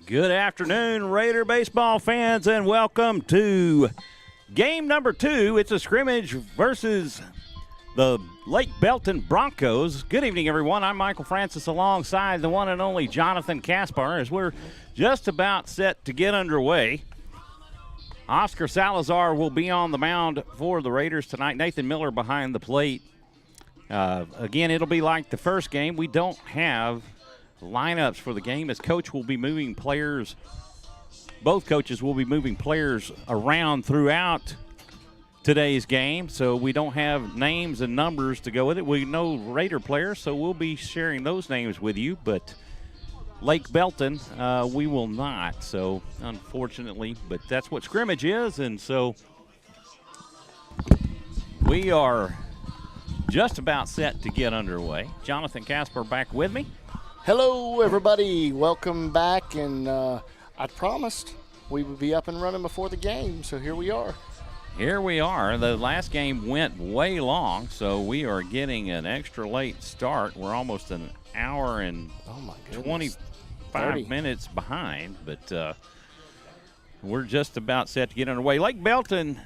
Good afternoon, Raider baseball fans, and welcome to game number 2. It's a scrimmage versus the Lake Belton Broncos. Good evening, everyone. I'm Michael Francis alongside the one and only Jonathan Kaspar as we're just about set to get underway. Oscar Salazar will be on the mound for the Raiders tonight. Nathan Miller behind the plate. Again, it'll be like the first game. We don't have lineups for the game as coach will be moving players. Both coaches will be moving players around throughout today's game, so we don't have names and numbers to go with it. We know Raider players, so we'll be sharing those names with you, but Lake Belton, we will not, so unfortunately, but that's what scrimmage is, and so we are just about set to get underway. Jonathan Kaspar back with me. Hello, everybody. Welcome back, and I promised we would be up and running before the game, so here we are. Here we are. The last game went way long, so we are getting an extra late start. We're almost an hour and 25 minutes behind, but we're just about set to get underway. Lake Belton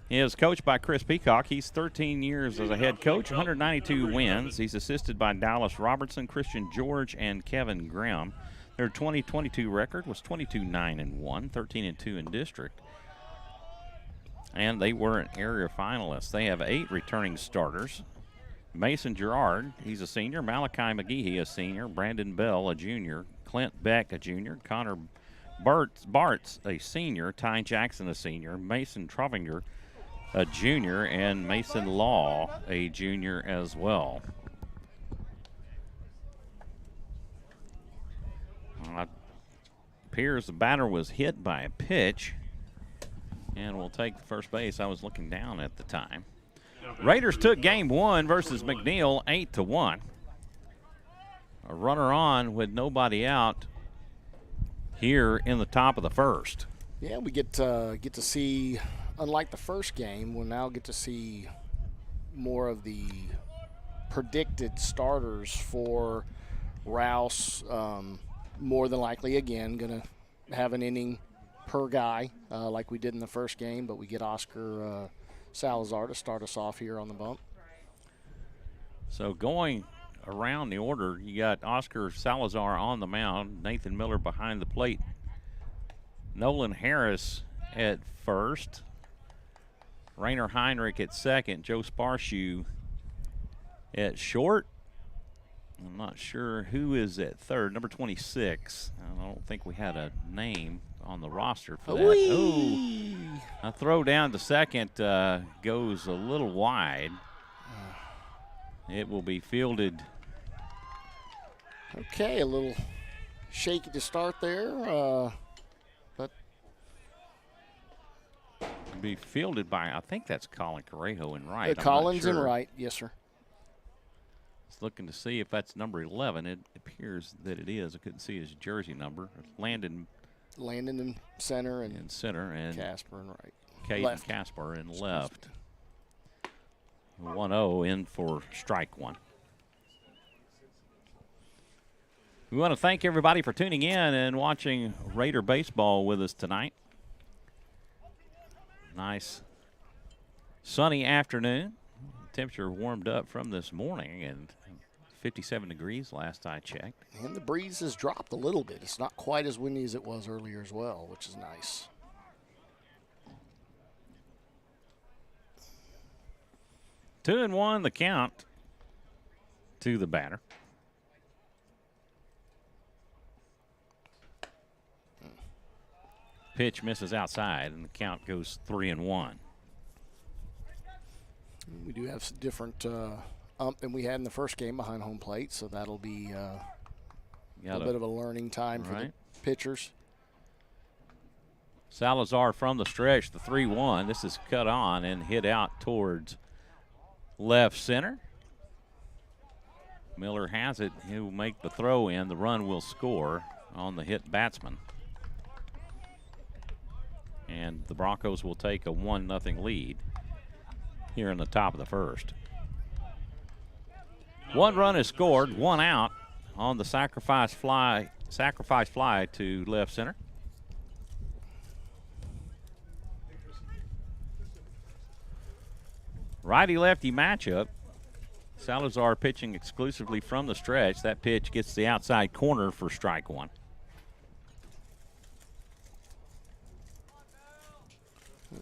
is coached by Chris Peacock. He's 13 years as a head coach, 192 wins. He's assisted by Dallas Robertson, Christian George, and Kevin Graham. Their 2022 record was 22-9-1, 13-2 in district. And they were an area finalist. They have 8 returning starters. Mason Gerard, he's a senior. Malachi McGehee, a senior. Brandon Bell, a junior. Clint Beck, a junior. Connor Bartz, a senior. Ty Jackson, a senior. Mason Trovinger, a junior, and Mason Law, a junior as well. Appears the batter was hit by a pitch and will take first base. I was looking down at the time. Raiders took game 1 versus McNeil 8-1. A runner on with nobody out here in the top of the first. Yeah, we get to see, unlike the first game, we'll now get to see more of the predicted starters for Rouse. More than likely, again, going to have an inning per guy like we did in the first game, but we get Oscar Salazar to start us off here on the bump. So going around the order, you got Oscar Salazar on the mound, Nathan Miller behind the plate, Nolan Harris at first, Rainer Heinrich at second, Joe Sparshoe at short. I'm not sure who is at third, number 26. I don't think we had a name on the roster for that. Oh, a throw down to second goes a little wide. It will be fielded. Okay, a little shaky to start there, but be fielded by, I think that's Colin Correjo in right. Collins in right, yes, sir. Looking to see if that's number 11. It appears that it is. I couldn't see his jersey number. Landon in center and Kaspar in right. Caden Kaspar in left. 1-0 in for strike one. We want to thank everybody for tuning in and watching Raider baseball with us tonight. Nice sunny afternoon. Temperature warmed up from this morning and 57 degrees last I checked. And the breeze has dropped a little bit. It's not quite as windy as it was earlier as well, which is nice. Two and one the count to the batter. Pitch misses outside and the count goes 3-1. We do have some different ump than we had in the first game behind home plate, so that'll be a little bit of a learning time for the pitchers. Salazar from the stretch, the 3-1. This is cut on and hit out towards left center. Miller has it. He'll make the throw in. The run will score on the hit batsman. And the Broncos will take a 1-0 lead here in the top of the first. One run is scored, one out on the sacrifice fly Sacrifice fly to left center. Righty-lefty matchup. Salazar pitching exclusively from the stretch. That pitch gets the outside corner for strike one.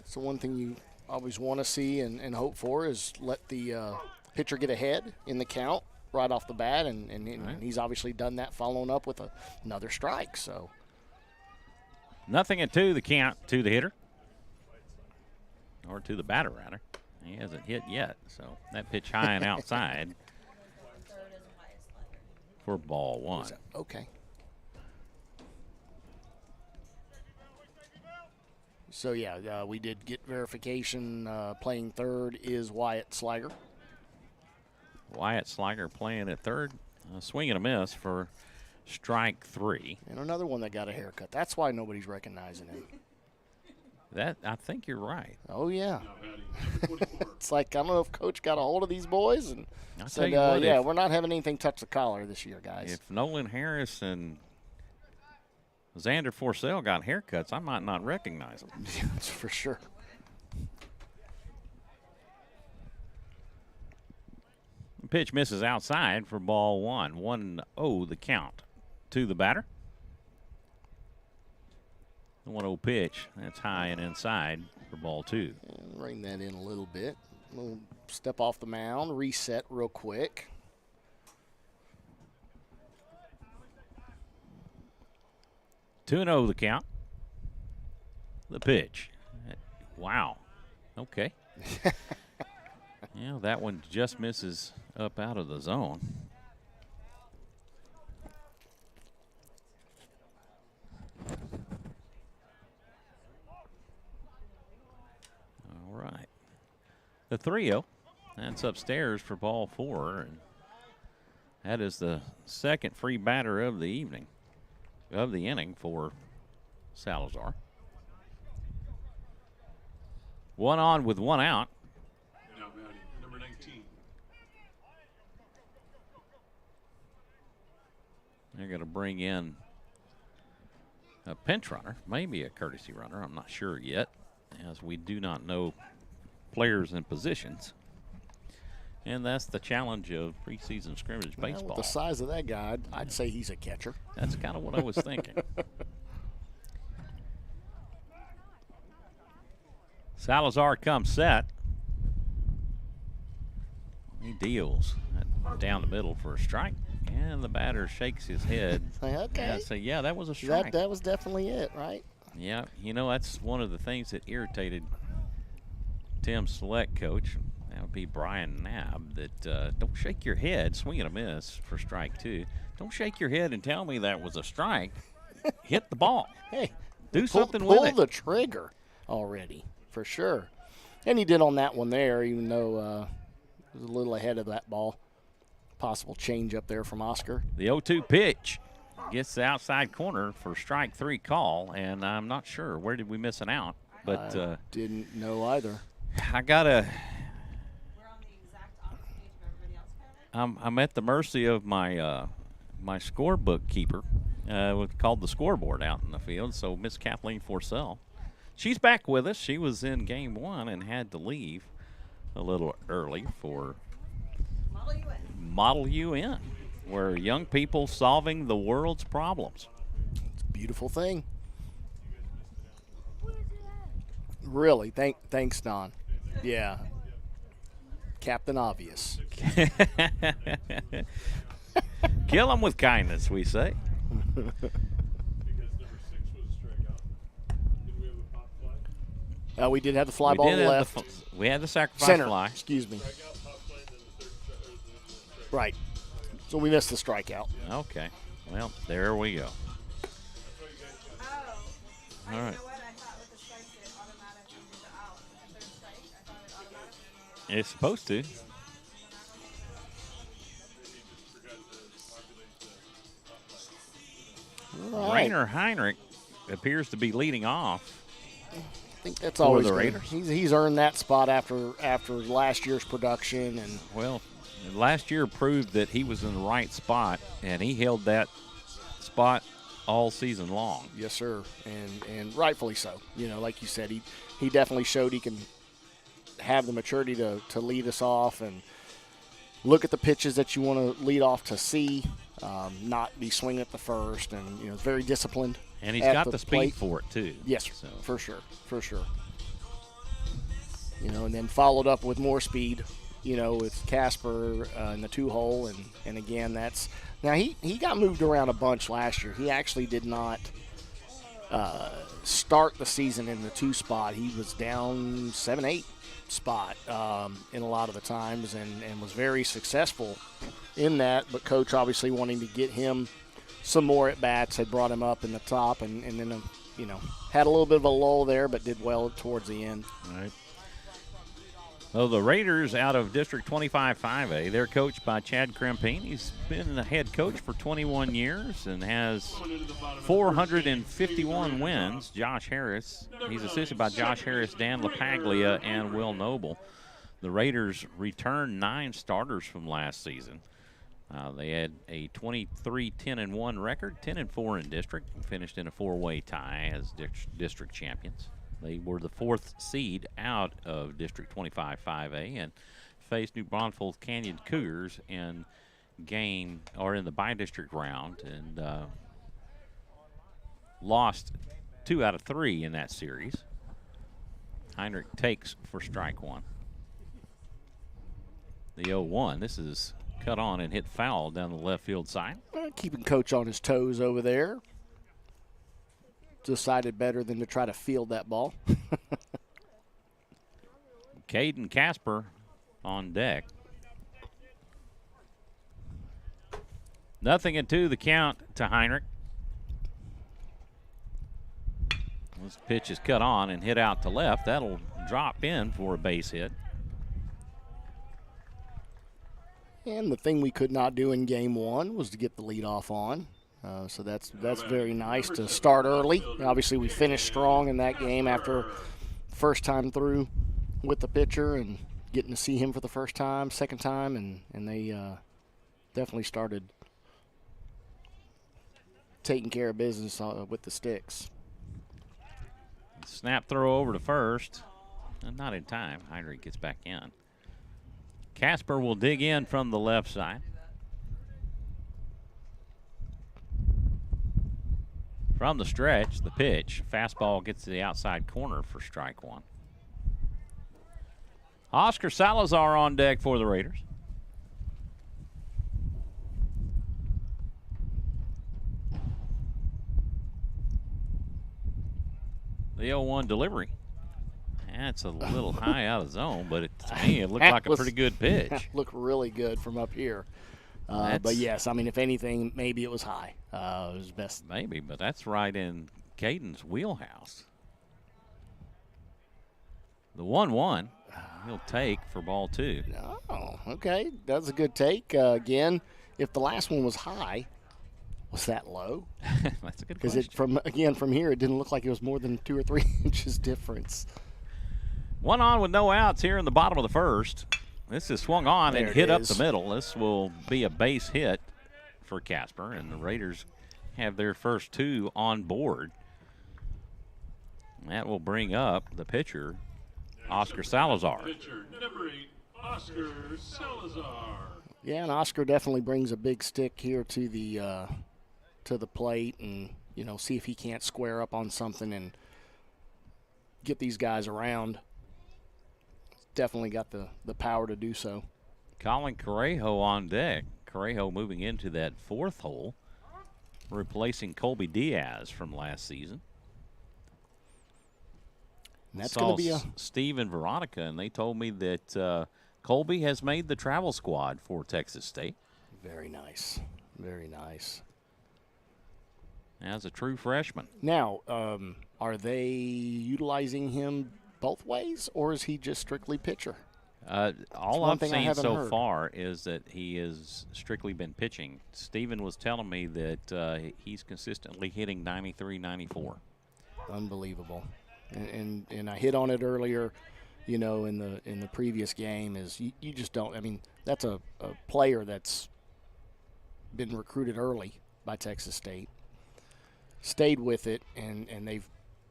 So one thing you always want to see and hope for is let the pitcher get ahead in the count right off the bat, and he's obviously done that, following up with another strike. So 0-2 the count to the hitter, or to the batter rather. He hasn't hit yet, so that pitch high and outside for ball one. Okay. So, yeah, we did get verification. Playing third is Wyatt Sliger. Wyatt Sliger playing at third. Swing and a miss for strike three. And another one that got a haircut. That's why nobody's recognizing him. I think you're right. Oh, yeah. It's like, I don't know if Coach got a hold of these boys and said, we're not having anything touch the collar this year, guys. If Nolan Harris and Xander Forcell got haircuts, I might not recognize them. That's for sure. The pitch misses outside for ball one. 1-0 the count to the batter. The 1-0 pitch, that's high and inside for ball two. And rein that in a little bit. We'll step off the mound, reset real quick. 2-0 the count. The pitch. Wow. Okay. Yeah, that one just misses up out of the zone. All right. The 3-0. That's upstairs for ball four. And that is the second free batter of the evening, of the inning for Salazar. One on with one out. Number 19. They're going to bring in a pinch runner, maybe a courtesy runner. I'm not sure yet, as we do not know players and positions. And that's the challenge of preseason scrimmage baseball. With the size of that guy, I'd say he's a catcher. That's kind of what I was thinking. Salazar comes set. He deals down the middle for a strike. And the batter shakes his head. Okay. Yeah, that was a strike. That was definitely it, right? Yeah, you know, that's one of the things that irritated Tim's select coach. That would be Brian Knabb, that don't shake your head, swing and a miss for strike two. Don't shake your head and tell me that was a strike. Hit the ball. Hey, do something with it. Pull the trigger already, for sure. And he did on that one there, even though it was a little ahead of that ball. Possible change up there from Oscar. The 0-2 pitch gets the outside corner for strike three call, and I'm not sure. Where did we miss an out? But I didn't know either. I got to – I'm at the mercy of my my scorebook keeper, called the scoreboard out in the field. So Miss Kathleen Forcell, she's back with us. She was in game one and had to leave a little early for Model UN, where young people solving the world's problems. It's a beautiful thing. Really, thanks, Don. Yeah. Captain Obvious. Kill them with kindness, we say. Because number 6 was a strikeout. Did we have a pop fly? We did have the fly ball left. We had the sacrifice Center, fly. excuse me. Strikeout, pop fly, and then the strikeout. Right. So we missed the strikeout. Okay. Well, there we go. All right. It's supposed to. Right. Rainer Heinrich appears to be leading off. I think that's always the good. Raiders. He's earned that spot after last year's production, and Well, last year proved that he was in the right spot, and he held that spot all season long. Yes, sir, and rightfully so. Like you said, he definitely showed he can have the maturity to lead us off and look at the pitches that you want to lead off to see, not be swinging at the first, and very disciplined. And he's got the speed for it too. Yes, sir. For sure. And then followed up with more speed, with Kaspar in the 2-hole, and again now he got moved around a bunch last year. He actually did not start the season in the 2 spot. He was down 7-8 spot in a lot of the times, and was very successful in that. But coach obviously wanting to get him some more at bats had brought him up in the top, and then had a little bit of a lull there, but did well towards the end. All right. Well, the Raiders out of District 25 5A, they're coached by Chad Krempine. He's been the head coach for 21 years and has 451 wins. Josh Harris, he's assisted by Josh Harris, Dan LaPaglia, and Will Noble. The Raiders returned 9 starters from last season. They had a 23-10-1 record, 10-4 in district, and finished in a 4-way tie as district champions. They were the 4th seed out of District 25 5A and faced New Braunfels Canyon Cougars in the bi-district round, and lost 2 out of 3 in that series. Heinrich takes for strike 1. The 0-1. This is cut on and hit foul down the left field side. Keeping coach on his toes over there. Decided better than to try to field that ball. Caden Kaspar on deck. 0-2 the count to Heinrich. This pitch is cut on and hit out to left. That'll drop in for a base hit. And the thing we could not do in game 1 was to get the lead off on. So that's very nice to start early. Obviously, we finished strong in that game after first time through with the pitcher and getting to see him for the first time, second time, and they definitely started taking care of business with the sticks. Snap throw over to first, and not in time. Heinrich gets back in. Kaspar will dig in from the left side. From the stretch, the pitch. Fastball gets to the outside corner for strike 1. Oscar Salazar on deck for the Raiders. The 0-1 delivery. That's a little high out of zone, but to me it looked like a pretty good pitch. Looked really good from up here. But yes, I mean, if anything, maybe it was high. It was best. Maybe, but that's right in Caden's wheelhouse. The 1-1 he'll take for ball 2. Oh, okay. That's a good take. Again, if the last one was high, was that low? That's a good question. Because from here, it didn't look like it was more than 2 or 3 inches difference. 1 on with no outs here in the bottom of the first. This is swung on and hit up the middle. This will be a base hit for Kaspar, and the Raiders have their first 2 on board. That will bring up the pitcher, Oscar Salazar. Pitcher number 8, Oscar Salazar. Yeah, and Oscar definitely brings a big stick here to the plate, and see if he can't square up on something and get these guys around. Definitely got the power to do so. Colin Correjo on deck. Correjo moving into that 4th hole, replacing Colby Diaz from last season. And that's going to be Steve and Veronica, and they told me that Colby has made the travel squad for Texas State. Very nice. Very nice. As a true freshman. Now, are they utilizing him both ways, or is he just strictly pitcher? All I've seen so far is that he has strictly been pitching. Steven was telling me that he's consistently hitting 93, 94. Unbelievable. And I hit on it earlier, in the previous game, is you just don't. I mean, that's a player that's been recruited early by Texas State. stayed with it, and they've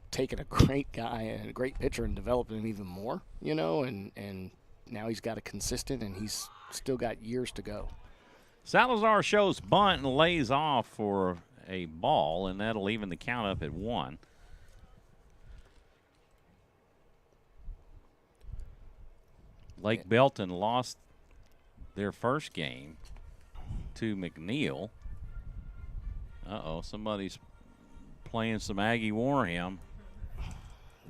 taken a great guy and a great pitcher and developed him even more, and now he's got a consistent, and he's still got years to go. Salazar shows bunt and lays off for a ball, and that'll even the count up at 1. Lake Belton lost their first game to McNeil. Somebody's playing some Aggie Warham.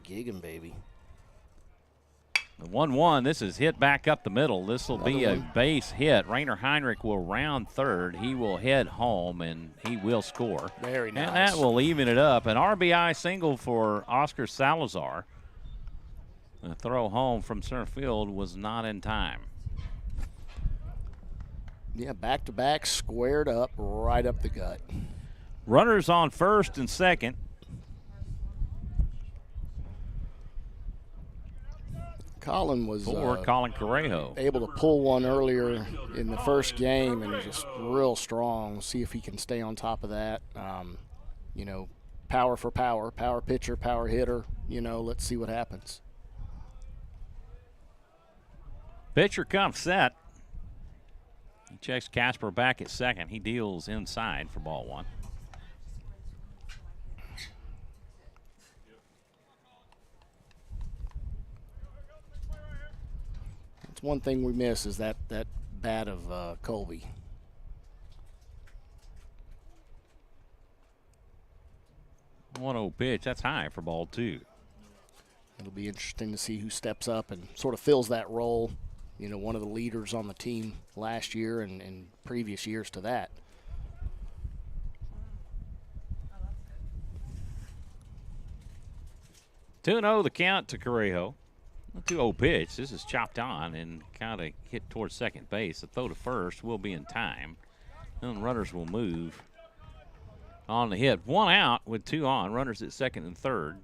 Giggin', baby. The 1-1, this is hit back up the middle. This will be a base hit. Rainer Heinrich will round third. He will head home, and he will score. Very nice. And that will even it up. An RBI single for Oscar Salazar. The throw home from center field was not in time. Yeah, back-to-back, squared up, right up the gut. Runners on first and second. Colin was Colin Correjo able to pull one earlier in the first game, and just real strong. See if he can stay on top of that. Power for power, power pitcher, power hitter. Let's see what happens. Pitcher comes set. He checks Kaspar back at second. He deals inside for ball 1. It's one thing we miss is that bat of Colby. One 1-0 pitch. That's high for ball 2. It'll be interesting to see who steps up and sort of fills that role. One of the leaders on the team last year and previous years to that. Two 2-0 the count to Correjo. The 2-0 pitch. This is chopped on and kind of hit towards second base. The throw to first will be in time. Then runners will move on the hit. 1 out with 2 on. Runners at second and third.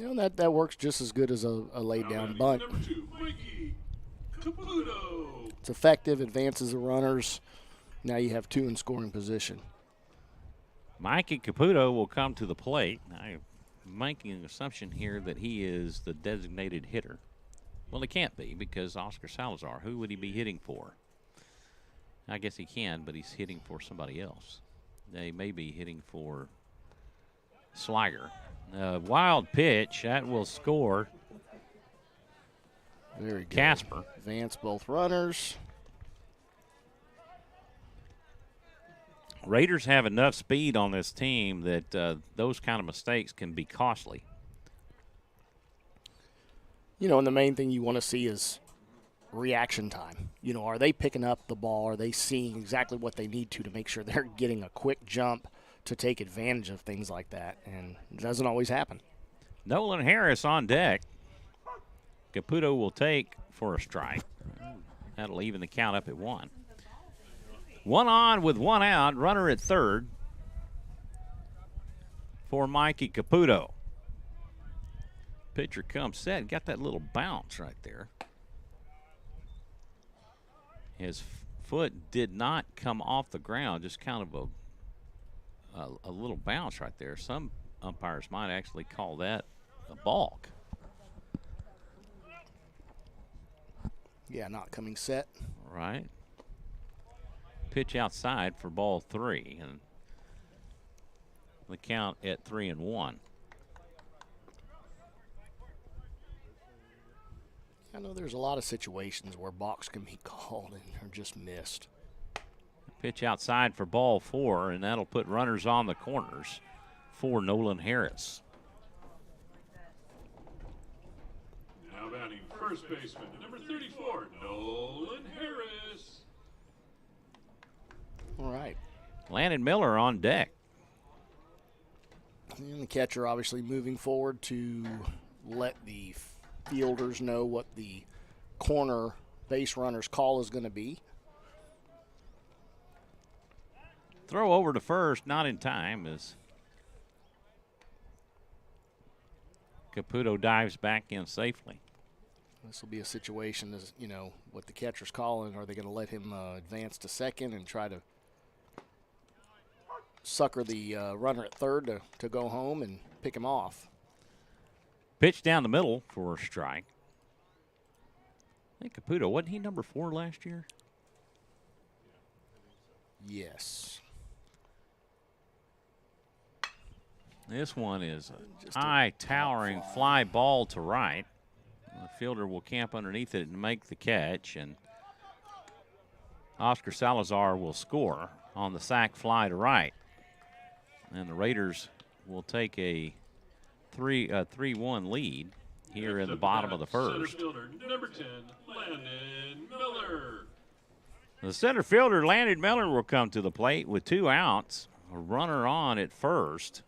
That works just as good as a laid down bunt. Number 2, Mikey Caputo. It's effective, advances the runners. Now you have 2 in scoring position. Mikey Caputo will come to the plate. I'm making an assumption here that he is the designated hitter. Well, he can't be because Oscar Salazar, who would he be hitting for? I guess he can, but he's hitting for somebody else. They may be hitting for Sliger. Wild pitch. That will score. Very good. Kaspar. Advance both runners. Raiders have enough speed on this team that those kind of mistakes can be costly. And the main thing you want to see is reaction time. Are they picking up the ball? Are they seeing exactly what they need to make sure they're getting a quick jump to take advantage of things like that? And it doesn't always happen. Nolan Harris on deck. Caputo will take for a strike. That'll even the count up at 1. 1 on with 1 out. Runner at third for Mikey Caputo. Pitcher comes set. Got that little bounce right there. His foot did not come off the ground, just kind of a little bounce right there. Some umpires might actually call that a balk. Yeah, not coming set. Right. Pitch outside for ball 3, and the count at 3-1. I know there's a lot of situations where balks can be called and are just missed. Pitch outside for ball 4, and that'll put runners on the corners for Nolan Harris. Now batting first baseman, number 34, Nolan Harris. All right. Landon Miller on deck. And the catcher obviously moving forward to let the fielders know what the corner base runner's call is going to be. Throw over to first, not in time, as Caputo dives back in safely. This will be a situation, as what the catcher's calling. Are they going to let him advance to second and try to sucker the runner at third to go home and pick him off. Pitch down the middle for a strike. I think Caputo, wasn't he number 4 last year? Yes. This one is a high, towering fly ball to right. The fielder will camp underneath it and make the catch, and Oscar Salazar will score on the sac fly to right. And the Raiders will take a 3-1 lead here in the bottom of the first. Center fielder, number 10, Landon Miller. The center fielder, Landon Miller, will come to the plate with 2 outs. A runner on at first.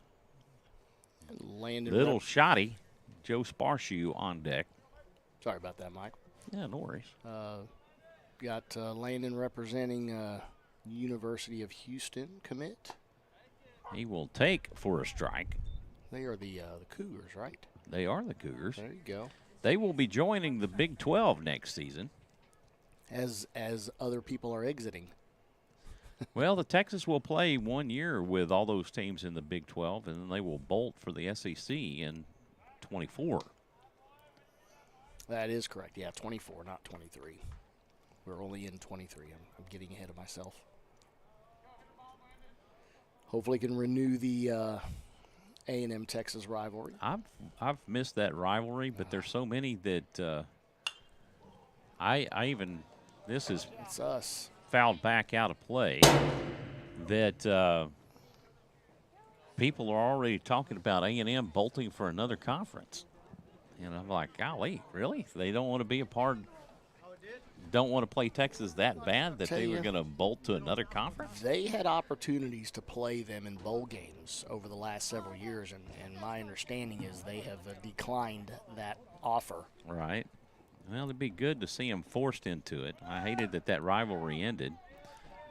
Little shotty. Joe Sparshoe on deck. Sorry about that, Mike. Yeah, no worries. Got Landon representing University of Houston commit. He will take for a strike. They are the Cougars, right? They are the Cougars. There you go. They will be joining the Big 12 next season. As other people are exiting. Well, the Texas will play 1 year with all those teams in the Big 12, and then they will bolt for the SEC in 24. That is correct. Yeah, 24, not 23. We're only in 23. I'm getting ahead of myself. Hopefully can renew the A&M Texas rivalry. I've missed that rivalry, but there's so many that It's us. Fouled back out of play that people are already talking about A&M bolting for another conference. And I'm like, golly, really? They don't want to be a part, don't want to play Texas that bad that they were going to bolt to another conference? They had opportunities to play them in bowl games over the last several years, and my understanding is they have declined that offer. Right. Well, it'd be good to see them forced into it. I hated that rivalry ended.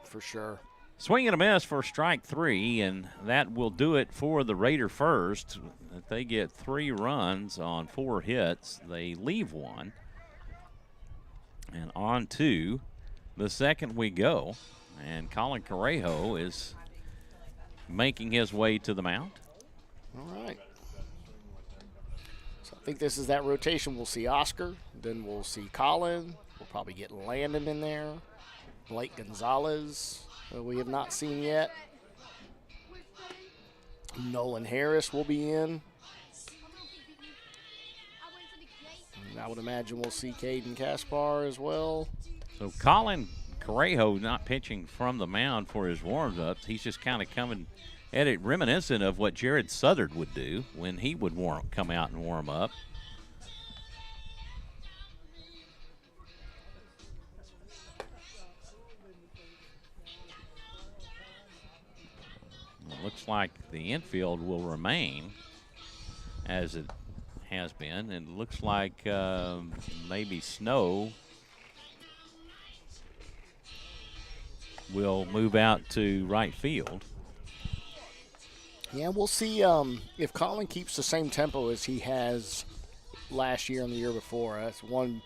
For sure. Swing and a miss for strike 3, and that will do it for the Raider first. If they get 3 runs on 4 hits, they leave 1. And on to the second we go. And Colin Correjo is making his way to the mound. All right. So I think this is that rotation. We'll see Oscar, then we'll see Colin. We'll probably get Landon in there. Blake Gonzalez, we have not seen yet. Nolan Harris will be in. And I would imagine we'll see Caden Kaspar as well. So Colin Correjo not pitching from the mound for his warm-ups. He's just kind of coming at it reminiscent of what Jared Southard would do when he would come out and warm up. It looks like the infield will remain as it has been. And it looks like maybe Snow will move out to right field. Yeah, we'll see if Colin keeps the same tempo as he has last year and the year before. That's one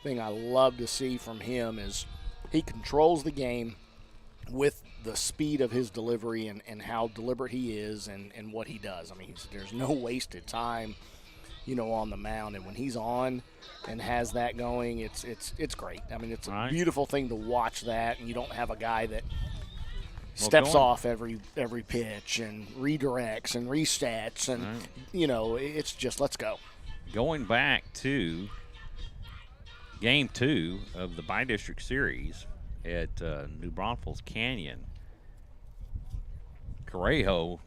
thing I love to see from him is he controls the game with the speed of his delivery and how deliberate he is and what he does. I mean, there's no wasted time, on the mound. And when he's on and has that going, it's great. I mean, it's a beautiful thing to watch that, and you don't have a guy that steps off every pitch and redirects and restats and, it's just let's go. Going back to Game 2 of the Bi-District Series at New Braunfels Canyon, Correjo,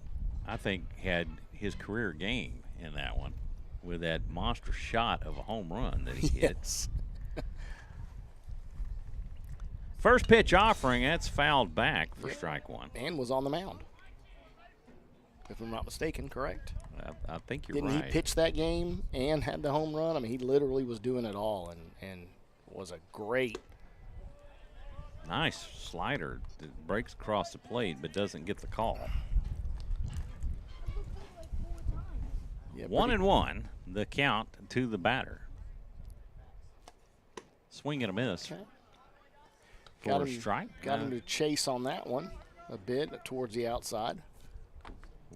I think, had his career game in that one with that monster shot of a home run that he hit. Yes. First pitch offering, that's fouled back for strike 1. And was on the mound, if I'm not mistaken, correct? I think you're Didn't right. he pitch that game and had the home run? I mean, he literally was doing it all and was a great. Nice slider that breaks across the plate but doesn't get the call. Yeah, 1-1, the count to the batter. Swing and a miss. Okay. For a strike. Got him to chase on that one. a bit towards the outside.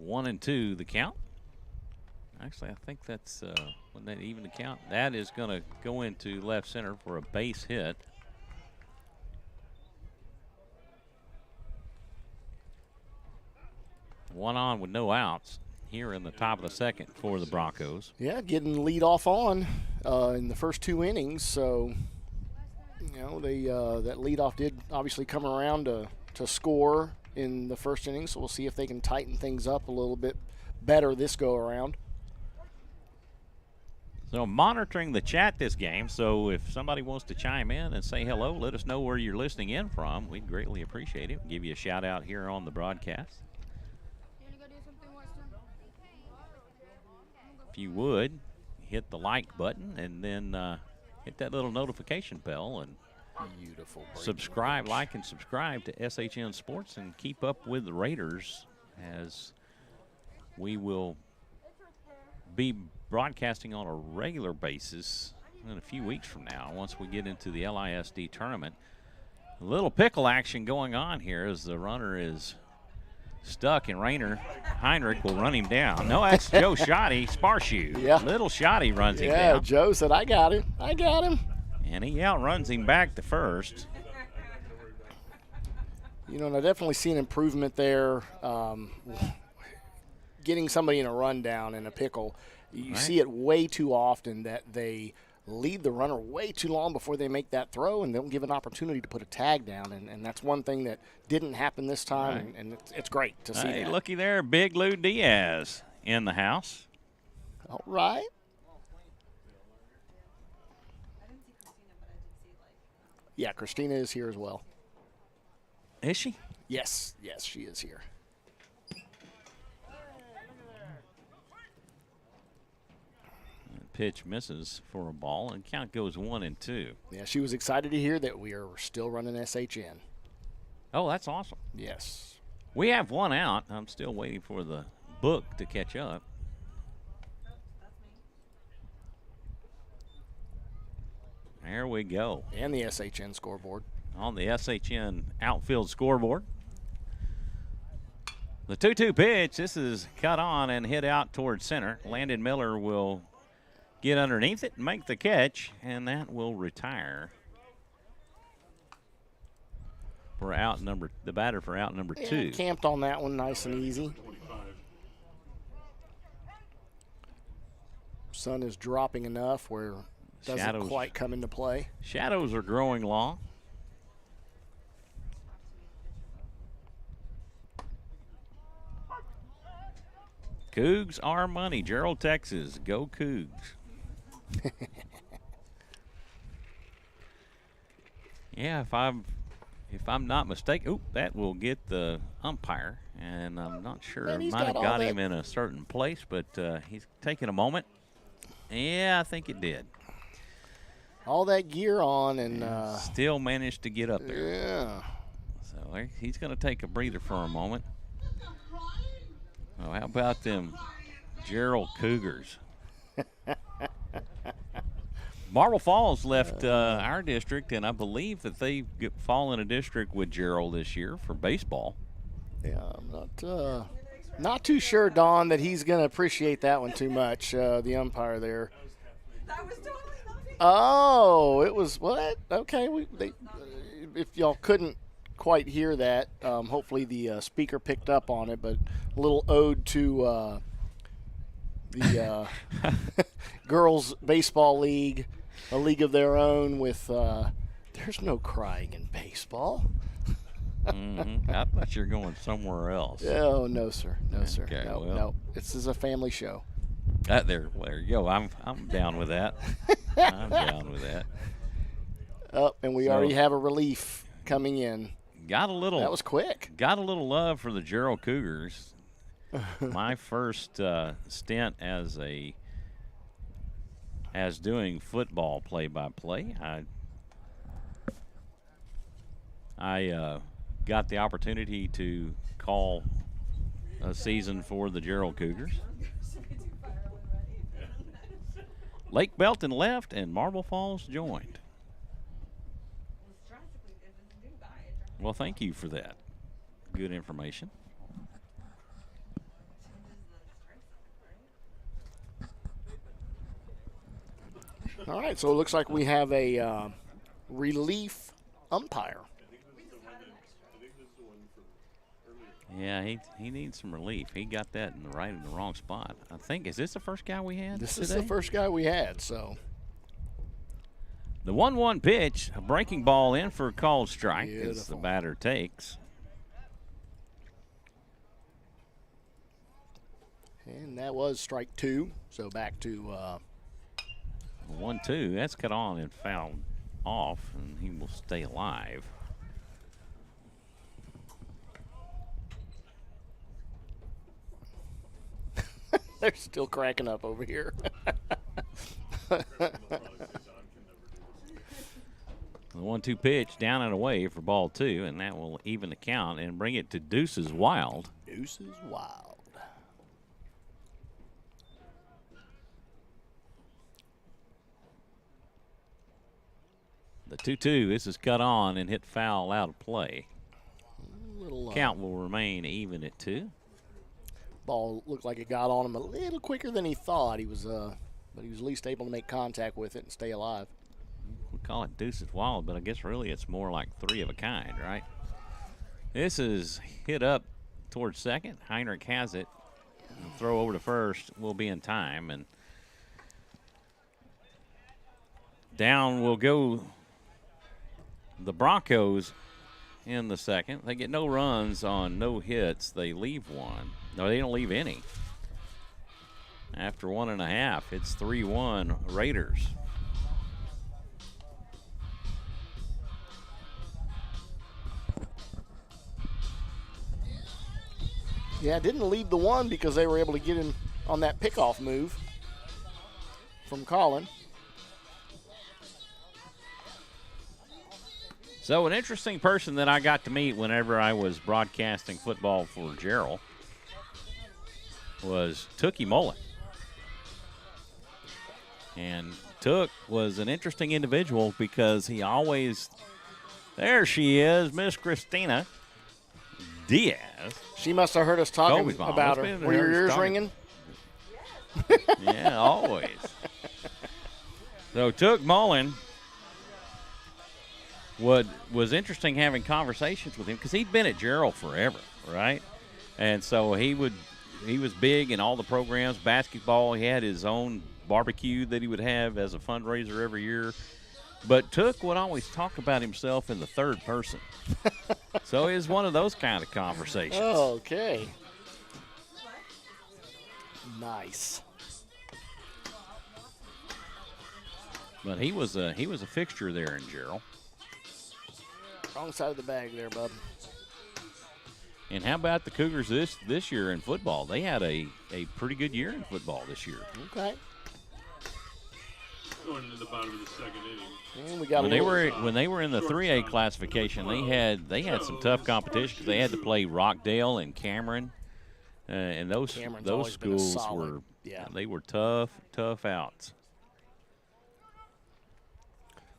1-2 the count. Actually, I think that's when that even the count. That is going to go into left center for a base hit. One on with no outs here in the top of the second for the Broncos. Yeah, getting the lead off on in the first 2 innings. So, you know, they that leadoff did obviously come around to score in the first inning. So we'll see if they can tighten things up a little bit better this go around. So monitoring the chat this game, so if somebody wants to chime in and say hello, let us know where you're listening in from. We'd greatly appreciate it. Give you a shout out here on the broadcast. If you would, hit the like button and then hit that little notification bell and beautiful subscribe, like, and subscribe to SHN Sports and keep up with the Raiders as we will be broadcasting on a regular basis in a few weeks from now once we get into the LISD tournament. A little pickle action going on here as the runner is stuck and Heinrich will run him down. No, that's Joe Shoddy, Sparshoe. Yeah. Little Shoddy runs him down. Yeah, Joe said, I got him. I got him. And he outruns him back to first. You know, and I definitely see an improvement there. Getting somebody in a rundown in a pickle, you see it way too often that they lead the runner way too long before they make that throw and don't give an opportunity to put a tag down. And that's one thing that didn't happen this time, and it's great to see that. Looky there, Big Lou Diaz in the house. All right. Yeah, Christina is here as well. Is she? Yes, she is here. Pitch misses for a ball, and count goes 1-2. Yeah, she was excited to hear that we are still running SHN. Oh, that's awesome. Yes. We have one out. I'm still waiting for the book to catch up. There we go. And the SHN scoreboard. On the SHN outfield scoreboard. The 2-2 pitch. This is cut on and hit out towards center. Landon Miller will get underneath it and make the catch, and that will retire for out number, the batter for out number 2. Camped on that one nice and easy. Sun is dropping enough where it doesn't quite come into play. Shadows are growing long. Cougs are money. Gerald, Texas. Go Cougs. Yeah, if I'm not mistaken, that will get the umpire, and I'm not sure. I might have got him in a certain place, but he's taking a moment. Yeah, I think it did. All that gear on and still managed to get up there. Yeah. So he's going to take a breather for a moment. Oh, how about them Gerald Cougars? Marble Falls left our district, and I believe that they fall in a district with Gerald this year for baseball. Yeah, I'm not too sure, Don, that he's going to appreciate that one too much, the umpire there. That was totally nothing. Oh, it was what? Okay, if y'all couldn't quite hear that, hopefully the speaker picked up on it, but a little ode to the girls baseball league, a league of their own with there's no crying in baseball. I thought you were going somewhere else. Oh, no, sir. No, sir. Okay, No. This is a family show. There you go. I'm down with that. I'm down with that. Oh, and we already have a relief coming in. Got a little. That was quick. Got a little love for the Gerald Cougars. My first stint as doing football play-by-play, I got the opportunity to call a season for the Gerald Cougars. Lake Belton left and Marble Falls joined. Well, thank you for that. good information. All right, so it looks like we have a relief umpire. Yeah, he needs some relief. He got that in the wrong spot. I think, is this the first guy we had This today? is the first guy we had, so. The 1-1 pitch, a breaking ball in for a called strike as the Beautiful. batter takes. And that was strike 2, so back to 1-2, that's cut on and fouled off, and he will stay alive. they're still cracking up over here. The 1-2 pitch down and away for ball 2, and that will even the count and bring it to Deuces Wild. Deuces Wild. The 2-2, this is cut on and hit foul out of play. Little, Count will remain even at 2. ball looked like it got on him a little quicker than he thought. He was, but he was at least able to make contact with it and stay alive. We call it Deuces Wild, but I guess really it's more like 3 of a kind, right? This is hit up towards second. Heinrich has it. Throw over to first will be in time, and down will go the Broncos in the second. They get no runs on no hits. They leave one. No, they don't leave any. After 1.5, it's 3-1 Raiders. Yeah, didn't lead the one because they were able to get in on that pickoff move from Colin. So an interesting person that I got to meet whenever I was broadcasting football for Gerald was Tookie Mullen. And Took was an interesting individual because he always, there she is, Miss Christina Diaz. She must have heard us talking Kobe's mom. about Must her. be Were your heard us ears talking. ringing? Yeah, always. So Took Mullen was interesting having conversations with him because he'd been at Gerald forever, right? And so he was big in all the programs, basketball. He had his own barbecue that he would have as a fundraiser every year. But Took would always talk about himself in the third person. So it was one of those kind of conversations. Okay. Nice. But he was a fixture there in Gerald. Wrong side of the bag there, bub. And how about the Cougars this year in football? They had a pretty good year in football this year. Okay. Going into the bottom of the second inning. And we got When a they were in the 3A classification, they had some tough competition because they had to play Rockdale and Cameron, and those Cameron's always been a schools solid, they were tough outs.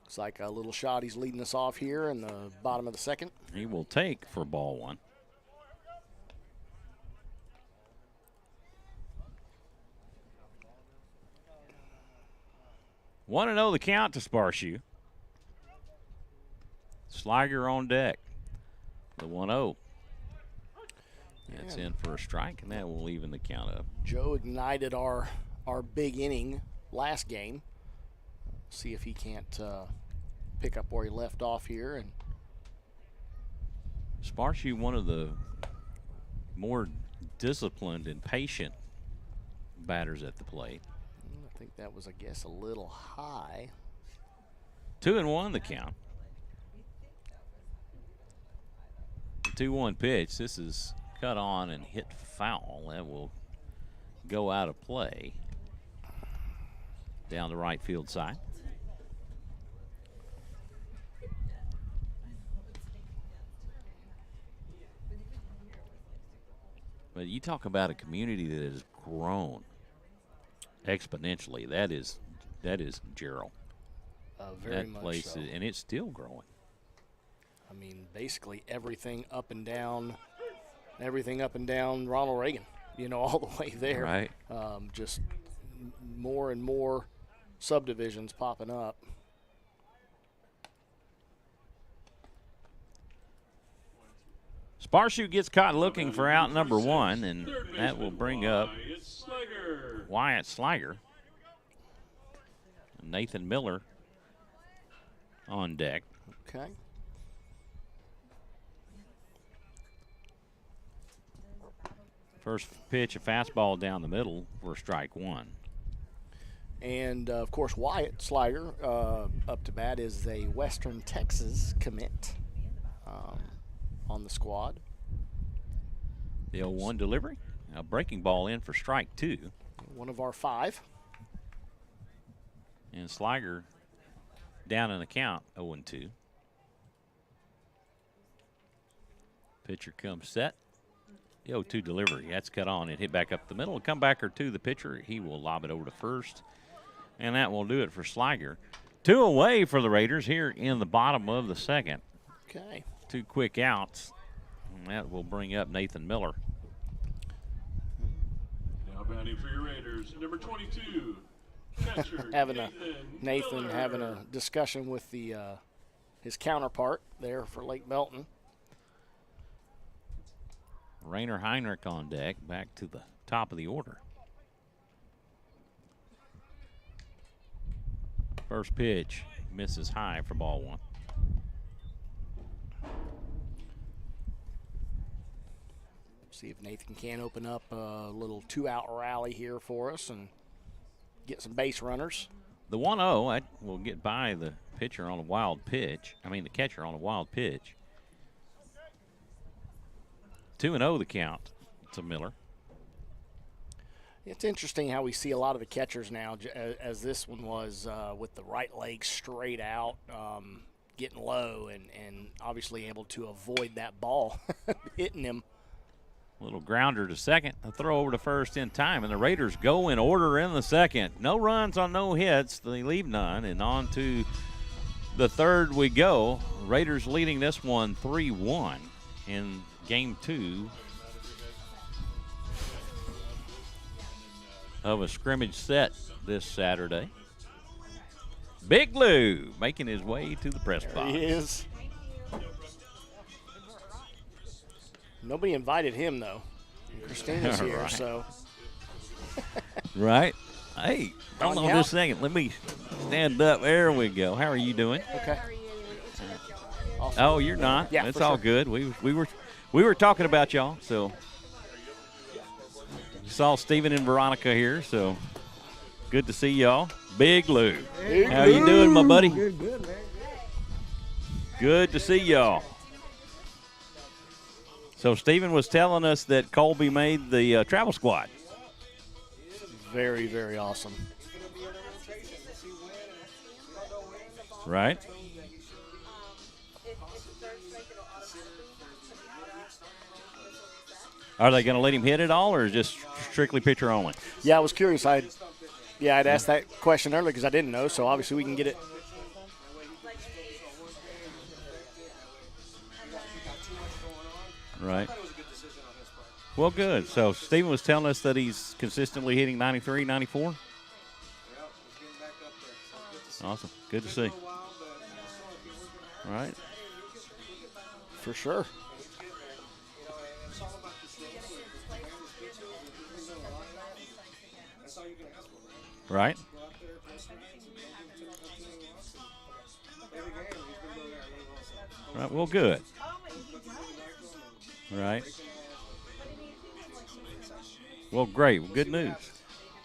Looks like a little shot. He's leading us off here in the bottom of the second. He will take for ball 1. Want to know the count to Sparshoe. Sliger on deck. The 1-0. That's in for a strike, and that will even the count up. Joe ignited our big inning last game. See if he can't pick up where he left off here. And Sparshoe, one of the more disciplined and patient batters at the plate. I think that was, I guess, a little high. 2-1 the count. 2-1 pitch. This is cut on and hit foul. That will go out of play down the right field side. But you talk about a community that has grown exponentially. That is Gerald. Very That much place so. and it's still growing. I mean, basically everything up and down everything up and down Ronald Reagan, all the way there. Right. Just more and more subdivisions popping up. Sparshoot gets caught looking for out number 1, and that will bring up Wyatt Sliger. Nathan Miller on deck. Okay. First pitch, a fastball down the middle for strike 1. And, of course, Wyatt Sliger up to bat is a Western Texas commit on the squad. The 0-1 delivery. A breaking ball in for strike 2. One of our 5. And Sliger down in the count, 0-2. Pitcher comes set. The 0-2 delivery. That's cut on and hit back up the middle. A comebacker to the pitcher. He will lob it over to first. And that will do it for Sliger. 2 away for the Raiders here in the bottom of the second. Okay. 2 quick outs. And that will bring up Nathan Miller. Now batting for your Raiders, number 22. Catcher, Nathan having a discussion with the his counterpart there for Lake Belton. Rainer Heinrich on deck, back to the top of the order. First pitch misses high for ball 1. See if Nathan can open up a little 2-out rally here for us and get some base runners. The 1-0 will get by the pitcher on a wild pitch. The catcher on a wild pitch. 2-0 the count to Miller. It's interesting how we see a lot of the catchers now, as this one was with the right leg straight out, getting low, and obviously able to avoid that ball hitting him. Little grounder to second, a throw over to first in time, and the Raiders go in order in the second. No runs on no hits, they leave none, and on to the third we go. Raiders leading this one 3-1 in game 2 of a scrimmage set this Saturday. Big Lou making his way to the press box. He is. Nobody invited him, though. Christina's here, right. So. Right. Hey, hold on just a second. Let me stand up. There we go. How are you doing? Okay. Awesome. Oh, you're not? Yeah, it's for all sure. good. We were talking about y'all, so saw Steven and Veronica here, so good to see y'all. Big Lou. How you doing, my buddy? Good, man. Good to see y'all. So Steven was telling us that Colby made the travel squad. Very, very awesome. Right? Are they going to let him hit it all, or just strictly pitcher only? Yeah, I was curious. I'd asked that question earlier because I didn't know, so obviously we can get it. Right. Well, good. So Steven was telling us that he's consistently hitting 93, 94. Awesome. Good to see. All right. For sure. Right. Right. Well, good. Right. Well, great. Well, good news.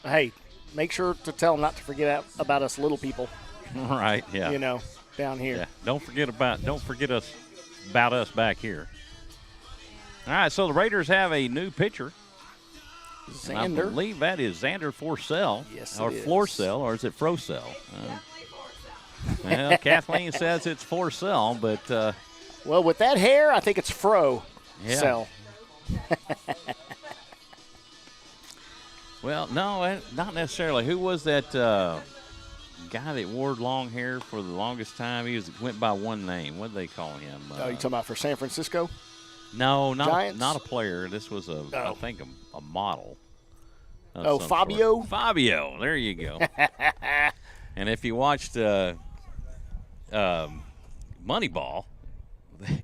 Hey, make sure to tell them not to forget about us little people. Right. Yeah. Down here. Yeah. Don't forget us about us back here. All right. So the Raiders have a new pitcher. And I Xander. believe that is Xander Forcell. Yes, or it is. Florcell, or is it Frocell? Well, Kathleen says it's Forcell, but well, with that hair, I think it's Fro. Yeah. Cell. Well, no, not necessarily. Who was that guy that wore long hair for the longest time? He went by one name. What did they call him? Oh, you talking about for San Francisco? No, Giants? not a player. This was I think a model. Oh, Fabio? Sort. Fabio. There you go. And if you watched Moneyball,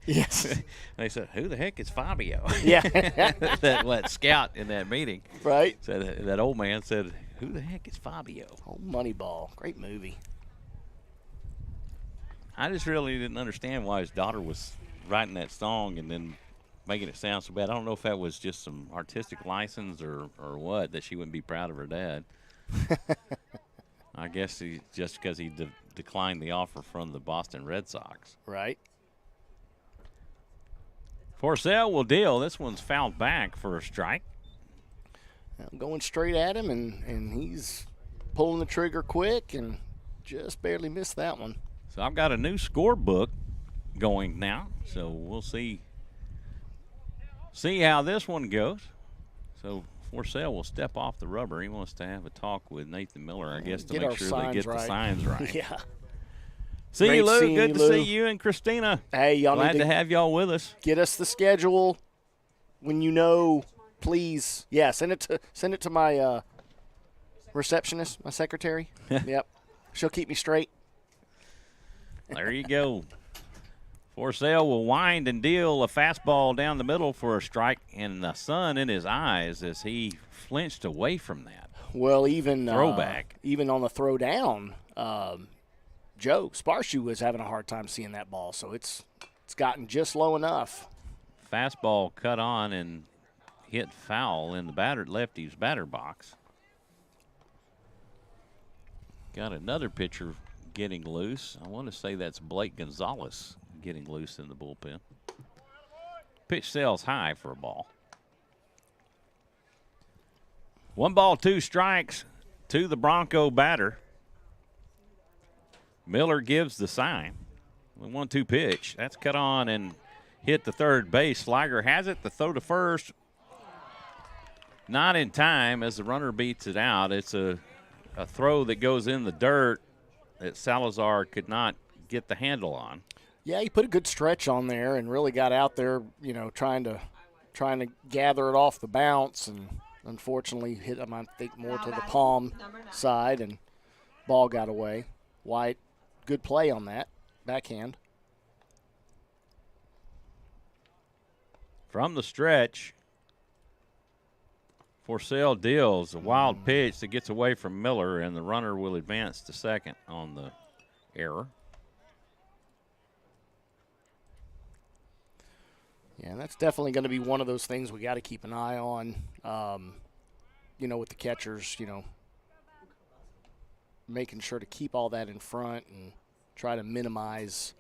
Yes. they said, "Who the heck is Fabio?" Yeah. that scout in that meeting. Right. Said that old man said, "Who the heck is Fabio?" Oh, Moneyball. Great movie. I just really didn't understand why his daughter was writing that song and then making it sound so bad. I don't know if that was just some artistic license or what, that she wouldn't be proud of her dad. I guess just because he declined the offer from the Boston Red Sox. Right. Forsell will deal. This one's fouled back for a strike. I'm going straight at him, and he's pulling the trigger quick and just barely missed that one. So I've got a new scorebook going now, so we'll see how this one goes. So Forsell will step off the rubber. He wants to have a talk with Nathan Miller, I guess, to make sure they get the signs right. Yeah. See Great you, Lou. seeing Good you, to Lou. see you and Christina. Hey, y'all Glad need to have y'all with us. get us the schedule when you know, please. Yeah, send it to my receptionist, my secretary. Yep. She'll keep me straight. There you go. Forsell will wind and deal a fastball down the middle for a strike, and the sun in his eyes as he flinched away from that. Well, even Throwback. even on the throw down, Joe Sparshoe was having a hard time seeing that ball, so it's gotten just low enough. Fastball cut on and hit foul in the lefty's batter box. Got another pitcher getting loose. I want to say that's Blake Gonzalez getting loose in the bullpen. Pitch sails high for a ball. 1 ball, 2 strikes to the Bronco batter. Miller gives the sign. 1-2 pitch. That's cut on and hit the third base. Sliger has it. The throw to first. Not in time as the runner beats it out. It's a throw that goes in the dirt that Salazar could not get the handle on. Yeah, he put a good stretch on there and really got out there, trying to gather it off the bounce, and unfortunately hit him, I think, more to the palm side, and ball got away. White, good play on that backhand. From the stretch, Forsell deals a wild pitch that gets away from Miller, and the runner will advance to second on the error. Yeah, and that's definitely going to be one of those things we got to keep an eye on, with the catchers, making sure to keep all that in front and try to minimize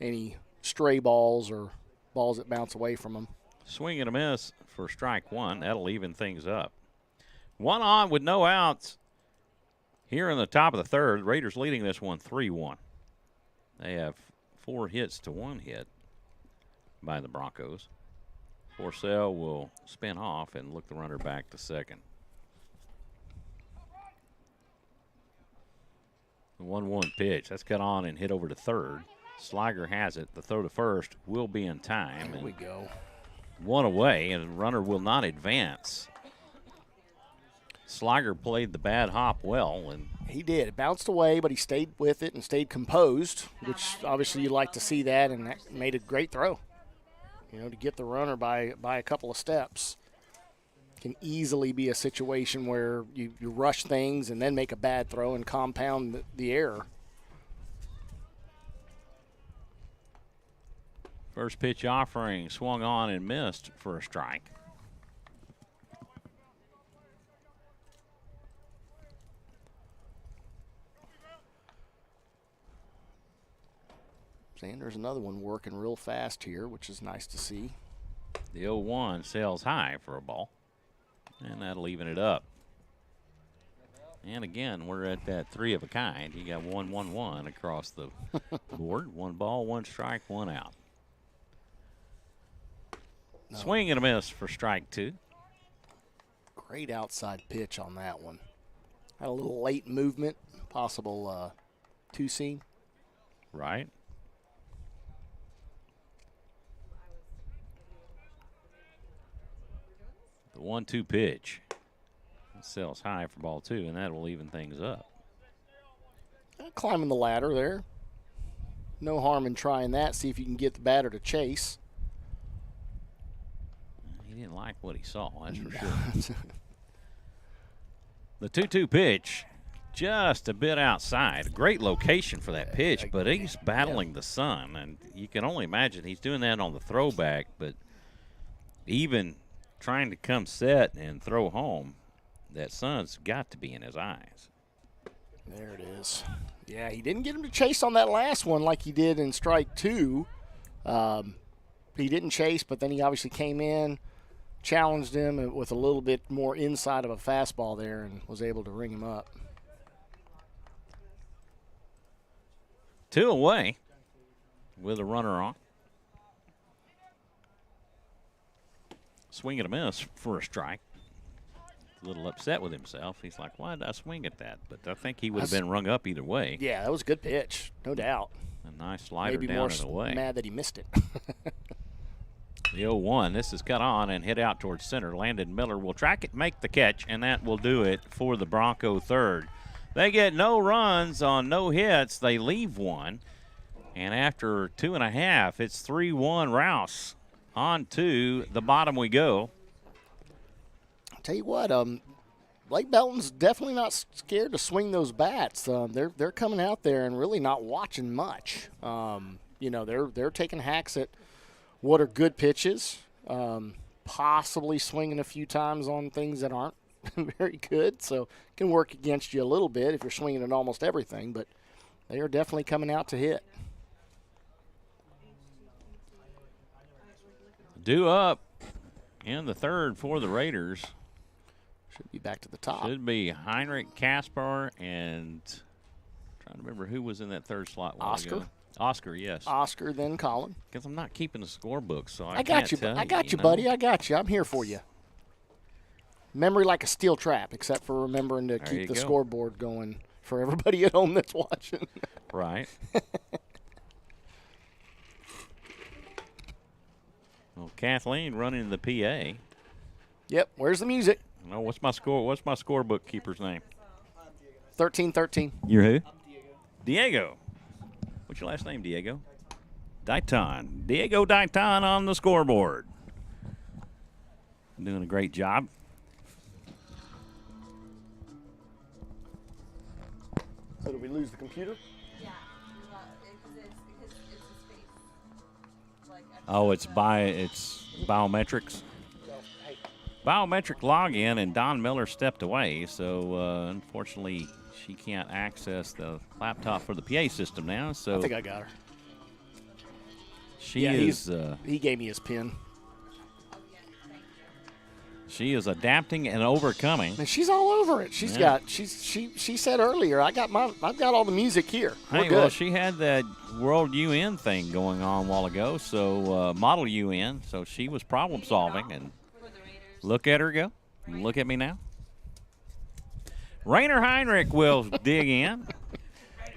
any stray balls or balls that bounce away from them. Swing and a miss for strike one. That'll even things up. 1 on with no outs here in the top of the third. Raiders leading this one 3-1. They have 4 hits to 1 hit by the Broncos. Forsell will spin off and look the runner back to second. The 1-1 pitch. That's cut on and hit over to third. Sliger has it. The throw to first will be in time. There we go. 1 away, and the runner will not advance. Sliger played the bad hop well, and he did. It bounced away, but he stayed with it and stayed composed, which obviously you like to see that, and that made a great throw. To get the runner by a couple of steps can easily be a situation where you rush things and then make a bad throw and compound the error. First pitch offering swung on and missed for a strike. There's another one working real fast here, which is nice to see. The 0-1 sails high for a ball, and that'll even it up. And again, we're at that 3 of a kind. You got 1-1-1 across the board. 1 ball, 1 strike, 1 out. No. Swing and a miss for strike 2. Great outside pitch on that one. Had a little late movement, possible 2-seam. Right. The 1-2 pitch. It sails high for ball 2, and that will even things up. Climbing the ladder there. No harm in trying that. See if you can get the batter to chase. He didn't like what he saw, that's for sure. The 2-2 pitch, just a bit outside. A great location for that pitch, but he's battling the sun, and you can only imagine he's doing that on the throwback, but even trying to come set and throw home, that sun's got to be in his eyes. There it is. Yeah, he didn't get him to chase on that last one like he did in strike 2. He didn't chase, but then he obviously came in, challenged him with a little bit more inside of a fastball there and was able to ring him up. 2 away with a runner on. Swing and a miss for a strike. A little upset with himself. He's like, why did I swing at that? But I think he would have been rung up either way. Yeah, that was a good pitch, no doubt. A nice slider Maybe down and away. mad that he missed it. The 0-1. This is cut on and hit out towards center. Landon Miller will track it, make the catch, and that will do it for the Bronco third. They get no runs on no hits. They leave one. And after 2.5, it's 3-1 Rouse. On to the bottom we go. Tell you what, Blake Belton's definitely not scared to swing those bats. They're coming out there and really not watching much. They're taking hacks at what are good pitches, possibly swinging a few times on things that aren't very good. So it can work against you a little bit if you're swinging at almost everything. But they are definitely coming out to hit. Due up in the third for the Raiders. Should be back to the top. Should be Heinrich, Kaspar, and I'm trying to remember who was in that third slot. Oscar. Oscar, yes. Oscar, then Colin. Because I'm not keeping the scorebook, so I got you. I got you, buddy. I got you. I'm here for you. Memory like a steel trap, except for remembering to keep the scoreboard going for everybody at home that's watching. Right. Well, Kathleen running the PA. Yep. Where's the music? No, what's my score? What's my scorebook keeper's name? 13-13. You're who? Diego. What's your last name, Diego? Dayton. Diego Dayton on the scoreboard. Doing a great job. So did we lose the computer? Yeah, because it's a space. Like, Oh, it's biometrics. Biometric login, and Don Miller stepped away, so unfortunately she can't access the laptop for the PA system now. So I think I got her. She is. He gave me his pin. She is adapting and overcoming. And she's all over it. She's got. She said earlier, I've got all the music here. We're Hey, good. well, she had that World UN thing going on a while ago, so Model UN. So she was problem solving, and look at her go. Look at me now. Rainer Heinrich will dig in.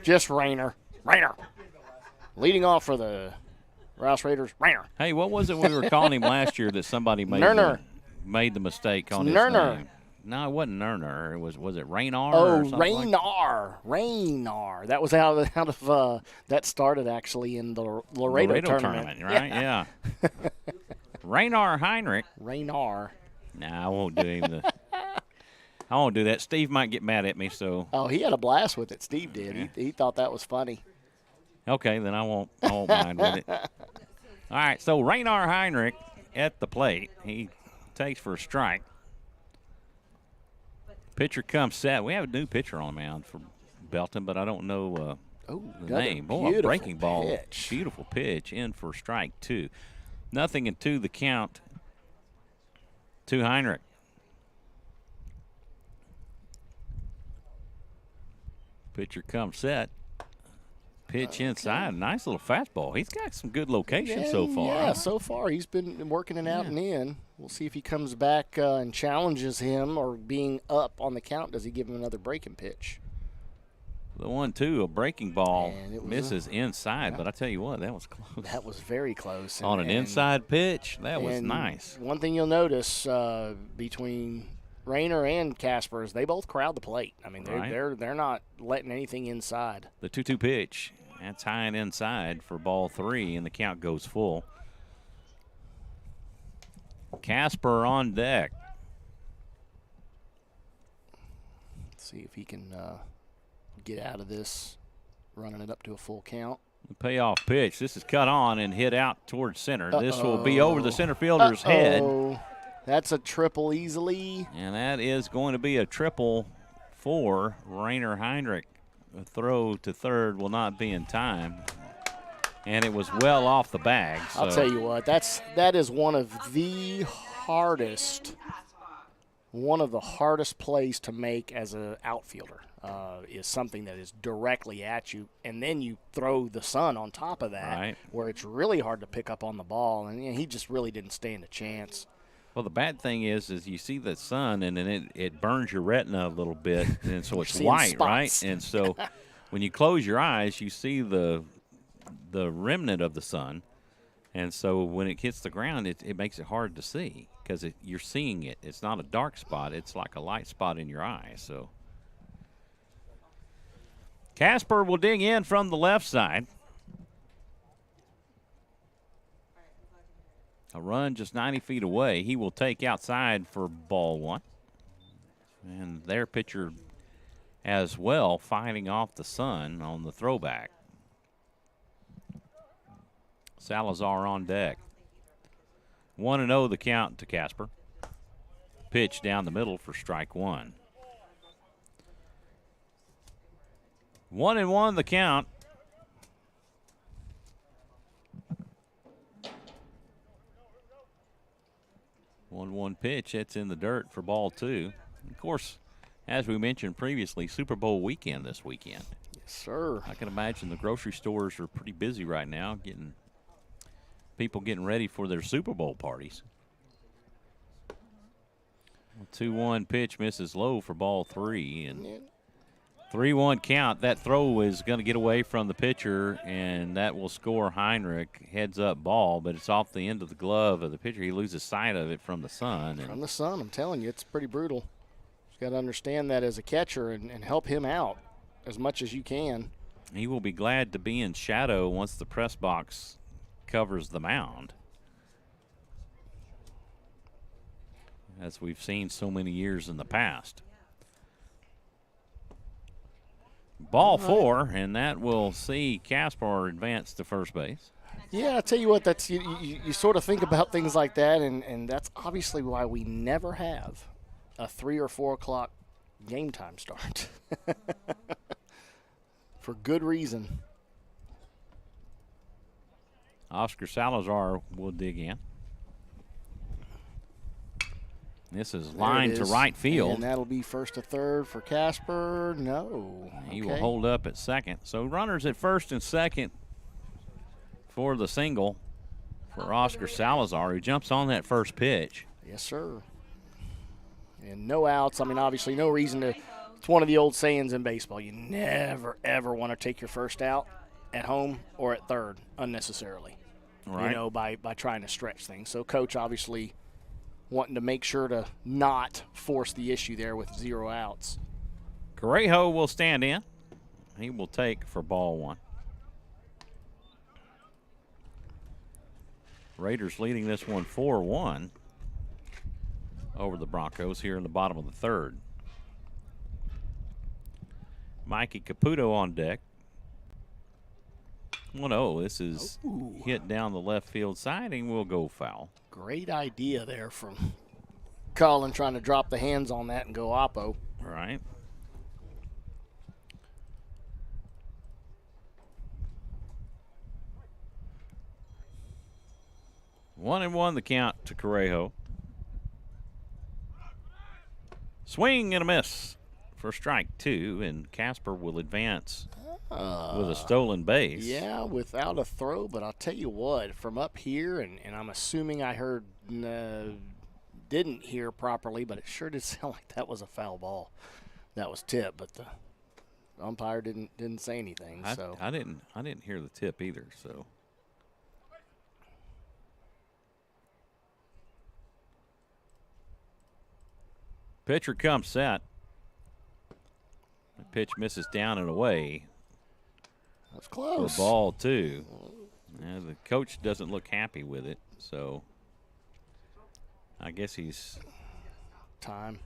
Just Rainer. Leading off for the Rouse Raiders, Rainer. Hey, what was it we were calling him last year that somebody made the mistake on his name? No, it wasn't Nerner. Was it Raynar? Oh, or something Raynar. That was out of that started actually in the Laredo tournament. Right? Yeah. Raynar Heinrich. Raynar. Nah, I won't do him. I won't do that. Steve might get mad at me. So. Oh, he had a blast with it. Steve did. Yeah. He thought that was funny. Okay, then I won't mind with it. All right, so Raynar Heinrich at the plate. He takes for a strike. Pitcher comes set. We have a new pitcher on the mound for Belton, but I don't know the name. Boy, a breaking ball. Beautiful pitch in for strike 2. 0-2 the count to Heinrich. Pitcher comes set. Pitch inside. Nice little fastball. He's got some good location so far. Yeah, so far he's been working it out and in. We'll see if he comes back and challenges him, or being up on the count, does he give him another breaking pitch? The 1-2, a breaking ball And it was misses inside, yeah. but I tell you what, that was close. That was very close. On an inside pitch, that was and nice. One thing you'll notice between Rayner and Kaspar is they both crowd the plate. I mean, they're not letting anything inside. The 2-2 pitch, that's high and inside for ball 3, and the count goes full. Kaspar on deck. Let's see if he can get out of this, running it up to a full count. The payoff pitch. This is cut on and hit out towards center. This will be over the center fielder's head. That's a triple easily. And that is going to be a triple for Rayner Heinrich. A throw to third will not be in time. And it was well off the bag. So. I'll tell you what, that is one of the hardest plays to make as an outfielder. Is something that is directly at you, and then you throw the sun on top of that, where it's really hard to pick up on the ball, and he just really didn't stand a chance. Well, the bad thing is you see the sun, and then it burns your retina a little bit, and so it's white, spots. right? And so when you close your eyes, you see the remnant of the sun, and so when it hits the ground, it makes it hard to see because you're seeing it. It's not a dark spot. It's like a light spot in your eye. So Kaspar will dig in from the left side. A run just 90 feet away. He will take outside for ball 1. And their pitcher as well fighting off the sun on the throwback. Salazar on deck. 1-0 the count to Kaspar. Pitch down the middle for strike 1. 1-1 the count. 1-1 pitch. It's in the dirt for ball 2. Of course, as we mentioned previously, Super Bowl weekend this weekend. Yes, sir. I can imagine the grocery stores are pretty busy right now, people getting ready for their Super Bowl parties. 2-1 pitch misses low for ball 3, and 3-1 count. That throw is going to get away from the pitcher, and that will score Heinrich. Heads up ball, but it's off the end of the glove of the pitcher. He loses sight of it from the sun. From the sun, I'm telling you, it's pretty brutal. You've got to understand that as a catcher and help him out as much as you can. He will be glad to be in shadow once the press box covers the mound, as we've seen so many years in the past. Ball 4, and that will see Kaspar advance to first base. Yeah, I tell you what, that's you sort of think about things like that, and that's obviously why we never have a 3 or 4 o'clock game time start. For good reason. Oscar Salazar will dig in. This is line to right field. And that'll be first to third for Kaspar. No. He will hold up at second. So runners at first and second for the single for Oscar Salazar, who jumps on that first pitch. Yes, sir. And no outs. I mean, obviously no reason to. It's one of the old sayings in baseball. You never, ever want to take your first out at home or at third unnecessarily. Right. You know, by trying to stretch things. So coach obviously wanting to make sure to not force the issue there with 0 outs. Correjo will stand in. He will take for ball 1. Raiders leading this one 4-1 over the Broncos here in the bottom of the 3rd. Mikey Caputo on deck. 1-0. This is hit down the left field side and will go foul. Great idea there from Colin, trying to drop the hands on that and go oppo. Right. One and one the count to Correjo. Swing and a miss for strike 2, and Kaspar will advance with a stolen base. Yeah, without a throw, but I'll tell you what, from up here, and I'm assuming I heard, didn't hear properly, but it sure did sound like that was a foul ball. That was tipped, but Umpire didn't say anything. So I didn't hear the tip either. So. Pitcher comes set. The pitch misses down and away. That's close. For ball 2. The coach doesn't look happy with it, so I guess he's time.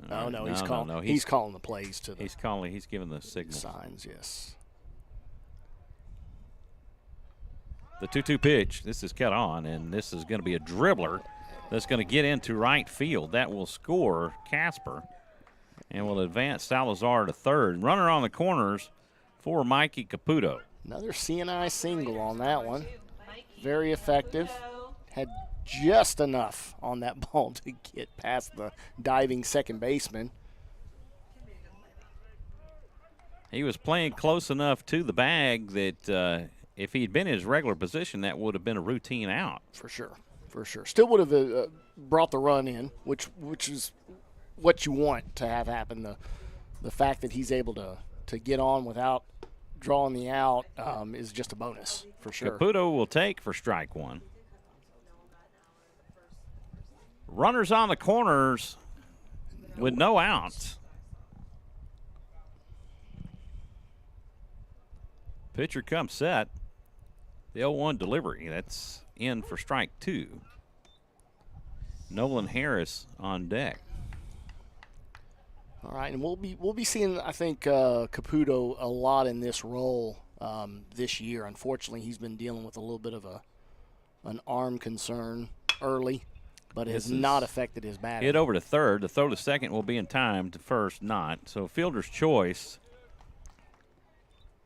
No, he's calling. no, he's calling the plays to the. He's giving the signal. Signs, yes. The 2-2 pitch. This is cut on, and this is going to be a dribbler that's going to get into right field. That will score Kaspar and will advance Salazar to third. Runner on the corners for Mikey Caputo. Another CNI single on that one. Very effective. Had just enough on that ball to get past the diving second baseman. He was playing close enough to the bag that if he'd been in his regular position, that would have been a routine out. For sure. Still would have brought the run in, which is what you want to have happen. The fact that he's able to get on without drawing the out is just a bonus, for sure. Caputo will take for strike 1. Runners on the corners with no outs. Pitcher comes set. The 0-1 delivery. That's in for strike 2. Nolan Harris on deck. All right, and we'll be seeing, I think, Caputo a lot in this role this year. Unfortunately, he's been dealing with a little bit of an arm concern early, but it has not affected his batting. Hit over to third. The throw to second will be in time. To first, not. So fielder's choice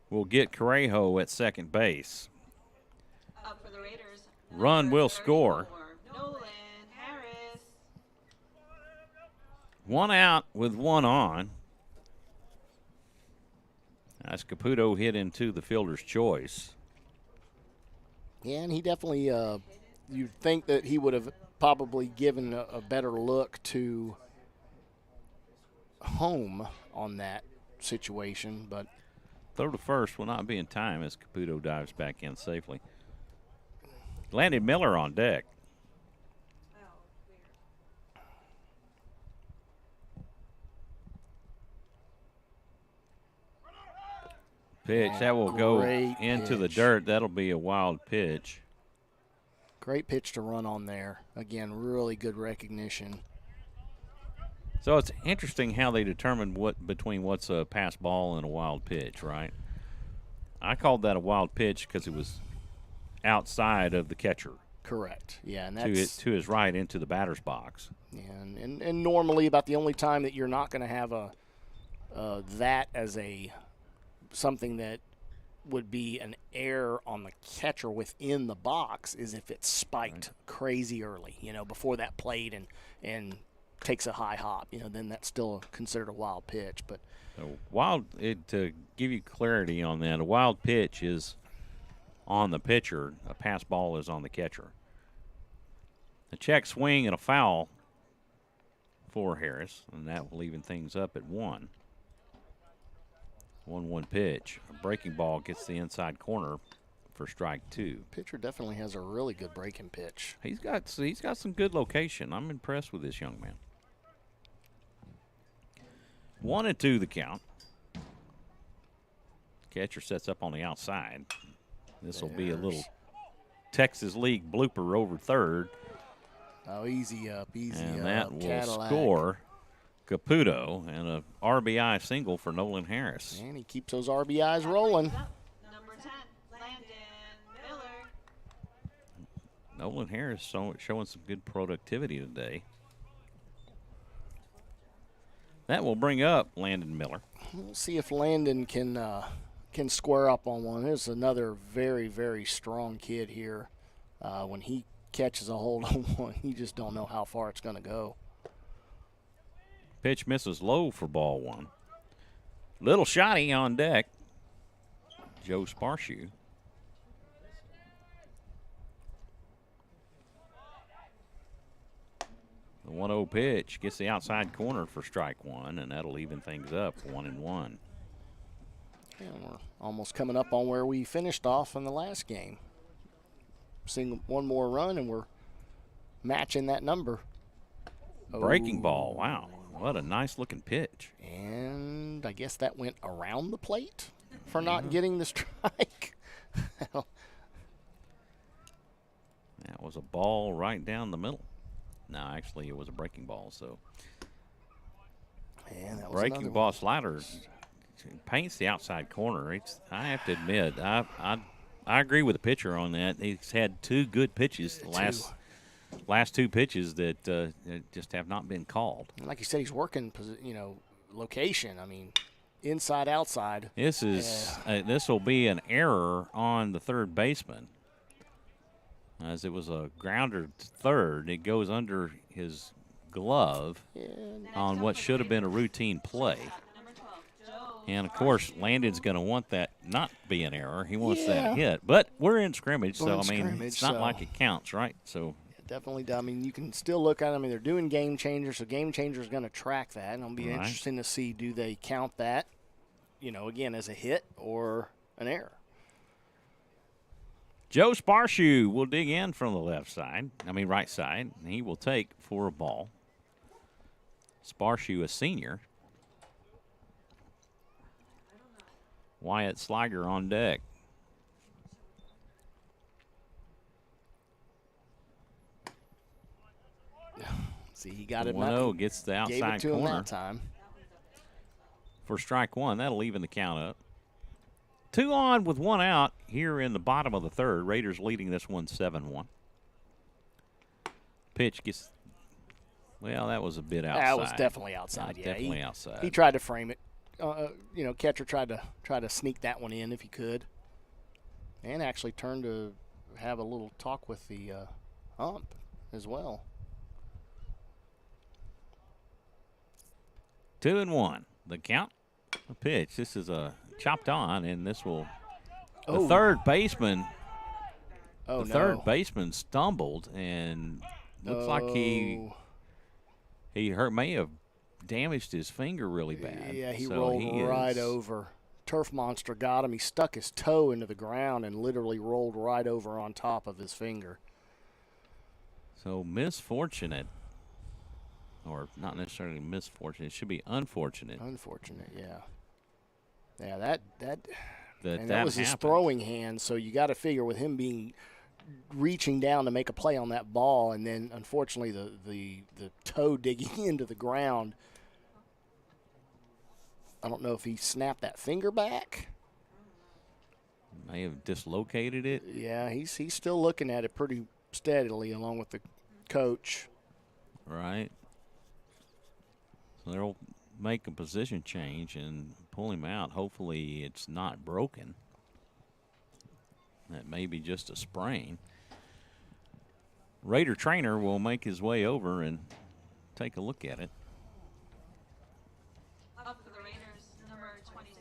will get Correjo at second base. Up for the Raiders. Run will score. Nolan Harris. 1 out with 1 on. As Caputo hit into the fielder's choice. Yeah, and he definitely, you'd think that he would have probably given a better look to home on that situation, but. Throw to first will not be in time as Caputo dives back in safely. Landon Miller on deck. Pitch, that will go into the dirt. That'll be a wild pitch. Great pitch to run on there. Again, really good recognition. So it's interesting how they determine what's a pass ball and a wild pitch, right? I called that a wild pitch because it was outside of the catcher. Correct. Yeah, and that's to his right into the batter's box. Yeah, and normally about the only time that you're not going to have that as something that would be an error on the catcher within the box is if it's spiked crazy early, before that plate and takes a high hop, then that's still considered a wild pitch. But to give you clarity on that, a wild pitch is on the pitcher, a pass ball is on the catcher. A check swing and a foul for Harris, and that will even things up at 1. 1-1 pitch. A breaking ball gets the inside corner for strike 2. Pitcher definitely has a really good breaking pitch. He's got some good location. I'm impressed with this young man. 1-2 the count. Catcher sets up on the outside. This will be a little Texas League blooper over third. Oh, easy up. And that will Cadillac. score Caputo and a RBI single for Nolan Harris. And he keeps those RBIs rolling. Number 10, Landon Miller. Nolan Harris showing some good productivity today. That will bring up Landon Miller. We'll see if Landon can square up on one. There's another very, very strong kid here. When he catches a hold on one, you just don't know how far it's going to go. Pitch misses low for ball 1. Little shotty on deck. Joe Sparshoe. The 1-0 pitch gets the outside corner for strike 1, and that'll even things up 1-1. And we're almost coming up on where we finished off in the last game. Seeing one more run, and we're matching that number. Breaking ball. Wow. What a nice-looking pitch. And I guess that went around the plate for not getting the strike. That was a ball right down the middle. No, actually, it was a breaking ball. So, and that was breaking ball slider paints the outside corner. I have to admit, I agree with the pitcher on that. He's had two good pitches the last two pitches that just have not been called. Like you said, he's working, location. I mean, inside, outside. This will be an error on the third baseman, as it was a grounder to third. It goes under his glove on what should have been a routine play. And, of course, Landon's going to want that not be an error. He wants that hit. But we're in scrimmage, so, it's not like it counts, right? So definitely. I mean, you can still look at it. I mean, they're doing Game Changer, so Game Changer is going to track that. And it'll be interesting to see, do they count that, again, as a hit or an error. Joe Sparshoe will dig in from the right side. And he will take for a ball. Sparshoe, a senior. Wyatt Sliger on deck. See, he got it. 1-0 gets the outside gave it to corner him that time. for strike one. That'll even the count up. 2 on with 1 out here in the bottom of the third. Raiders leading this one 7-1. Pitch gets, that was a bit outside. That was definitely outside. Definitely outside. He tried to frame it. Catcher tried to sneak that one in if he could, and actually turned to have a little talk with the ump as well. 2-1. The count. The pitch. This is a chopped on, and this will. The third baseman. Third baseman stumbled and looks like he may have damaged his finger really bad. Yeah, he rolled right over. Turf Monster got him. He stuck his toe into the ground and literally rolled right over on top of his finger. So misfortunate, or not necessarily misfortunate. It should be unfortunate. Unfortunate, yeah. Yeah, that was happened. his throwing hand. So you got to figure with him reaching down to make a play on that ball, and then unfortunately the toe digging into the ground. I don't know if he snapped that finger back. May have dislocated it. Yeah, he's still looking at it pretty steadily along with the coach. Right. So they'll make a position change and pull him out. Hopefully it's not broken. That may be just a sprain. Raider trainer will make his way over and take a look at it. Up for the Raiders, number 26,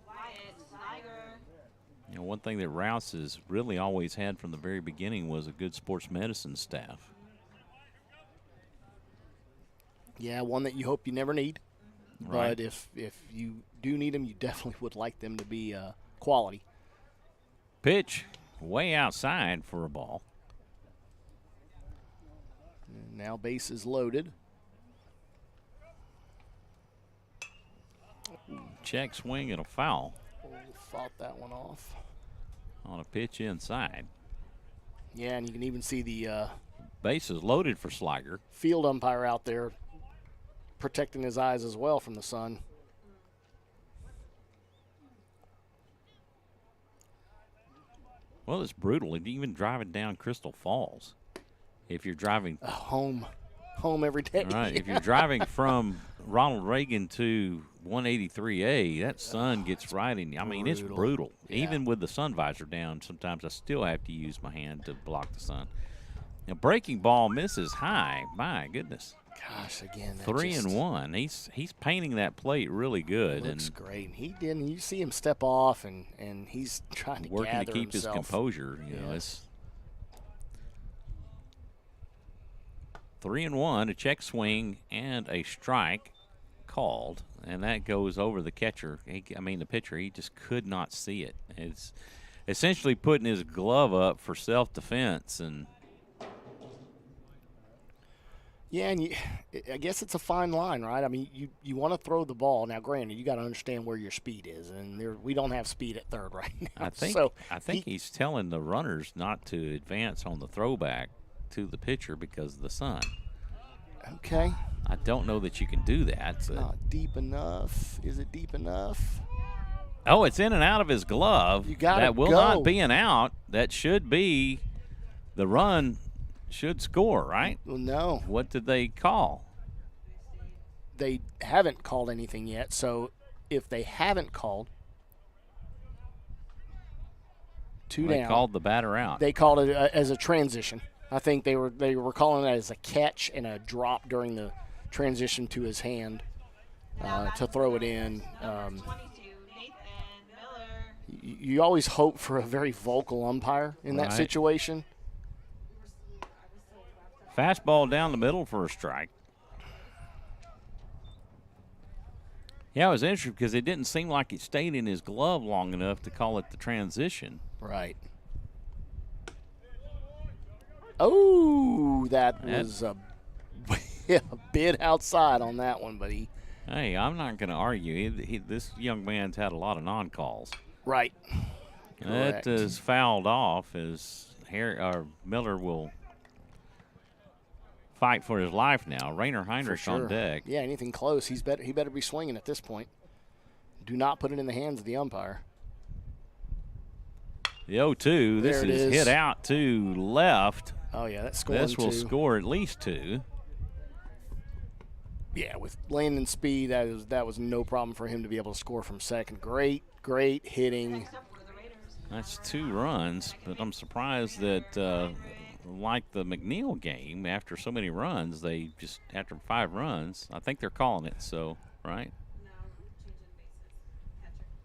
Wyatt Sliger. One thing that Rouse has really always had from the very beginning was a good sports medicine staff. Yeah, one that you hope you never need. Right. But if you do need them, you definitely would like them to be quality. Pitch way outside for a ball. And now base is loaded. Check swing and a foul. Fought that one off. On a pitch inside. Yeah, and you can even see the base is loaded for Sliger. Field umpire out there protecting his eyes as well from the sun. Well, it's brutal. Even driving down Crystal Falls, if you're driving home every day. Right. If you're driving from Ronald Reagan to 183A, that sun gets right in you. I mean, it's brutal. Yeah. Even with the sun visor down, sometimes I still have to use my hand to block the sun. Now, breaking ball misses high. My goodness. Gosh, again, 3-1. He's painting that plate really good. Looks great. He didn't. You see him step off, and he's trying to working to keep himself. His composure. You know, it's 3-1, a check swing and a strike called, and that goes over the catcher. The pitcher. He just could not see it. It's essentially putting his glove up for self-defense, and yeah, and I guess it's a fine line, right? I mean, you want to throw the ball. Now, granted, you got to understand where your speed is, and we don't have speed at third right now. I think he's telling the runners not to advance on the throwback to the pitcher because of the sun. Okay. I don't know that you can do that. So. Not deep enough. Is it deep enough? Oh, it's in and out of his glove. You got that will not be an out. That should be the run. Should score, right? Well, no. What did they call? They haven't called anything yet. So if they haven't called, two down. They called the batter out. They called it as a transition. I think they were calling it as a catch and a drop during the transition to his hand to throw it in. You always hope for a very vocal umpire in that situation. Fastball down the middle for a strike. Yeah, it was interesting because it didn't seem like it stayed in his glove long enough to call it the transition. Right. Oh, that was a bit outside on that one, but Hey, I'm not going to argue. This young man's had a lot of non-calls. Right. That is fouled off as Miller will fight for his life now. Rainer Heinrich on deck. Yeah, anything close, he better be swinging at this point. Do not put it in the hands of the umpire. The 0-2. This is hit out to left. Oh, yeah, that's scoring This will score at least 2. Yeah, with landing speed, that was no problem for him to be able to score from second. Great hitting. That's 2 runs, but I'm surprised that like the McNeil game, after so many runs, they just, after 5 runs, I think they're calling it, so, right?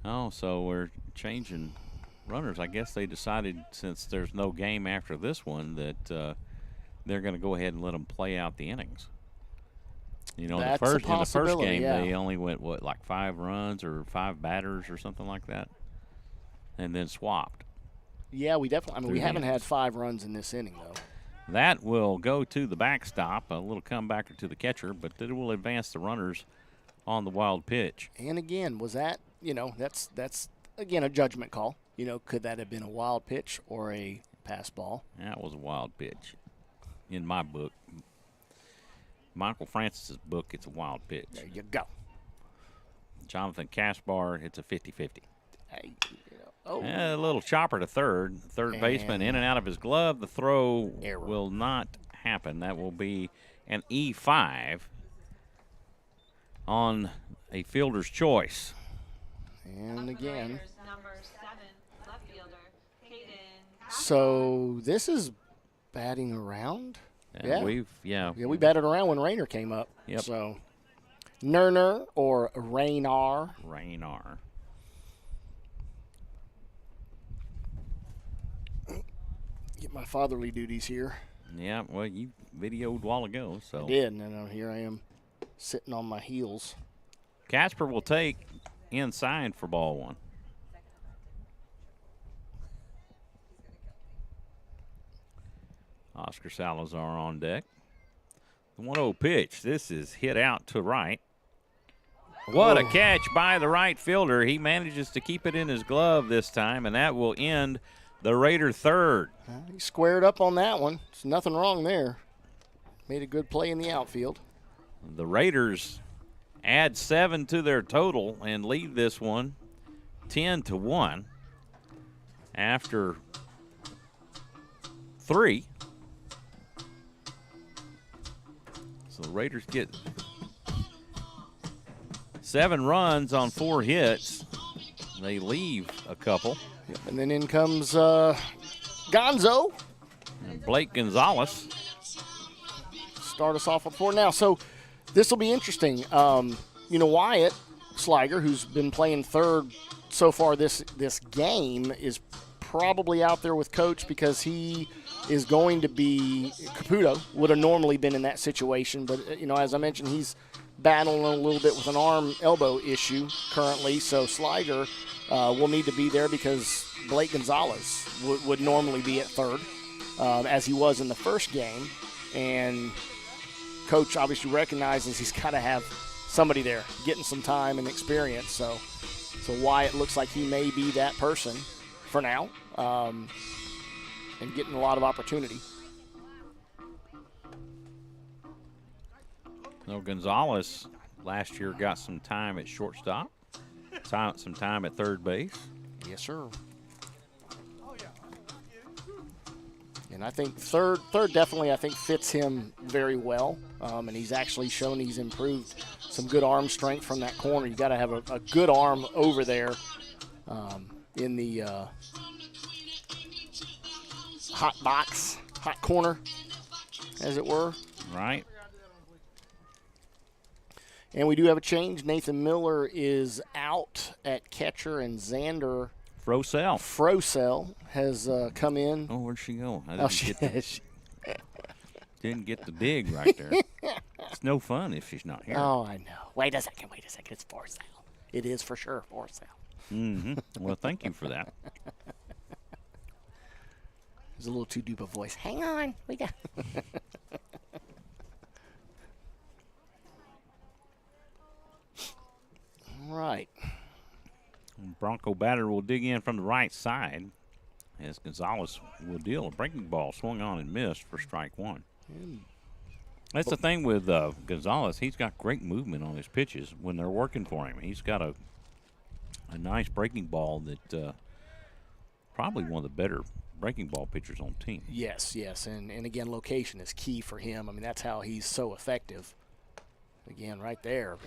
Oh, so we're changing runners. I guess they decided, since there's no game after this one, that they're going to go ahead and let them play out the innings. You know, in the first game, they only went, like 5 runs or 5 batters or something like that, and then swapped. Yeah, we definitely. We haven't had 5 runs in this inning, though. That will go to the backstop, a little comebacker to the catcher, but it will advance the runners on the wild pitch. And again, was that, that's again a judgment call. Could that have been a wild pitch or a pass ball? That was a wild pitch. In my book, Michael Francis's book, it's a wild pitch. There you go. Jonathan Kaspar, it's a 50-50. Hey, A little chopper to third. Third baseman in and out of his glove. The throw will not happen. That will be an E5 on a fielder's choice. And again. Number 7, left fielder, Caden. So this is batting around? And we batted around when Rainer came up. Yep. So Nerner or Raynar. Get my fatherly duties here. Yeah, well, you videoed a while ago, so. I did, and then here I am sitting on my heels. Kaspar will take inside for ball 1. Oscar Salazar on deck. The 1-0 pitch. This is hit out to right. What a catch by the right fielder. He manages to keep it in his glove this time, and that will end the Raider third. He squared up on that one. There's nothing wrong there. Made a good play in the outfield. The Raiders add 7 to their total and lead this one 10-1 after 3. So the Raiders get 7 runs on 4 hits. They leave a couple. Yep, and then in comes Gonzo. And Blake Gonzalez. Start us off with 4 now. So this will be interesting. Wyatt Sliger, who's been playing third so far this game, is probably out there with Coach because he is going to be – Caputo would have normally been in that situation. But, as I mentioned, he's battling a little bit with an elbow issue currently, so Sliger will need to be there because Blake Gonzalez would normally be at third, as he was in the first game. And Coach obviously recognizes he's got to have somebody there getting some time and experience. So Wyatt looks like he may be that person for now, and getting a lot of opportunity. No, Gonzalez last year got some time at shortstop, some time at third base. Yes, sir. And I think third definitely I think fits him very well, and he's actually shown he's improved some good arm strength from that corner. You got to have a good arm over there in the hot corner, as it were. Right. And we do have a change. Nathan Miller is out at catcher, and Xander Frosell has come in. Oh, where'd she go? I Didn't didn't get the dig right there. It's no fun if she's not here. Oh, I know. Wait a second. It's Forsell. It is for sure Forsell. Mm-hmm. Well, thank you for that. There's a little too deep a voice. Hang on. We got. All right. Bronco batter will dig in from the right side as Gonzalez will deal a breaking ball swung on and missed for strike one. That's the thing with Gonzalez. He's got great movement on his pitches when they're working for him. He's got a nice breaking ball that probably one of the better breaking ball pitchers on the team. Yes. And again, location is key for him. I mean, that's how he's so effective. Again, right there.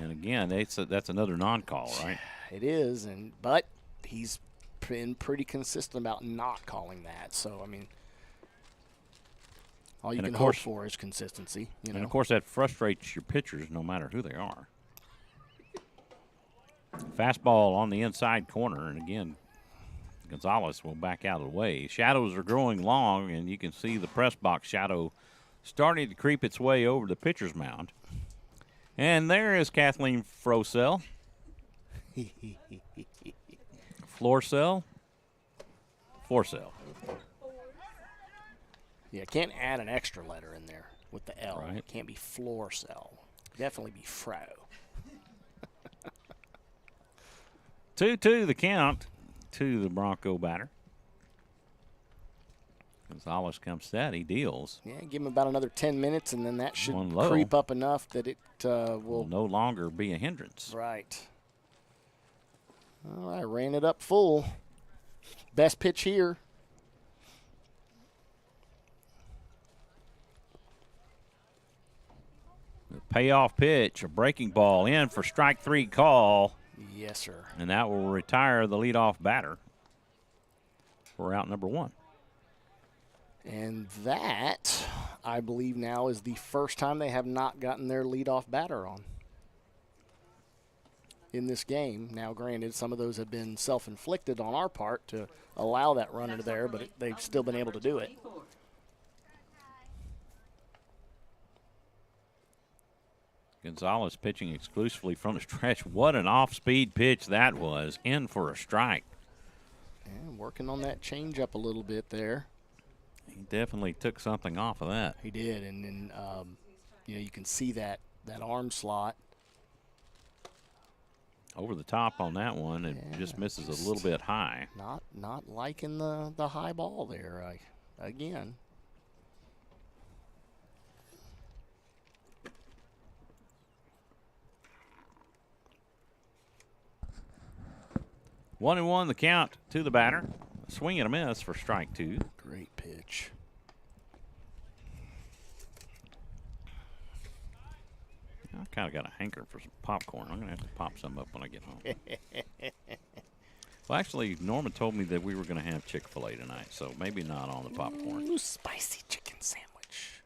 And again, that's another non-call, right? It is, but he's been pretty consistent about not calling that. So, I mean, all you can hope for is consistency. You know? And, of course, that frustrates your pitchers no matter who they are. Fastball on the inside corner, and again, Gonzalez will back out of the way. Shadows are growing long, and you can see the press box shadow starting to creep its way over the pitcher's mound. And there is Kathleen Frosell. Floorcell. Yeah, can't add an extra letter in there with the L. Right. It can't be floor cell. Definitely be fro. 2-2 the count to the Bronco batter. Gonzalez comes set. He deals. Yeah, give him about another 10 minutes, and then that should One low. creep up enough that it will no longer be a hindrance. Right. All right, ran it up full. Best pitch here. The payoff pitch, a breaking ball in for strike three call. Yes, sir. And that will retire the leadoff batter for out number one. And that, I believe now, is the first time they have not gotten their leadoff batter on in this game. Now, granted, some of those have been self-inflicted on our part to allow that runner there, but they've still been able to do it. Gonzalez pitching exclusively from the stretch. What an off-speed pitch that was. In for a strike. And working on that changeup a little bit there. He definitely took something off of that. He did, and then you can see that arm slot. Over the top on that one, it just misses a little bit high. Not liking the high ball there again. One and one the count to the batter. Swing and a miss for strike two. Great pitch. I kind of got a hanker for some popcorn. I'm going to have to pop some up when I get home. Well, actually, Norma told me that we were going to have Chick-fil-A tonight, so maybe not on the popcorn. Ooh, spicy chicken sandwich.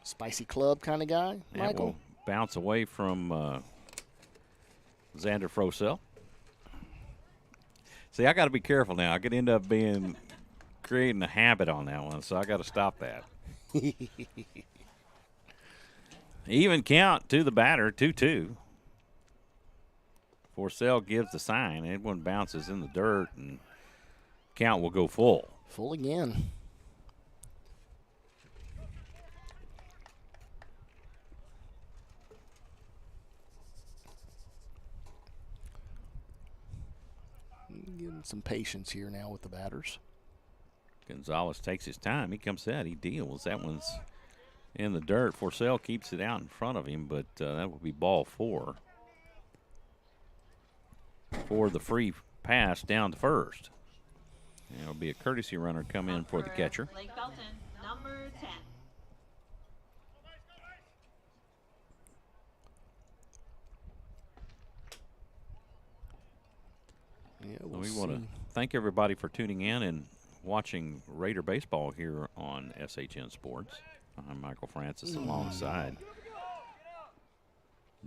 Spicy club kind of guy, That Michael? will bounce away from Xander Frosell. See, I got to be careful now. I could end up creating a habit on that one, so I got to stop that. Even count to the batter, 2-2. Forsell gives the sign. Edwin bounces in the dirt, and count will go full. Full again. Getting some patience here now with the batters. Gonzalez takes his time. He comes out. He deals. That one's in the dirt. Forsell keeps it out in front of him, but that will be ball 4 for the free pass down to first. And it'll be a courtesy runner come in for the catcher. Blake Belton, number 10. Yeah, we want to thank everybody for tuning in and watching Raider baseball here on SHN Sports. I'm Michael Francis alongside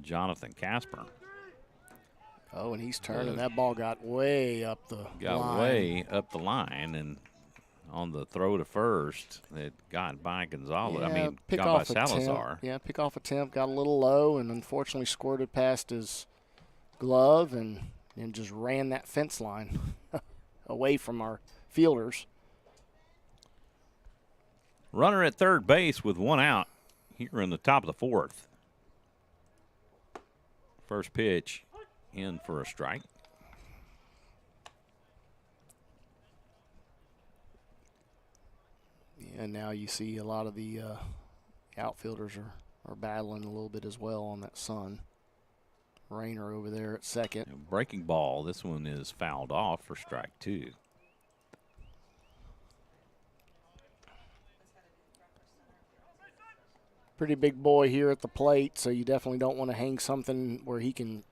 Jonathan Kaspar. Oh, and he's turning. That ball got way up the line. Way up the line, and on the throw to first, it got by Gonzalez. Yeah, I mean, pick got off by Salazar. Yeah, pick off attempt. Got a little low, and unfortunately squirted past his glove and just ran that fence line away from our fielders. Runner at third base with 1 out here in the top of the 4th. First pitch in for a strike. Yeah, now you see a lot of the outfielders are battling a little bit as well on that sun. Rayner over there at second. Breaking ball. This one is fouled off for strike 2. Pretty big boy here at the plate, so you definitely don't want to hang something where he can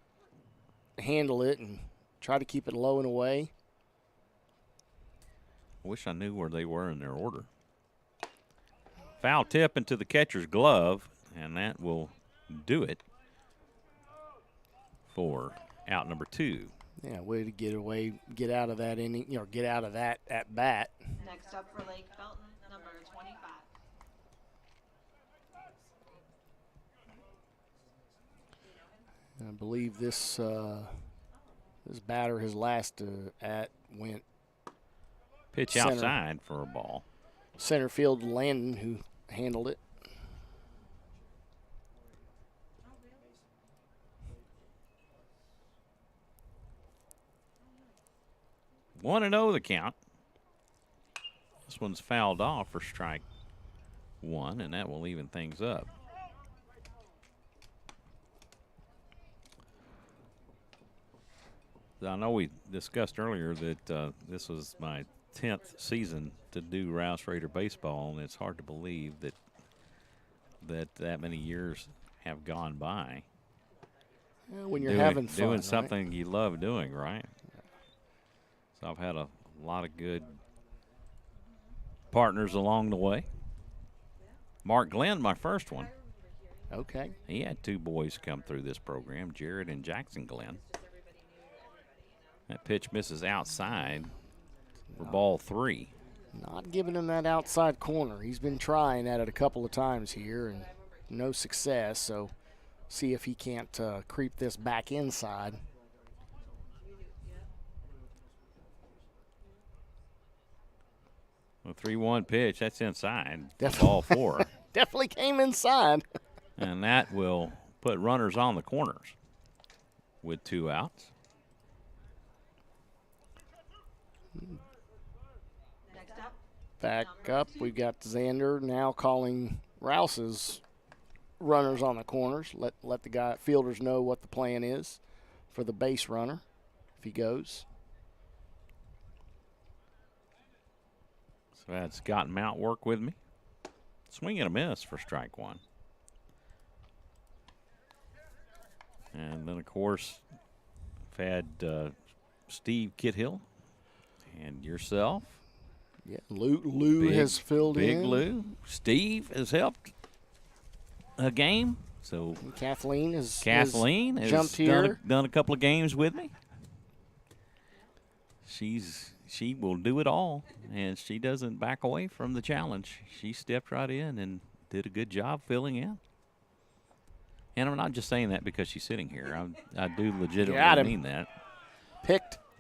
handle it and try to keep it low and away. I wish I knew where they were in their order. Foul tip into the catcher's glove, and that will do it for out number 2. Yeah, way to get out of that inning, get out of that at bat. Next up for Lake Belton, number 25. I believe this batter, his last at went Pitch center. outside for a ball. Center field Landon, who handled it. One and 0 the count. This one's fouled off for strike 1, and that will even things up. I know we discussed earlier that this was my 10th season to do Rouse Raider baseball, and it's hard to believe that many years have gone by. Yeah, when you're having fun, doing right? something you love doing, right? So I've had a lot of good partners along the way. Mark Glenn, my first one. Okay. He had 2 boys come through this program, Jared and Jackson Glenn. That pitch misses outside for ball 3. Not giving him that outside corner. He's been trying at it a couple of times here and no success. So see if he can't creep this back inside. A 3-1 pitch, that's inside. Definitely. Ball 4. Definitely came inside. And that will put runners on the corners with 2 outs. Next up, Back up, we've got Xander now calling Rouse's runners on the corners. Let the fielders know what the plan is for the base runner if he goes. So that's Scott Mount work with me. Swing and a miss for strike 1. And then, of course, I've had Steve Kithill and yourself. Yeah, Lou has filled in. Big Lou. Steve has helped a game. So And Kathleen has has jumped here. done a couple of games with me. She will do it all, and she doesn't back away from the challenge. She stepped right in and did a good job filling in. And I'm not just saying that because she's sitting here. I do legitimately mean that.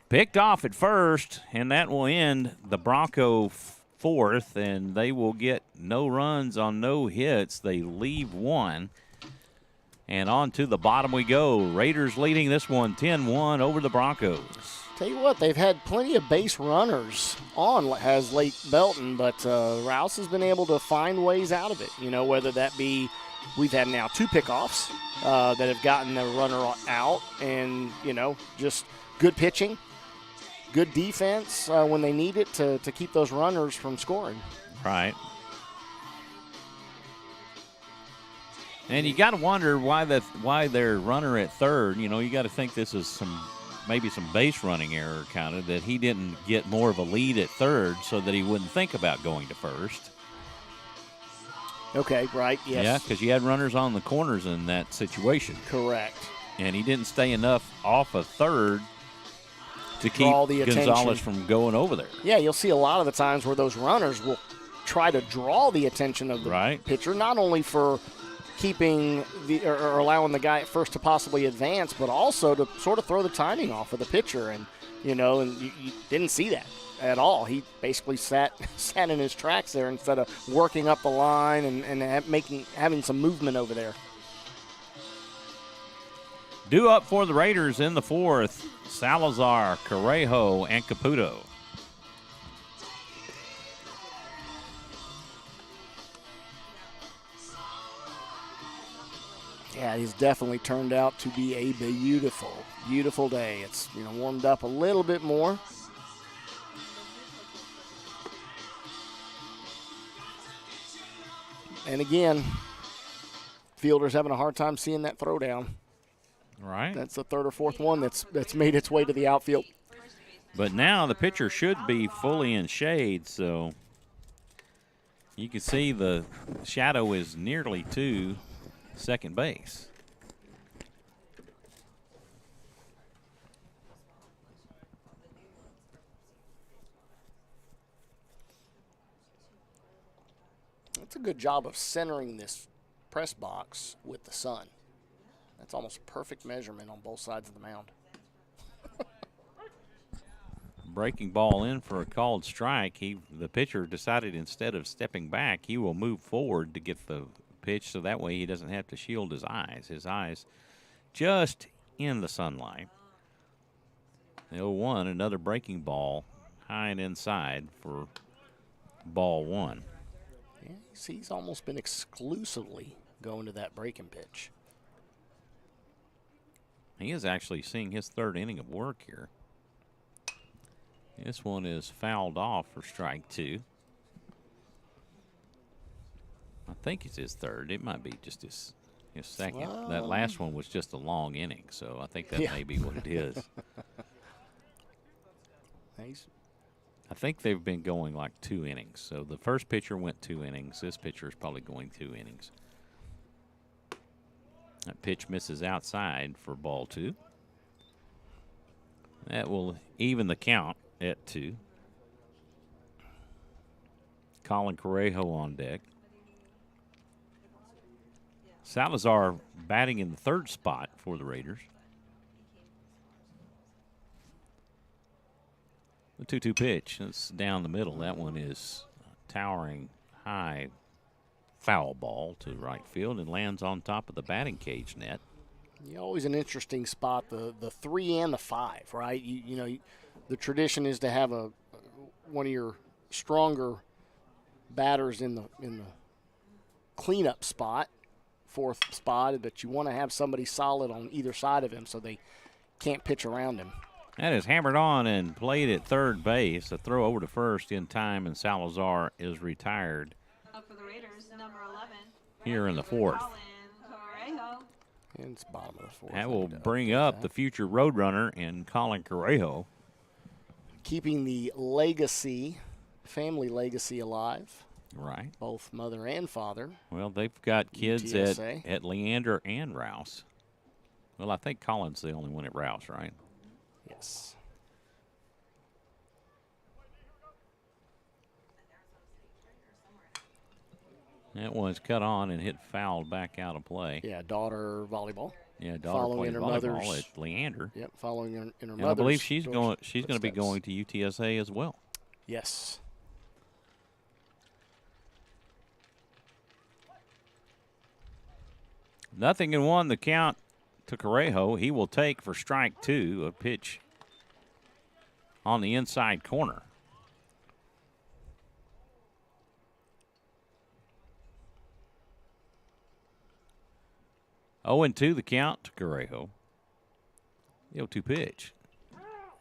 Picked off at first, and that will end the Bronco fourth, and they will get no runs on no hits. They leave one. And on to the bottom we go. Raiders leading this one 10-1 over the Broncos. Tell you what, they've had plenty of base runners on, has late Belton, but Rouse has been able to find ways out of it. You know, whether that be we've had now 2 pickoffs that have gotten the runner out, and, you know, just good pitching, good defense when they need it to keep those runners from scoring. Right. And you got to wonder why their runner at third, you know, you got to think this is maybe some base running error kind of, that he didn't get more of a lead at third so that he wouldn't think about going to first. Okay, right, yes. Yeah, because you had runners on the corners in that situation. Correct. And he didn't stay enough off of third to Draw keep the Gonzalez attention. from going over there. Yeah, you'll see a lot of the times where those runners will try to draw the attention of the pitcher, not only for keeping or allowing the guy at first to possibly advance, but also to sort of throw the timing off of the pitcher. And, you know, and you didn't see that at all. He basically sat in his tracks there instead of working up the line and having some movement over there. Due up for the Raiders in the fourth, Salazar, Correjo, and Caputo. Yeah, he's definitely turned out to be a beautiful, beautiful day. It's, you know, warmed up a little bit more. And again, fielder's having a hard time seeing that throw down. Right. That's the third or fourth one that's made its way to the outfield. But now the pitcher should be fully in shade, so you can see the shadow is nearly to second base. That's a good job of centering this press box with the sun. That's almost a perfect measurement on both sides of the mound. Breaking ball in for a called strike. The pitcher decided instead of stepping back, he will move forward to get the pitch, so that way he doesn't have to shield his eyes. His eyes just in the sunlight. 0-1, another breaking ball high and inside for ball one. Yeah, he's almost been exclusively going to that breaking pitch. He is actually seeing his third inning of work here. This one is fouled off for strike 2. I think it's his third. It might be just his second. That last one was just a long inning, so I think that may be what it is. I think they've been going like 2 innings. So the first pitcher went 2 innings. This pitcher is probably going 2 innings. That pitch misses outside for ball 2. That will even the count at 2. Colin Correjo on deck. Salazar batting in the third spot for the Raiders. The 2-2 pitch. It's down the middle. That one is towering high foul ball to right field and lands on top of the batting cage net. Yeah, always an interesting spot, the 3 and the 5, right? You know, the tradition is to have one of your stronger batters in the cleanup spot, 4th spot, but you want to have somebody solid on either side of him so they can't pitch around him. That is hammered on and played at third base. A throw over to first in time, and Salazar is retired. Up for the Raiders, number 11. Here in the 4th. Colin Correjo. And it's bottom of the 4th. That will bring up the future Roadrunner in Colin Correjo. Keeping the legacy, family legacy alive. Right. Both mother and father. Well, they've got kids UTSA. at Leander and Rouse. Well, I think Colin's the only one at Rouse, right? Yes. That one's cut on and hit foul back out of play. Yeah, daughter volleyball. Yeah, daughter plays volleyball at Leander. Yep, following in her and mother's. I believe she's going to be footsteps. going to UTSA as well. Yes. Nothing in one. The count to Correjo. He will take for strike 2 a pitch on the inside corner. Oh, and 2 the count to Correjo. The 0-2 pitch.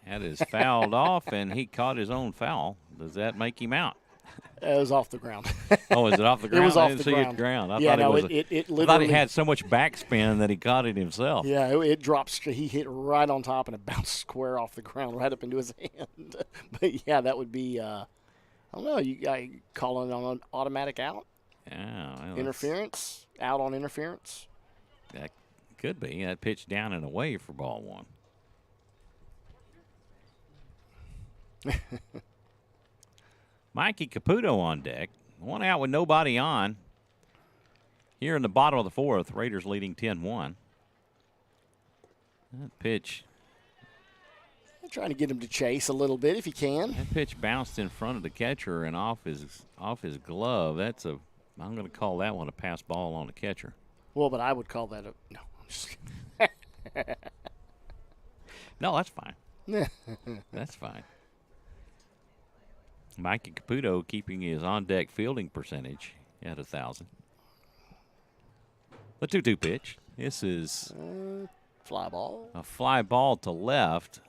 That is fouled off, and he caught his own foul. Does that make him out? It was off the ground. Oh, is it off the ground? It was I off didn't the see ground. it ground. Yeah, no, it I literally. thought it had so much backspin that he caught it himself. Yeah, it dropped. He hit right on top and it bounced square off the ground right up into his hand. But yeah, that would be. I don't know. You guys calling on an automatic out? Yeah, well, Interference? Out on interference? That could be. That pitch down and away for ball 1. Mikey Caputo on deck. 1 out with nobody on. Here in the bottom of the 4th, Raiders leading 10-1. That pitch. I'm trying to get him to chase a little bit if he can. That pitch bounced in front of the catcher and off his glove. That's a. I'm going to call that one a pass ball on the catcher. Well, but I would call that a no. I'm just kidding. No, that's fine. That's fine. Mikey Caputo keeping his on-deck fielding percentage at 1,000. The 2-2 pitch. This is Fly ball. a fly ball to left.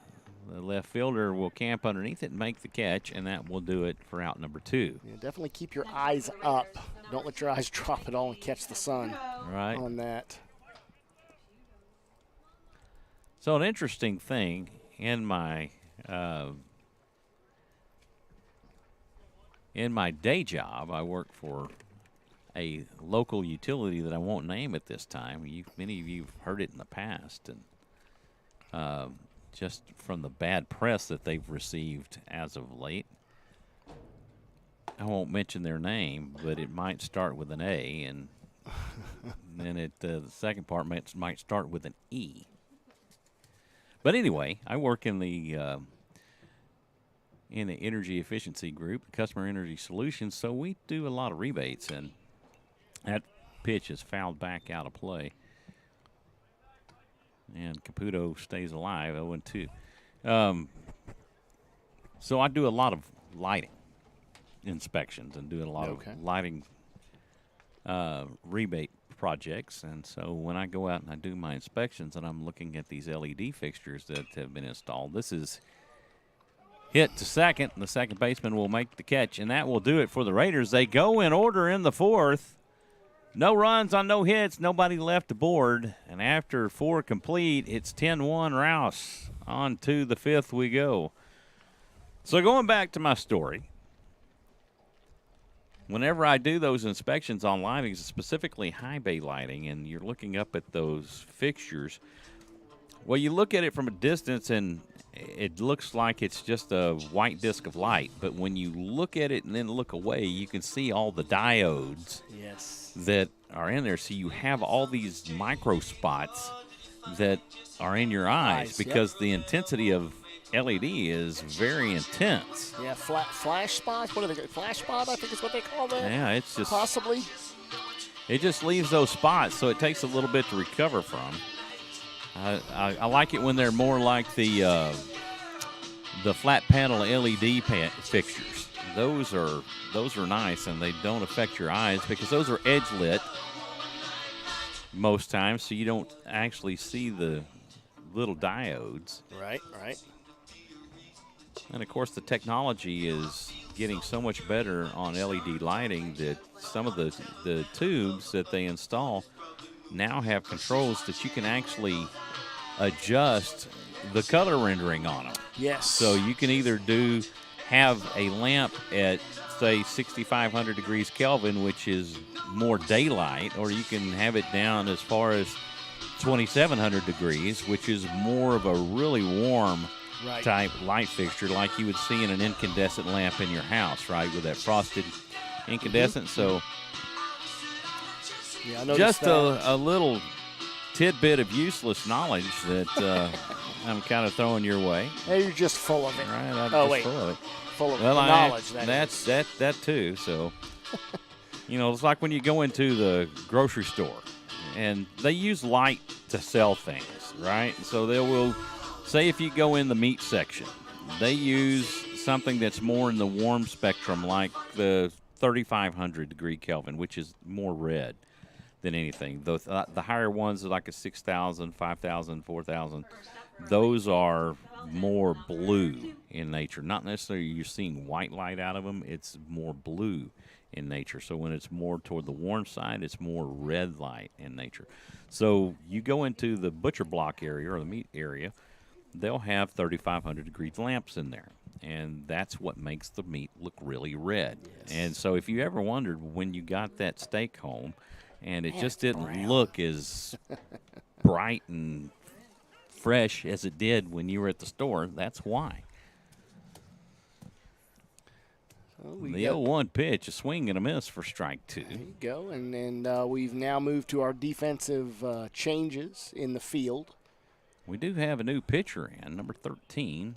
The left fielder will camp underneath it and make the catch, and that will do it for out number 2. Yeah, definitely keep your eyes up. Don't let your eyes drop at all and catch the sun Right. on that. So an interesting thing in my day job, I work for a local utility that I won't name at this time. Many of you have heard it in the past, and just from the bad press that they've received as of late. I won't mention their name, but it might start with an A, and then the second part might start with an E. But anyway, I work in the energy efficiency group, Customer Energy Solutions, so we do a lot of rebates, and that pitch is fouled back out of play. And Caputo stays alive, 0-2. So I do a lot of lighting inspections and doing a lot of lighting rebate projects. And so when I go out and I do my inspections and I'm looking at these LED fixtures that have been installed, this is hit to second, and the second baseman will make the catch, and that will do it for the Raiders. They go in order in the 4th. No runs on no hits, nobody left aboard. And after 4 complete, it's 10-1 Rouse. On to the 5th we go. So going back to my story, whenever I do those inspections on lighting, specifically high bay lighting, and you're looking up at those fixtures, well, you look at it from a distance and it looks like it's just a white disc of light. But when you look at it and then look away, you can see all the diodes that are in there. So you have all these micro spots that are in your eyes because the intensity of LED is very intense. Yeah, flash spots. What are they? Flash spot, I think is what they call that. Yeah, it's just possibly. It just leaves those spots, so it takes a little bit to recover from. I like it when they're more like the flat panel LED fixtures. Those are nice, and they don't affect your eyes because those are edge lit most times, so you don't actually see the little diodes. Right. And of course, the technology is getting so much better on LED lighting that some of the tubes that they install now have controls that you can actually adjust the color rendering on them. Yes. So you can either have a lamp at, say, 6,500 degrees Kelvin, which is more daylight, or you can have it down as far as 2,700 degrees, which is more of a really warm type light fixture like you would see in an incandescent lamp in your house, right, with that frosted incandescent. So Yeah, I noticed Just that. a little tidbit of useless knowledge that I'm kind of throwing your way. Hey, you're just full of it. Right, I'm Oh, just wait. full of it. Full of Well, knowledge. That too. So, it's like when you go into the grocery store, and they use light to sell things, right? So they will say if you go in the meat section, they use something that's more in the warm spectrum, like the 3,500 degree Kelvin, which is more red than anything. The higher ones are like a 6,000, 5,000, 4,000. Those are more blue in nature. Not necessarily you're seeing white light out of them. It's more blue in nature. So when it's more toward the warm side, it's more red light in nature. So you go into the butcher block area or the meat area, they'll have 3,500 degree lamps in there. And that's what makes the meat look really red. Yes. And so if you ever wondered when you got that steak home and it just didn't look as bright and fresh as it did when you were at the store, that's why. The 0-1 pitch, a swing and a miss for strike 2. There you go. And then we've now moved to our defensive changes in the field. We do have a new pitcher in, number 13.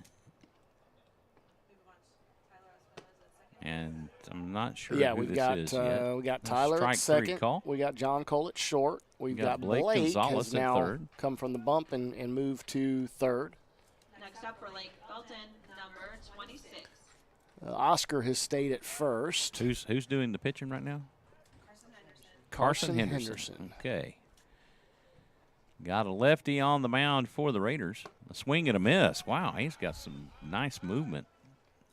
And I'm not sure who this is yet. We got Tyler at second. Call. We got John Cole at short. We've got Blake Gonzalez has at now third. come from the bump and moved to third. Next up for Lake Belton, number 26. Oscar has stayed at first. Who's doing the pitching right now? Carson Henderson. Okay. Got a lefty on the mound for the Raiders. A swing and a miss. Wow, he's got some nice movement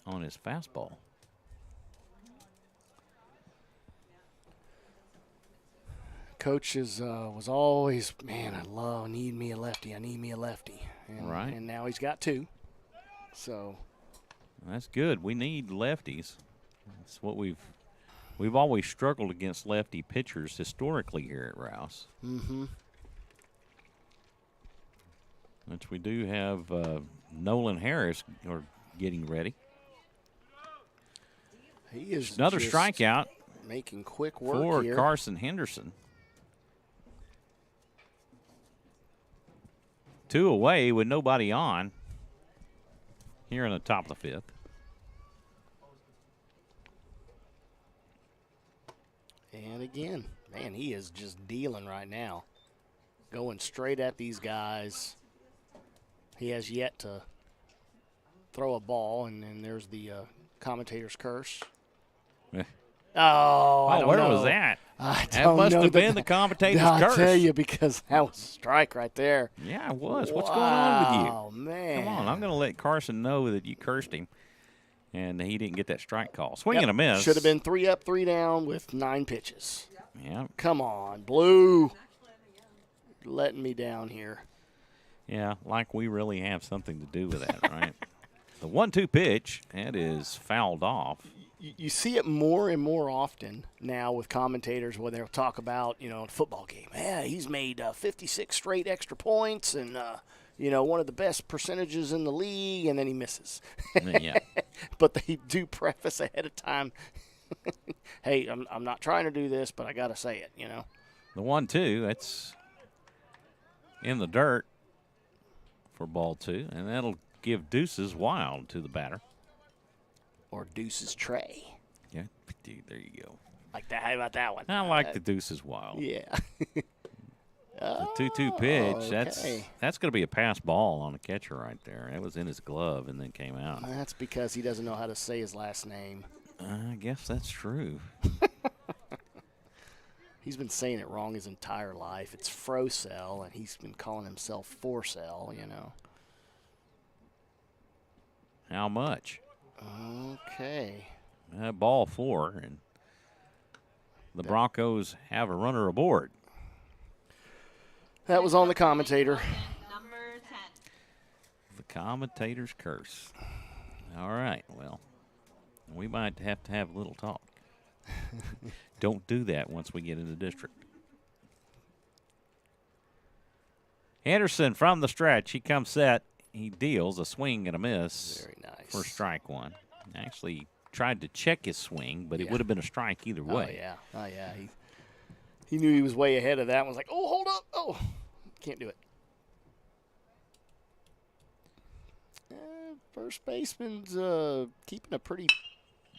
on his fastball. Coach was always, man, I need me a lefty. And, right. And now he's got two. So that's good. We need lefties. That's what we've always struggled against lefty pitchers historically here at Rouse. Mm-hmm. Which we do have Nolan Harris getting ready. He is another strikeout making quick work for here. Carson Henderson. 2 away with nobody on here in the top of the 5th. And again, man, he is just dealing right now. Going straight at these guys. He has yet to throw a ball, and then there's the commentator's curse. Oh, I don't where know. was that? That must have been the commentator's curse. I'll tell you, because that was a strike right there. Yeah, it was. What's going on with you? Oh, man. Come on, I'm going to let Carson know that you cursed him, and he didn't get that strike call. Swing and a miss. Should have been 3 up, 3 down with 9 pitches. Yeah. Come on, Blue. Letting me down here. Yeah, like we really have something to do with that, right? The 1-2 pitch, that is fouled off. You see it more and more often now with commentators where they'll talk about, a football game. Yeah, he's made 56 straight extra points and, one of the best percentages in the league, and then he misses. Yeah. But they do preface ahead of time, hey, I'm not trying to do this, but I got to say it, The 1-2, that's in the dirt for ball 2, and that'll give Deuces Wild to the batter. Or Deuces Trey. Yeah, dude, there you go. Like that. How about that one? I like the Deuces Wild. Yeah. The 2-2 pitch, okay. that's going to be a pass ball on the catcher right there. It was in his glove and then came out. That's because he doesn't know how to say his last name. I guess that's true. He's been saying it wrong his entire life. It's Frocell, and he's been calling himself Forcell, How much? Okay. Ball 4, and the Broncos have a runner aboard. That was on the commentator. Number 10. The commentator's curse. All right, well, we might have to have a little talk. Don't do that once we get in the district. Henderson from the stretch. He comes set. He deals a swing and a miss. Very nice. For strike 1. Actually tried to check his swing, but it would have been a strike either way. Oh, yeah. He knew he was way ahead of that. Was like, oh, hold up. Oh, can't do it. First baseman's keeping a pretty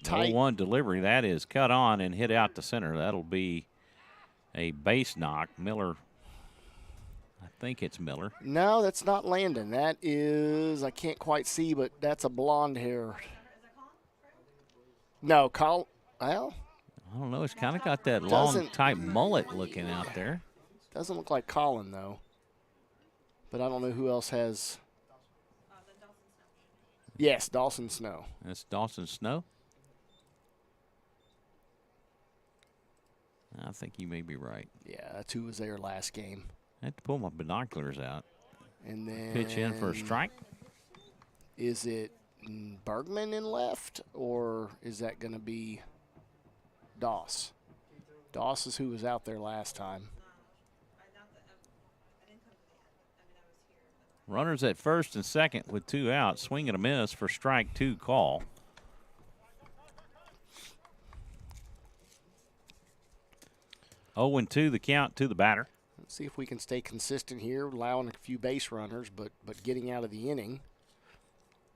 tight. 0-1 delivery. That is cut on and hit out to center. That'll be a base knock. Miller, I think it's Miller. No, that's not Landon. That is, I can't quite see, but that's a blonde hair. No, well, I don't know. It's kind of got that long, tight mullet looking out there. Doesn't look like Colin, though. But I don't know who else has. Yes, Dawson Snow. That's Dawson Snow? I think you may be right. Yeah, that's who was there last game. I have to pull my binoculars out. And then pitch in for a strike. Is it Bergman in left, or is that going to be Doss? Doss is who was out there last time. Runners at first and second with 2 outs. Swing and a miss for strike 2 call. Oh, and 2 the count to the batter. Let's see if we can stay consistent here, allowing a few base runners, but getting out of the inning.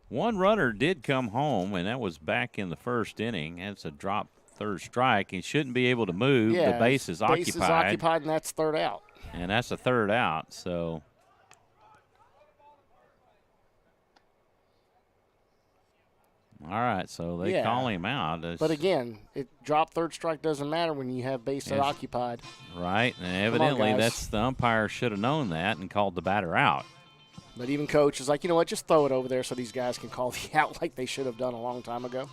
1 runner did come home, and that was back in the first inning. That's a drop third strike. He shouldn't be able to move. Yeah, the base is occupied. Base is occupied, and that's third out. And that's a third out, so. All right, so they call him out. But again, drop third strike doesn't matter when you have base occupied. Right, and evidently that's the umpire should have known that and called the batter out. But even coach is like, you know what, just throw it over there so these guys can call the out like they should have done a long time ago.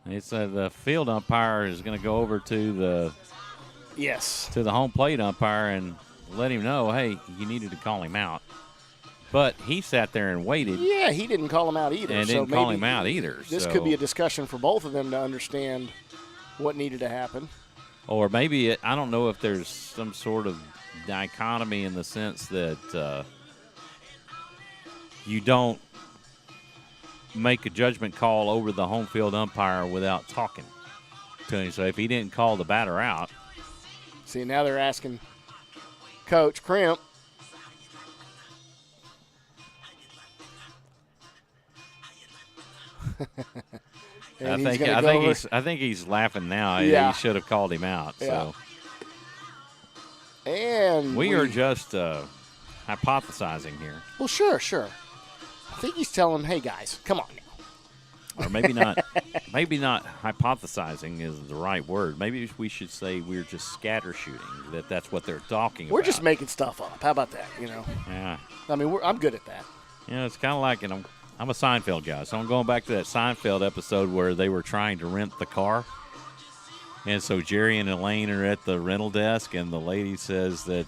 It's the field umpire is going to go over to the home plate umpire and let him know, hey, you needed to call him out. But he sat there and waited. Yeah, he didn't call him out either. And didn't call him out either. This could be a discussion for both of them to understand what needed to happen. Or maybe, I don't know if there's some sort of dichotomy in the sense that you don't make a judgment call over the home field umpire without talking to him. So if he didn't call the batter out. See, now they're asking Coach Crimp. I think he's laughing now. Yeah. He should have called him out. Yeah. So, and we are just hypothesizing here. Well, sure. I think he's telling them, "Hey guys, come on now." Or maybe not. Maybe not. Hypothesizing is the right word. Maybe we should say we're just scatter shooting. That's what they're talking about. We're just making stuff up. How about that? You know. Yeah. I mean, I'm good at that. It's kind of like I'm a Seinfeld guy, so I'm going back to that Seinfeld episode where they were trying to rent the car. And so Jerry and Elaine are at the rental desk, and the lady says that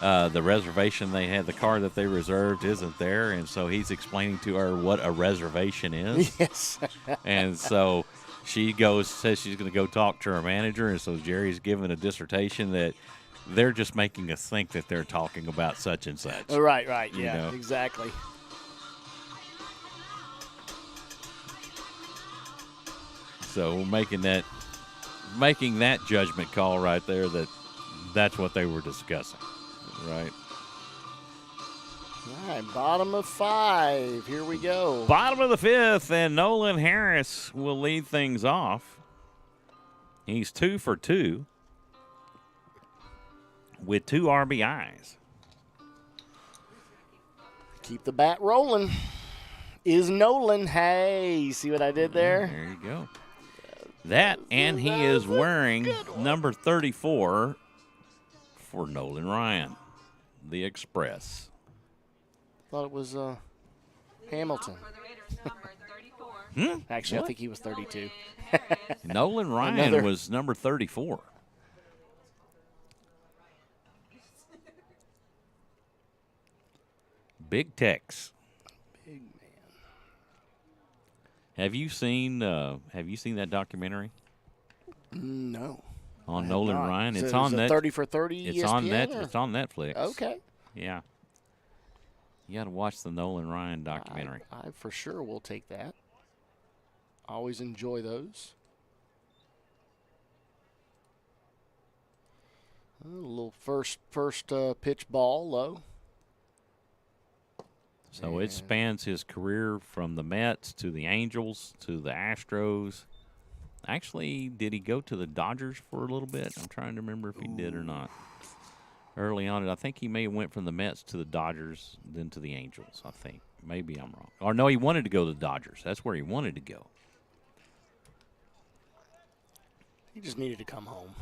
the reservation they had, the car that they reserved, isn't there. And so he's explaining to her what a reservation is. Yes. And so she says she's going to go talk to her manager, and so Jerry's giving a dissertation that they're just making us think that they're talking about such and such. Right. Yeah, you know? Exactly. So we're making that judgment call right there that's what they were discussing, right? All right, bottom of 5. Here we go. Bottom of the 5th, and Nolan Harris will lead things off. He's 2 for 2 with 2 RBIs. Keep the bat rolling. Is Nolan. Hey, you see what I did there? There you go. That, and he is wearing number 34 for Nolan Ryan, the Express. Thought it was Hamilton. Actually, What? I think he was 32. Nolan Ryan was number 34. Big Tex. Big man. Have you seen that documentary No. on Nolan not. Ryan? So It's it was on a net. 30 for 30 It's ESPN, on net. or? It's on Netflix. Okay. Yeah. You got to watch the Nolan Ryan documentary. I for sure will take that. Always enjoy those. A little first pitch ball low. So it spans his career from the Mets to the Angels to the Astros. Actually, did he go to the Dodgers for a little bit? I'm trying to remember if he did or not. Early on, I think he may have went from the Mets to the Dodgers, then to the Angels, I think. Maybe I'm wrong. Or no, he wanted to go to the Dodgers. That's where he wanted to go. He just needed to come home.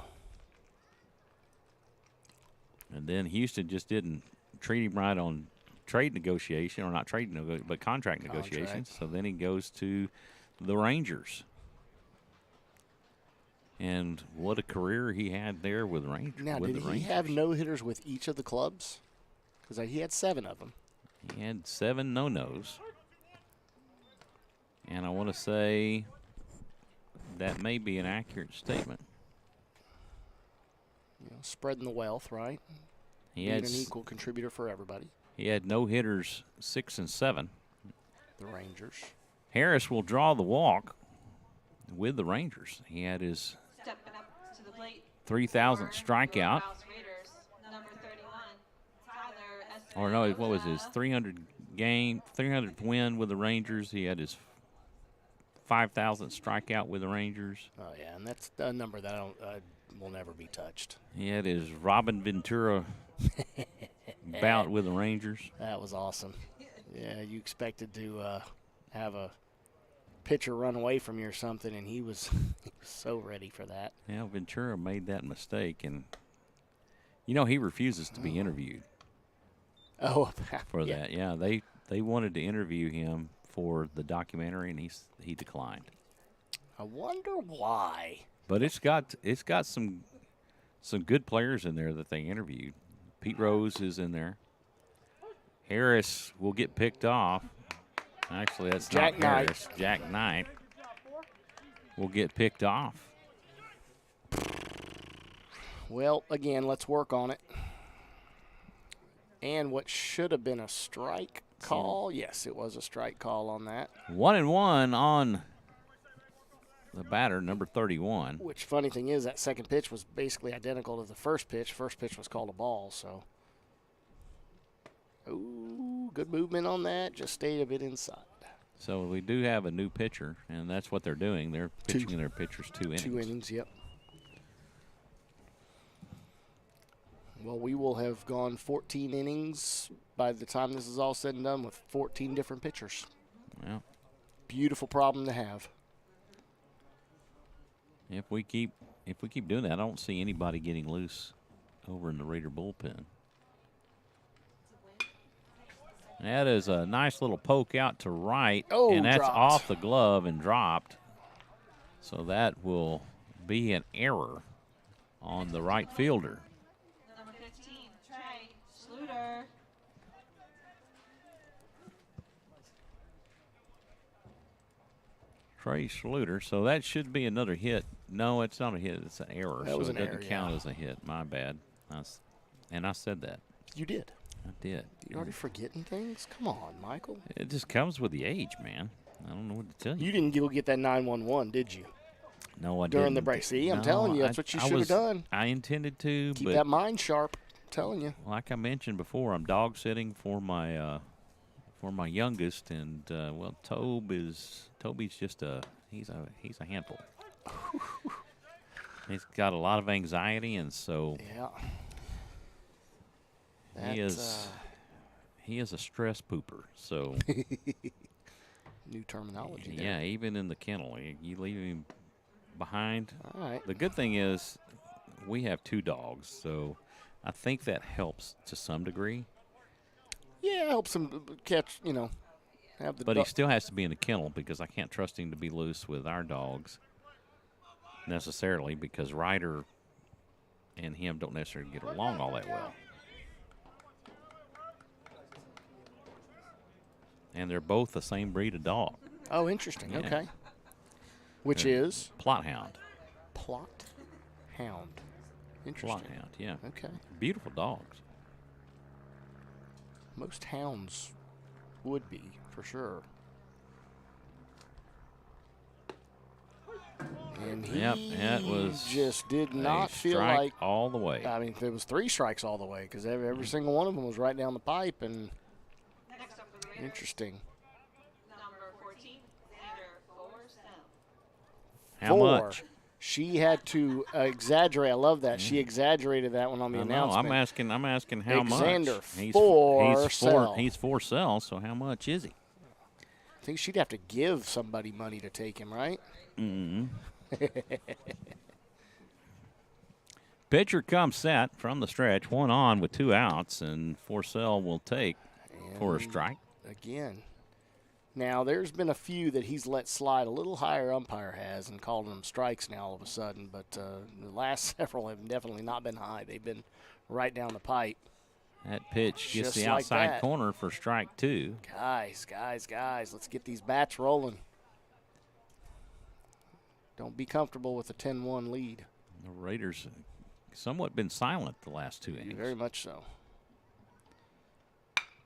And then Houston just didn't treat him right on trade negotiation, or not trade but contract negotiations. So then he goes to the Rangers. And what a career he had there with Rangers. Now, did he have no-hitters with each of the clubs? Because he had 7 of them. He had 7 no-nos. And I want to say that may be an accurate statement. You know, spreading the wealth, right? He had an equal contributor for everybody. He had no-hitters 6 and 7. The Rangers. Harris will draw the walk with the Rangers. He had his 3,000th strikeout. Or no, what was his 300th win with the Rangers? He had his 5,000th strikeout with the Rangers. Oh yeah, and that's a number that will never be touched. He had his Robin Ventura bout with the Rangers. That was awesome. Yeah, you expected to have a pitcher run away from you or something, and he was so ready for that. Yeah, Ventura made that mistake, and you know he refuses to be interviewed. Oh, for that, yeah, they wanted to interview him for the documentary, and he declined. I wonder why. But it's got some good players in there that they interviewed. Pete Rose is in there. Harris will get picked off. Actually, that's Jack not Harris. Jack Knight will get picked off. Well, again, let's work on it. And what should have been a strike call, yes, it was a strike call on that. 1-1 on the batter, number 31. Which, funny thing is, that second pitch was basically identical to the first pitch. First pitch was called a ball, so. Ooh, good movement on that. Just stayed a bit inside. So we do have a new pitcher, and that's what they're doing. They're pitching their pitchers 2 innings. 2 innings, yep. Well, we will have gone 14 innings by the time this is all said and done with 14 different pitchers. Yeah. Beautiful problem to have. If we keep doing that, I don't see anybody getting loose over in the Raider bullpen. That is a nice little poke out to right, and that's dropped off the glove and dropped. So that will be an error on the right fielder. Number 15, Trey Schluter. Trey Schluter. So that should be another hit. No, it's not a hit. It's an error. That was so an it doesn't error, count yeah. as a hit. My bad. And I said that. You did. I did. You're already forgetting things? Come on, Michael. It just comes with the age, man. I don't know what to tell you. You didn't go get that 911, did you? No, I didn't. During the break. See, I'm telling you, that's what you should have done. I intended to, Keep but that mind sharp. I'm telling you. like I mentioned before, I'm dog sitting for my youngest, and well, Toby's just he's a handful. He's got a lot of anxiety, and so Yeah. he is a stress pooper. So New terminology there. yeah, even in the kennel, you leave him behind. All right. The good thing is we have 2 dogs, so I think that helps to some degree. Yeah, it helps him catch, have the But he still has to be in the kennel because I can't trust him to be loose with our dogs necessarily, because Ryder and him don't necessarily get along all that well. And they're both the same breed of dog. Oh, interesting. Yeah. Okay. Which is? Plot hound. Plot hound. Interesting. Plot hound, yeah. Okay. Beautiful dogs. Most hounds would be, for sure. And And he that was just did not feel strike like all the way. I mean, there was 3 strikes all the way because every single one of them was right down the pipe. And Next up for the Raiders, interesting. number 14, Xander Forsell. How 4. much? She had to exaggerate. I love that. She exaggerated that one on the I know. announcement. I'm asking how much. Xander He's Forsell. He's for sale. So how much is he? I think she'd have to give somebody money to take him, right? Mm-hmm. Pitcher comes set from the stretch, 1 on with 2 outs, and Forsell will take for a strike. Again. Now, there's been a few that he's let slide a little higher, umpire has, and called them strikes now all of a sudden. But the last several have definitely not been high. They've been right down the pipe. That pitch gets Just the like outside that. corner for strike 2. Guys, let's get these bats rolling. Don't be comfortable with a 10-1 lead. The Raiders somewhat been silent the last 2 innings. Very much so.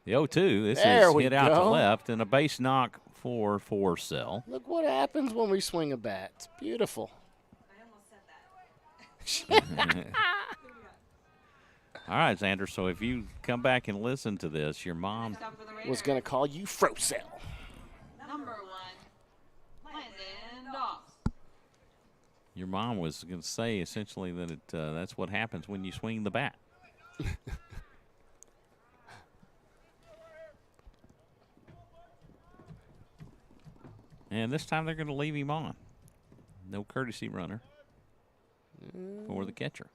The 0-2, this There is we hit out to go. left, and a base knock for Forsell. Look what happens when we swing a bat. It's beautiful. I almost said that. All right, Xander, so if you come back and listen to this, your mom Next up for the Raiders, Was going to call you Frosell. number 1, Landon Doss. Your mom was going to say essentially that that's what happens when you swing the bat. And this time they're going to leave him on. No courtesy runner for the catcher.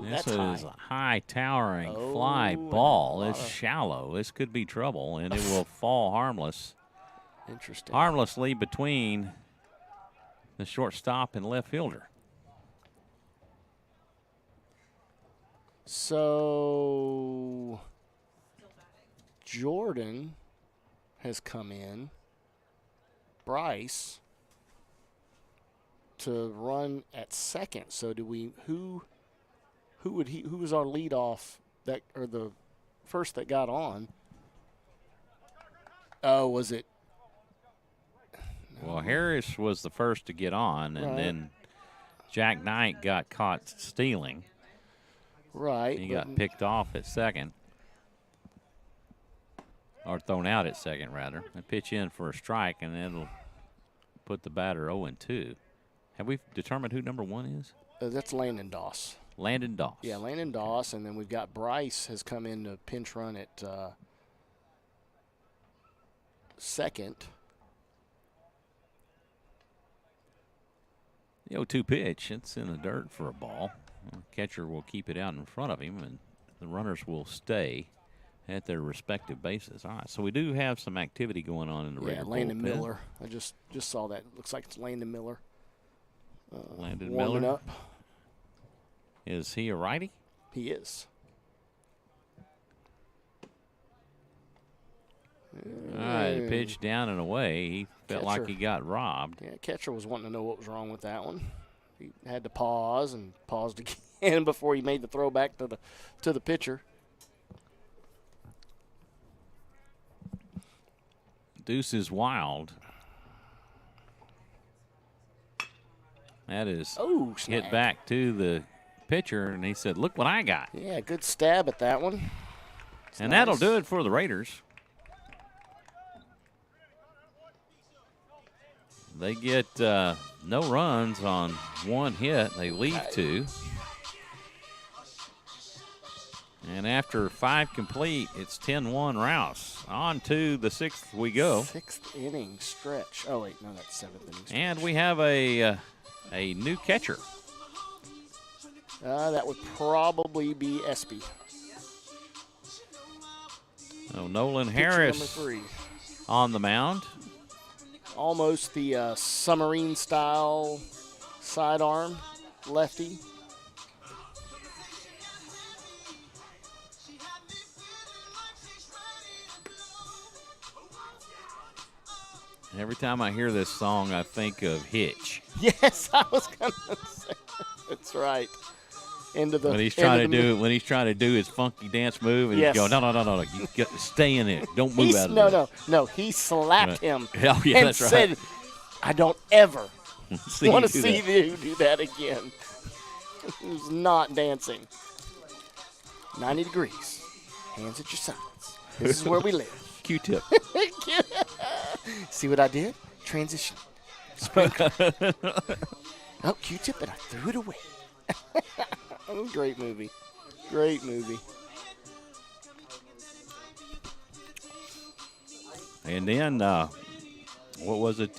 This That's is high. a high towering fly Oh, ball. a lot It's of- shallow. This could be trouble, and it will fall harmless. Interesting. Harmlessly between the shortstop and left fielder. So Jordan has come in. Bryce to run at second. So do we who was our leadoff that or the first that got on? Oh, was it? Well, Harris was the first to get on, and Right. then Jack Knight got caught stealing. Right. He but got picked off at second, or thrown out at second, rather. A pitch in for a strike, and it'll put the batter 0-2. Have we determined who number 1 is? that's Landon Doss. Landon Doss. Yeah, Landon Doss, and then we've got Bryce has come in to pinch run at second. The 0-2 pitch, it's in the dirt for a ball. The catcher will keep it out in front of him, and the runners will stay at their respective bases. All right, so we do have some activity going on in the Raider Landon bullpen. Miller. I just saw that. Looks like it's Landon Miller. Landon warming Miller. up. Is he a righty? He is. All right, the pitch down and away. He felt like Catcher. he got robbed. Yeah, catcher was wanting to know what was wrong with that one. He had to pause and paused again before he made the throw back to the pitcher. Deuce is wild. That is Oh, hit snag. back to the pitcher, and he said, "Look what I got." Yeah, good stab at that one. It's And nice. that'll do it for the Raiders. They get no runs on 1 hit. They leave 2. And after 5 complete, it's 10-1 Rouse. On to the 6th we go. 6th inning stretch. Oh, wait, no, that's 7th inning stretch. And we have a new catcher. That would probably be Espy. So Nolan Pitcher Harris number 3. on the mound. Almost the submarine style sidearm lefty. Every time I hear this song, I think of Hitch. Yes, I was gonna say that's right. Into the When he's into trying to the do when he's trying to do his funky dance move, and Yes. he's going, no, you got to stay in it. Don't move He's, out of no, there. no. He slapped Right. him Yeah, yeah, and that's right. said, "I don't ever Want to see you do that again. It was not dancing. 90 degrees. Hands at your sides. This is where we live. Q-tip. See what I did? Transition. Sprinkle. Oh, Q-tip, and I threw it away. Oh, great movie. Great movie. And then, what was it?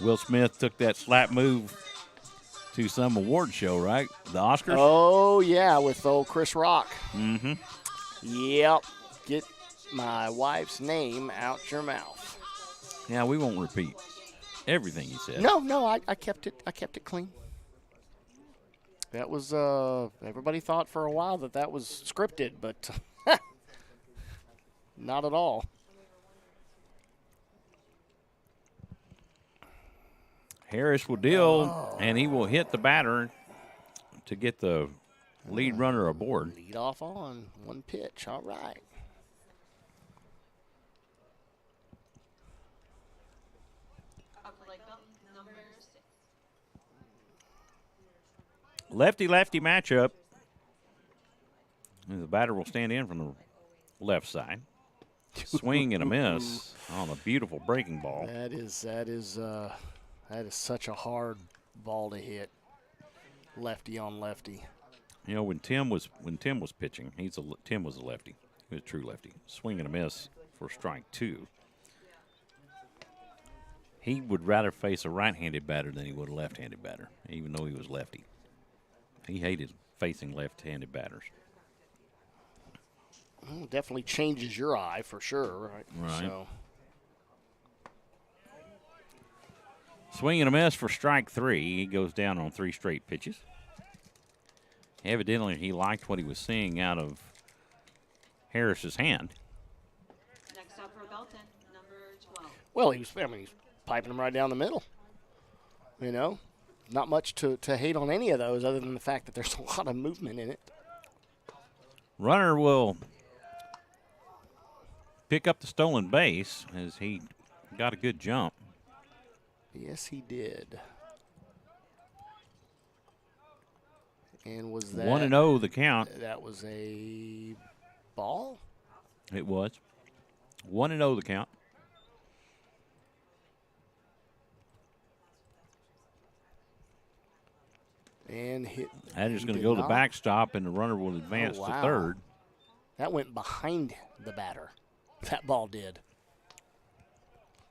Will Smith took that slap move to some award show, right? The Oscars? Oh, yeah, with old Chris Rock. Mm-hmm. Yep. Get my wife's name out your mouth. Yeah, we won't repeat everything he said. No, I kept it clean. That was everybody thought for a while that was scripted, but not at all. Harris will deal, and he will hit the batter to get the lead runner aboard. Lead off on one pitch. All right. Up like Belton, number 6. Lefty-lefty matchup. And the batter will stand in from the left side. Swing and a miss on a beautiful breaking ball. That is such a hard ball to hit. Lefty on lefty. You know, when Tim was pitching, Tim was a lefty. He was a true lefty. Swing and a miss for strike 2. He would rather face a right-handed batter than he would a left-handed batter, even though he was lefty. He hated facing left-handed batters. Well, definitely changes your eye for sure. Right. So. Swing and a miss for strike 3. He goes down on 3 straight pitches. Evidently, he liked what he was seeing out of Harris's hand. Next up for Belton, number 12. Well, he's piping him right down the middle. You know, not much to hate on any of those other than the fact that there's a lot of movement in it. Runner will pick up the stolen base as he got a good jump. Yes, he did. And was that 1-0 the count. That was a ball? It was 1-0 the count. And hit. That is he going to did go to not. backstop, and the runner will advance Oh, to wow. third. That went behind the batter. That ball did.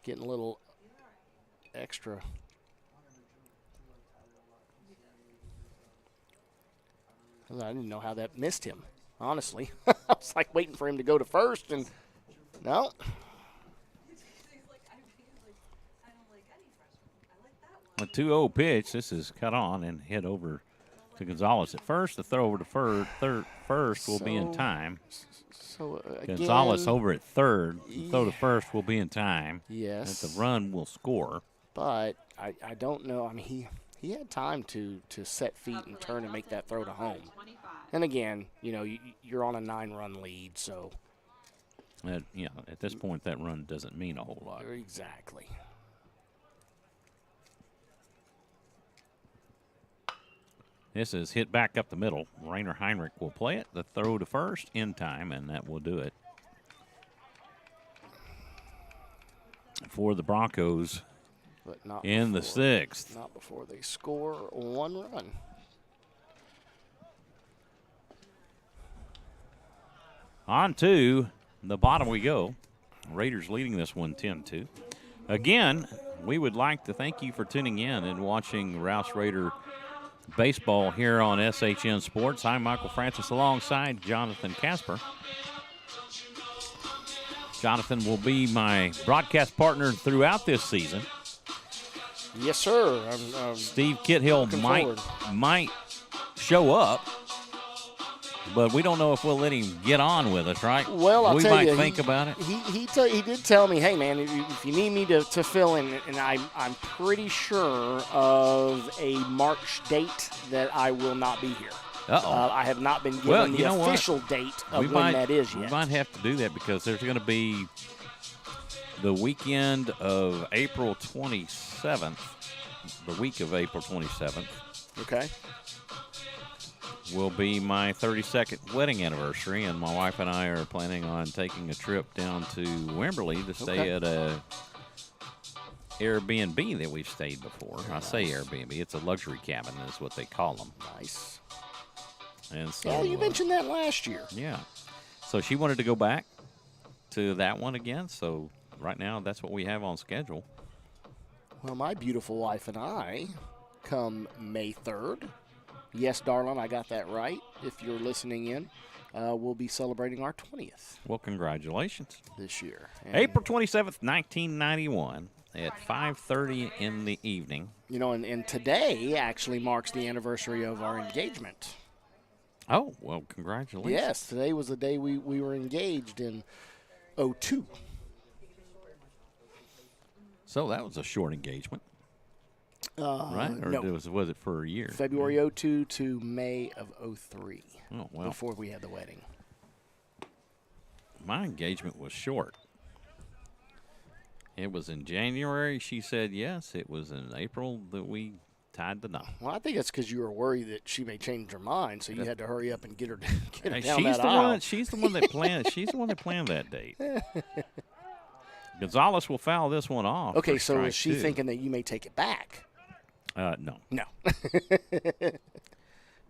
Getting a little extra. I didn't know how that missed him, honestly. I was like waiting for him to go to first, and no. A 2-0 pitch. This is cut on and hit over to Gonzalez at first. The throw over to first will be in time. So again, Gonzalez over at third. The throw to first will be in time. Yes. And the run will score. But I don't know. I mean, he had time to set feet and turn and make that throw to home. And again, you know, you're on a 9-run lead, so. At this point, that run doesn't mean a whole lot. Exactly. This is hit back up the middle. Rainer Heinrich will play it. The throw to first in time, and that will do it for the Broncos But not in the before- 6th. Not before they score 1 run. On to the bottom we go. Raiders leading this one 10-2. Again, we would like to thank you for tuning in and watching Rouse Raider baseball here on SHN Sports. I'm Michael Francis alongside Jonathan Kaspar. Jonathan will be my broadcast partner throughout this season. Yes, sir. I'm Steve Kithill looking might show up, but we don't know if we'll let him get on with us, right? Well, I'll we tell might you, think about it. He did tell me, hey, man, if you need me to fill in, and I'm pretty sure of a March date that I will not be here. Uh-oh. I have not been given the official date of when that is yet. We might have to do that because there's going to be The weekend of April 27th, the week of April 27th, Okay. will be my 32nd wedding anniversary, and my wife and I are planning on taking a trip down to Wimberley to stay at a Airbnb that we've stayed before. I say Airbnb, it's a luxury cabin is what they call them. Nice. And so, Yeah, you mentioned that last year. Yeah. So she wanted to go back to that one again, so right now that's what we have on schedule. Well, my beautiful wife and I come May 3rd. Yes, darling, I got that right. If you're listening in, we'll be celebrating our 20th Well, congratulations. this year. And, April 27th, 1991 at 5:30 in the evening. You know, and today actually marks the anniversary of our engagement. Oh, well, congratulations. Yes, today was the day we were engaged in 02. So that was a short engagement, right? Or no. was it for a year? February 02 to May of 03. Oh, well. Before we had the wedding. My engagement was short. It was in January. She said yes. It was in April that we tied the knot. Well, I think that's because you were worried that she may change her mind, so you had to hurry up and get her down Hey, that aisle. she's the one that planned. She's the one that planned that date. Gonzalez will foul this one off. Okay, for so strike is she two. thinking that you may take it back? No. No.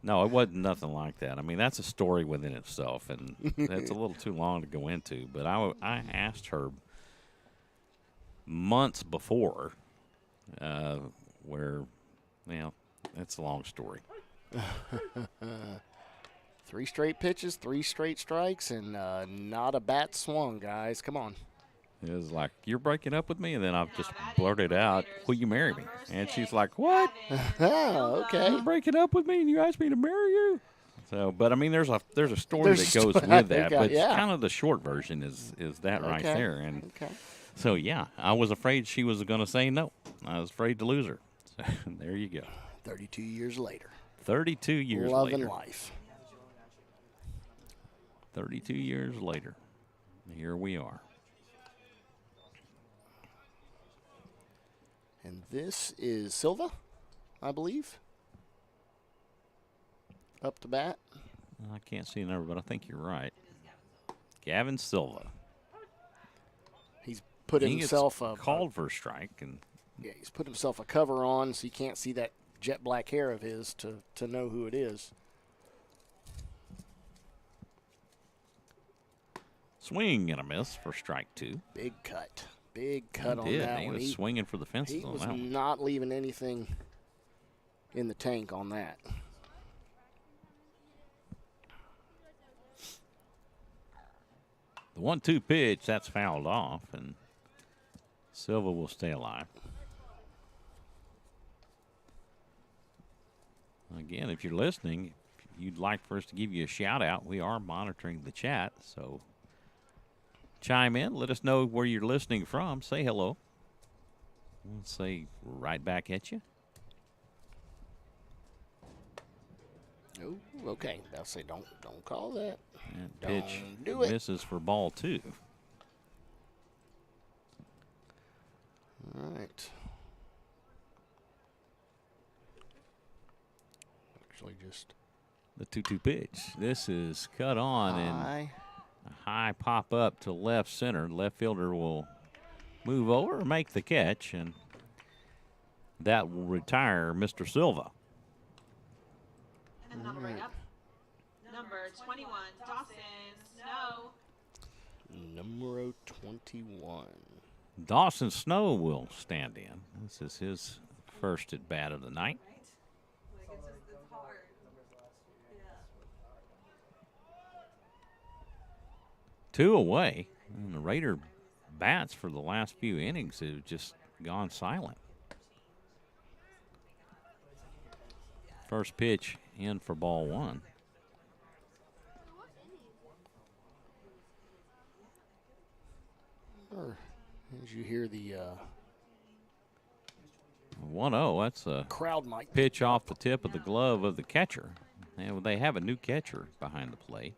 No, it wasn't nothing like that. I mean, that's a story within itself, and that's a little too long to go into. But I asked her months before, where, that's a long story. 3 straight pitches, 3 straight strikes, and not a bat swung, guys. Come on. It was like, you're breaking up with me? And then I just blurted out, will you marry me? And she's like, what? Oh, okay. You're breaking up with me and you asked me to marry you? So, but I mean, there's a story There's that a goes story. with that, but Yeah. kind of the short version is that right Okay. there. And Okay. so, yeah, I was afraid she was going to say no. I was afraid to lose her. So, there you go. 32 years later. 32 years Love later. and life. 32 years later. Here we are. And this is Silva, I believe. Up to bat. I can't see a number, but I think you're right. Gavin Silva. He's put He himself gets a called for a strike, and Yeah, he's put himself a cover on so you can't see that jet black hair of his to know who it is. swing and a miss for strike two. Big cut. Big cut on He that one. was swinging for the He fences on was that one. not leaving anything in the tank on that. The 1-2 pitch, that's fouled off, and Silva will stay alive. Again, if you're listening, if you'd like for us to give you a shout out, we are monitoring the chat, so chime in. Let us know where you're listening from. Say hello. We'll say right back at you. Oh, okay. I'll say don't call that. And pitch Don't do it. misses for ball two. All right. Actually, just The 2-2 pitch. This is cut on and high. a high pop up to left center. Left fielder will move over, make the catch, and that will retire Mr. Silva. And number up. Number 21, Dawson Snow. Numero 21. Dawson Snow will stand in. This is his first at bat of the night. Like, it's hard. Yeah. 2 away. And the Raider bats for the last few innings have just gone silent. First pitch in for ball one. Or as you hear the 1-0. That's a crowd mic. pitch off the tip of the glove of the catcher. And they have a new catcher behind the plate.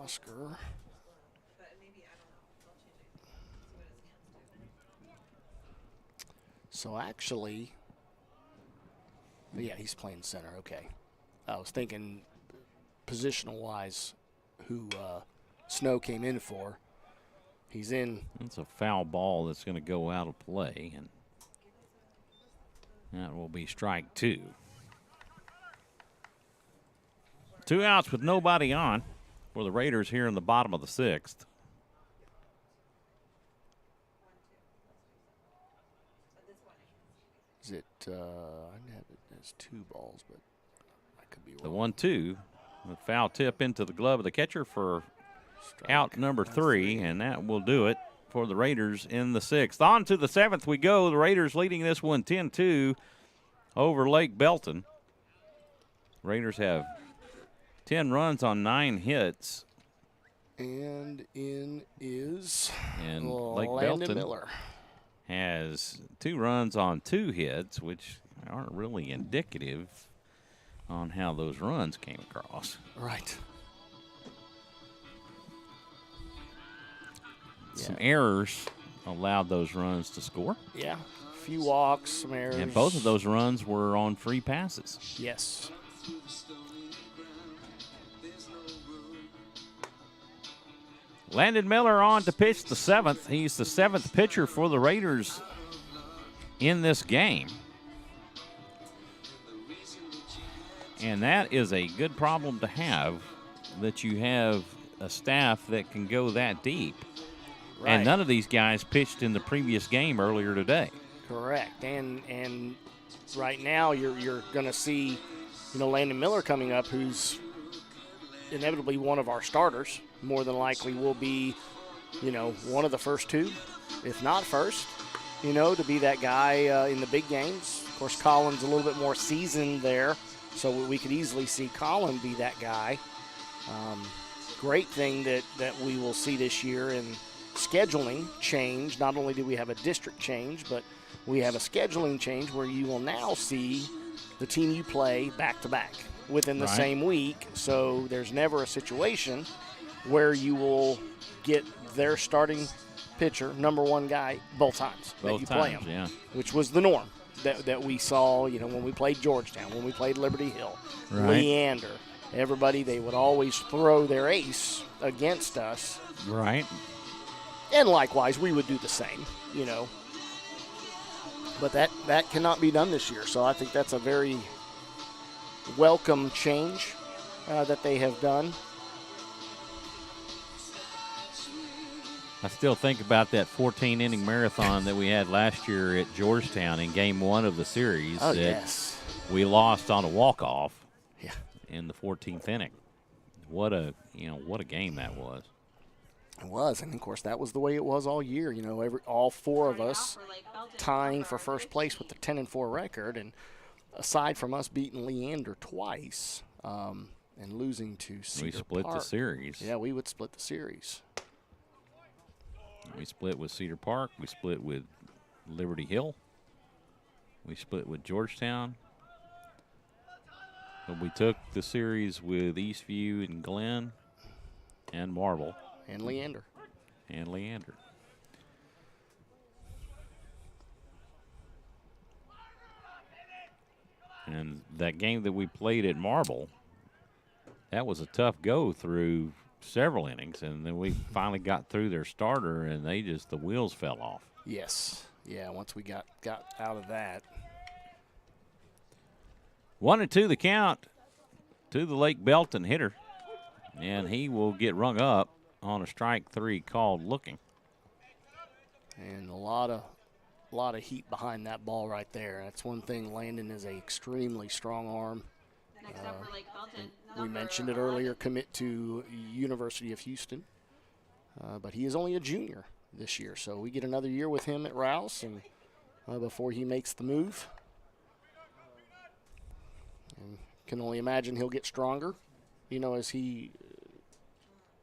Oscar. So actually, yeah, he's playing center. Okay. I was thinking positional-wise who Snow came in for. He's in. It's a foul ball that's going to go out of play, and that will be strike 2. 2 outs with nobody on for the Raiders here in the bottom of the 6th. Is it, I have it as 2 balls, but I could be The wrong. 1-2, the foul tip into the glove of the catcher for out number 3, and that will do it for the Raiders in the 6th. On to the 7th we go. The Raiders leading this one 10-2 over Lake Belton. Raiders have 10 runs on 9 hits. And in is And Lake Landon Belton Miller. has 2 runs on 2 hits, which aren't really indicative on how those runs came across. Right. Some errors allowed those runs to score. Yeah. A few walks, some errors. And both of those runs were on free passes. Yes. Landon Miller on to pitch the 7th. He's the 7th pitcher for the Raiders in this game. And that is a good problem to have, that you have a staff that can go that deep. Right. And none of these guys pitched in the previous game earlier today. Correct. And right now you're going to see, Landon Miller coming up, who's inevitably one of our starters. More than likely will be, one of the first 2, if not first, to be that guy in the big games. Of course, Colin's a little bit more seasoned there, so we could easily see Colin be that guy. Great thing that we will see this year in scheduling change. Not only do we have a district change, but we have a scheduling change where you will now see the team you play back-to-back within the same week. So there's never a situation where you will get their starting pitcher, number 1 guy, both times that you play him, yeah. which was the norm that we saw, when we played Georgetown, when we played Liberty Hill, Right. Leander, everybody, they would always throw their ace against us. Right. And likewise, we would do the same, But that cannot be done this year. So I think that's a very welcome change that they have done. I still think about that 14-inning marathon that we had last year at Georgetown in Game 1 of the series. Oh, that yes. We lost on a walk-off Yeah. in the 14th inning. What a game that was. It was, and of course that was the way it was all year. All 4 of us tying for first place with the 10-4 record, and aside from us beating Leander twice and losing to Cedar We split Park, the series. Yeah, we would split the series. We split with Cedar Park. We split with Liberty Hill. We split with Georgetown. But we took the series with Eastview and Glen and Marble. And Leander. And Leander. And that game that we played at Marble, that was a tough go through several innings, and then we finally got through their starter, and the wheels fell off. Yes. Yeah, once we got out of that. 1-2 the count to the Lake Belton hitter, and he will get rung up on a strike 3 called looking. And a lot of heat behind that ball right there. That's one thing. Landon is an extremely strong arm. Next up for Lake Belton. We mentioned it earlier, commit to University of Houston. But he is only a junior this year, so we get another year with him at Rouse and before he makes the move. And can only imagine he'll get stronger, as he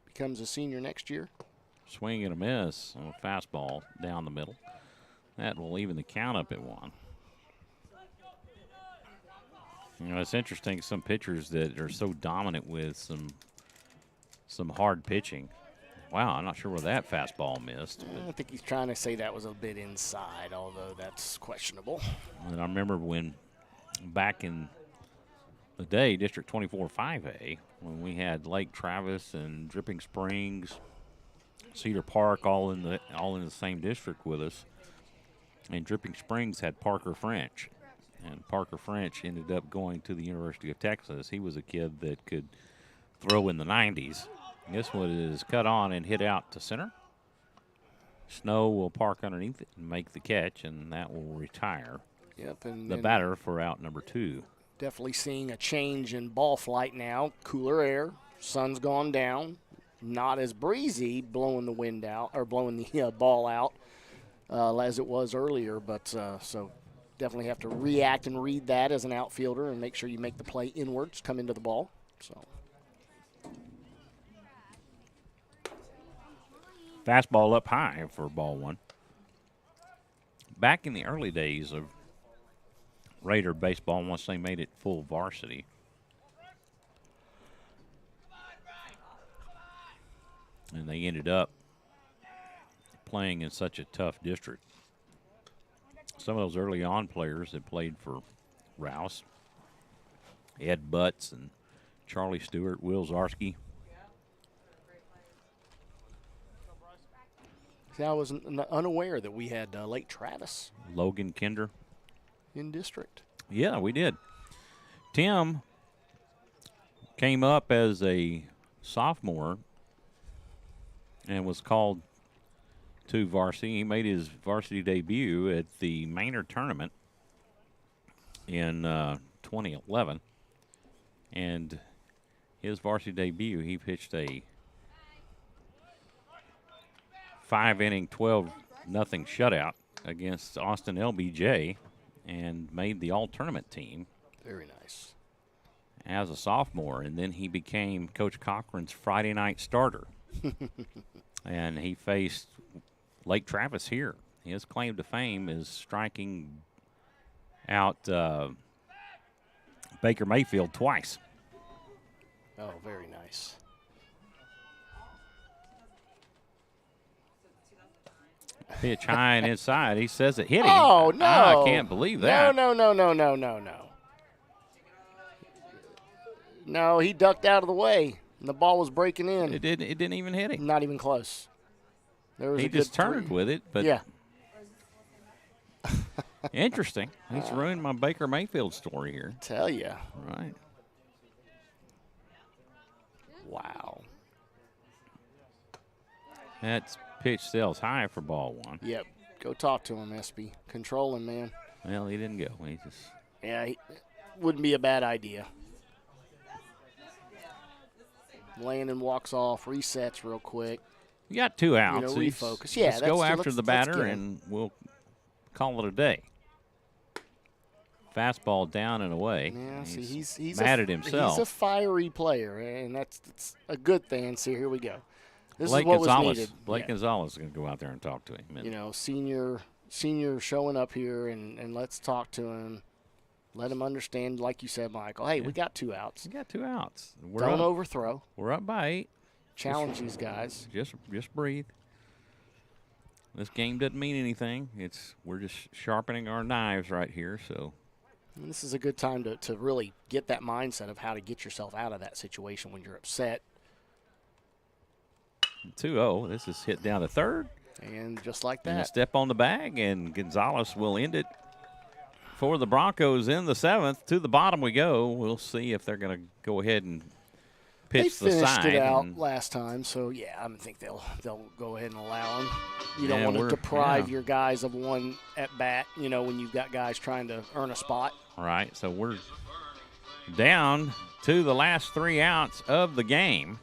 becomes a senior next year. Swing and a miss on a fastball down the middle. That will even the count up at 1. It's interesting, some pitchers that are so dominant with some some hard pitching. Wow, I'm not sure where that fastball missed. I think he's trying to say that was a bit inside, although that's questionable. And I remember when back in the day, District 24 5A, when we had Lake Travis and Dripping Springs, Cedar Park all in the same district with us. And Dripping Springs had Parker French. And Parker French ended up going to the University of Texas. He was a kid that could throw in the 90s. This one is cut on and hit out to center. Snow will park underneath it and make the catch, and that will retire Yep, and the batter for out number 2. Definitely seeing a change in ball flight now. Cooler air, sun's gone down, not as breezy, blowing the wind out or blowing the ball out as it was earlier. But so definitely have to react and read that as an outfielder and make sure you make the play inwards, come into the ball. So. Fastball up high for ball 1. Back in the early days of Raider baseball, once they made it full varsity, and they ended up playing in such a tough district. Some of those early on players that played for Rouse, Ed Butts and Charlie Stewart, Will Zarski. See, I was unaware that we had Lake Travis Logan Kinder. in district. Yeah, we did. Tim came up as a sophomore and was called to varsity. He made his varsity debut at the Maynard tournament in 2011. And his varsity debut, he pitched a 5-inning, 12-0 shutout against Austin LBJ and made the all-tournament team. Very nice. As a sophomore, and then he became Coach Cochran's Friday night starter. And he faced Lake Travis here. His claim to fame is striking out Baker Mayfield twice. Oh, very nice. Pitch high and inside. He says it hit him. Oh, no. I can't believe that. No. No, he ducked out of the way, and the ball was breaking in. It didn't even hit him. Not even close. There was He a good just turned three. with it, but Yeah. interesting. He's ruined my Baker Mayfield story here. Tell you. Right. Wow. That's pitch sails high for ball 1. Yep. Go talk to him, SB. Control him, man. Well, he didn't go. He just Yeah, wouldn't be a bad idea. Landon walks off, resets real quick. You got 2 outs. Refocus. Yeah, let's go that's- after let's- the let's batter, get him. and we'll call it a day. Fastball down and away. Yeah, see, he's mad at himself. He's a fiery player, and that's a good thing. So here we go. This Blake is what Gonzalez. was needed. Blake Yeah. Gonzalez is going to go out there and talk to him. And Senior showing up here, and let's talk to him. Let him understand, like you said, Michael. Hey, we got 2 outs. we got 2 outs. Don't overthrow. We're up by 8. Challenge these guys. Just breathe. This game doesn't mean anything. We're just sharpening our knives right here. So And this is a good time to really get that mindset of how to get yourself out of that situation when you're upset. 2-0. This is hit down to third. And just like And a that. step on the bag, and Gonzalez will end it for the Broncos in the 7th. To the bottom we go. We'll see if they're going to go ahead and pitch They the finished side. it out and last time, so yeah, I think they'll go ahead and allow them. You don't Yeah, want to we're- deprive yeah. your guys of one at bat. When you've got guys trying to earn a spot. All right, so we're down to the last 3 outs of the game.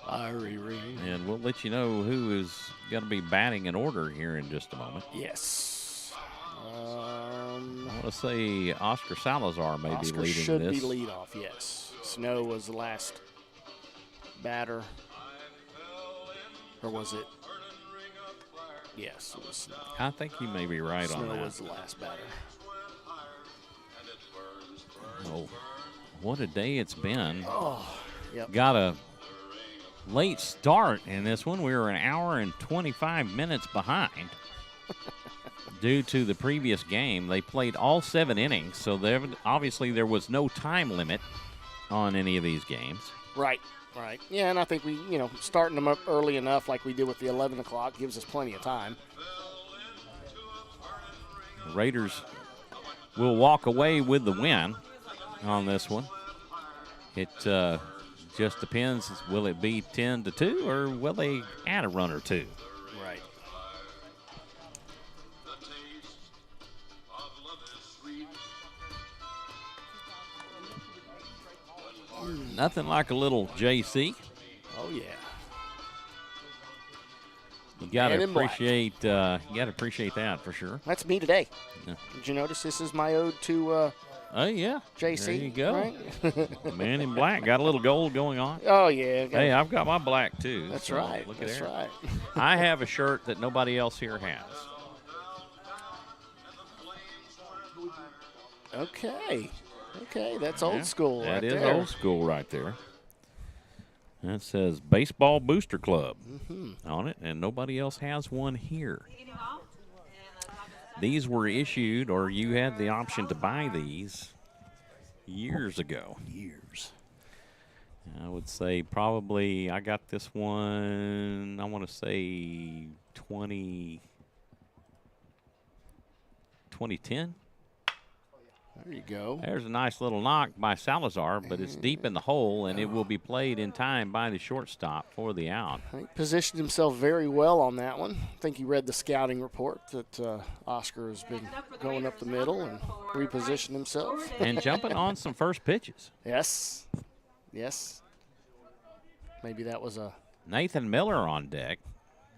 And we'll let you know who is going to be batting in order here in just a moment. Yes. I want to say Oscar Salazar may Oscar be leading should this. be leadoff. Yes. Snow was the last batter, or was it? Yes, it was Snow. I think you may be right on Snow that. was the last batter. Oh, what a day it's been. Oh, Yep. got a late start in this one. We were an hour and 25 minutes behind due to the previous game. They played all 7 innings, so obviously there was no time limit on any of these games. Right. Yeah, and I think we, starting them up early enough like we did with the 11 o'clock gives us plenty of time. The Raiders will walk away with the win on this one. It just depends. Will it be 10-2 or will they add a run or two? Right. Nothing like a little JC. Oh yeah. You gotta Man in black. appreciate. You gotta appreciate that for sure. That's me today. Yeah. Did you notice this is my ode to Oh yeah, JC? There you go. Right? Man in black got a little gold going on. Oh yeah. Hey, I've got my black too. That's so right. Look at That's there. right. I have a shirt that nobody else here has. Okay, that's old school. That right is there. old school right there. That says Baseball Booster Club on it, and nobody else has one here. Leading off, and the top of the second. These were issued, or you had the option to buy these years ago. I would say probably I got this one, I want to say 2010. There you go. There's a nice little knock by Salazar, but it's deep in the hole, and it will be played in time by the shortstop for the out. I think positioned himself very well on that one. I think he read the scouting report that Oscar has been going up the middle and repositioned himself. And jumping on some first pitches. Yes. Maybe that was a Nathan Miller on deck.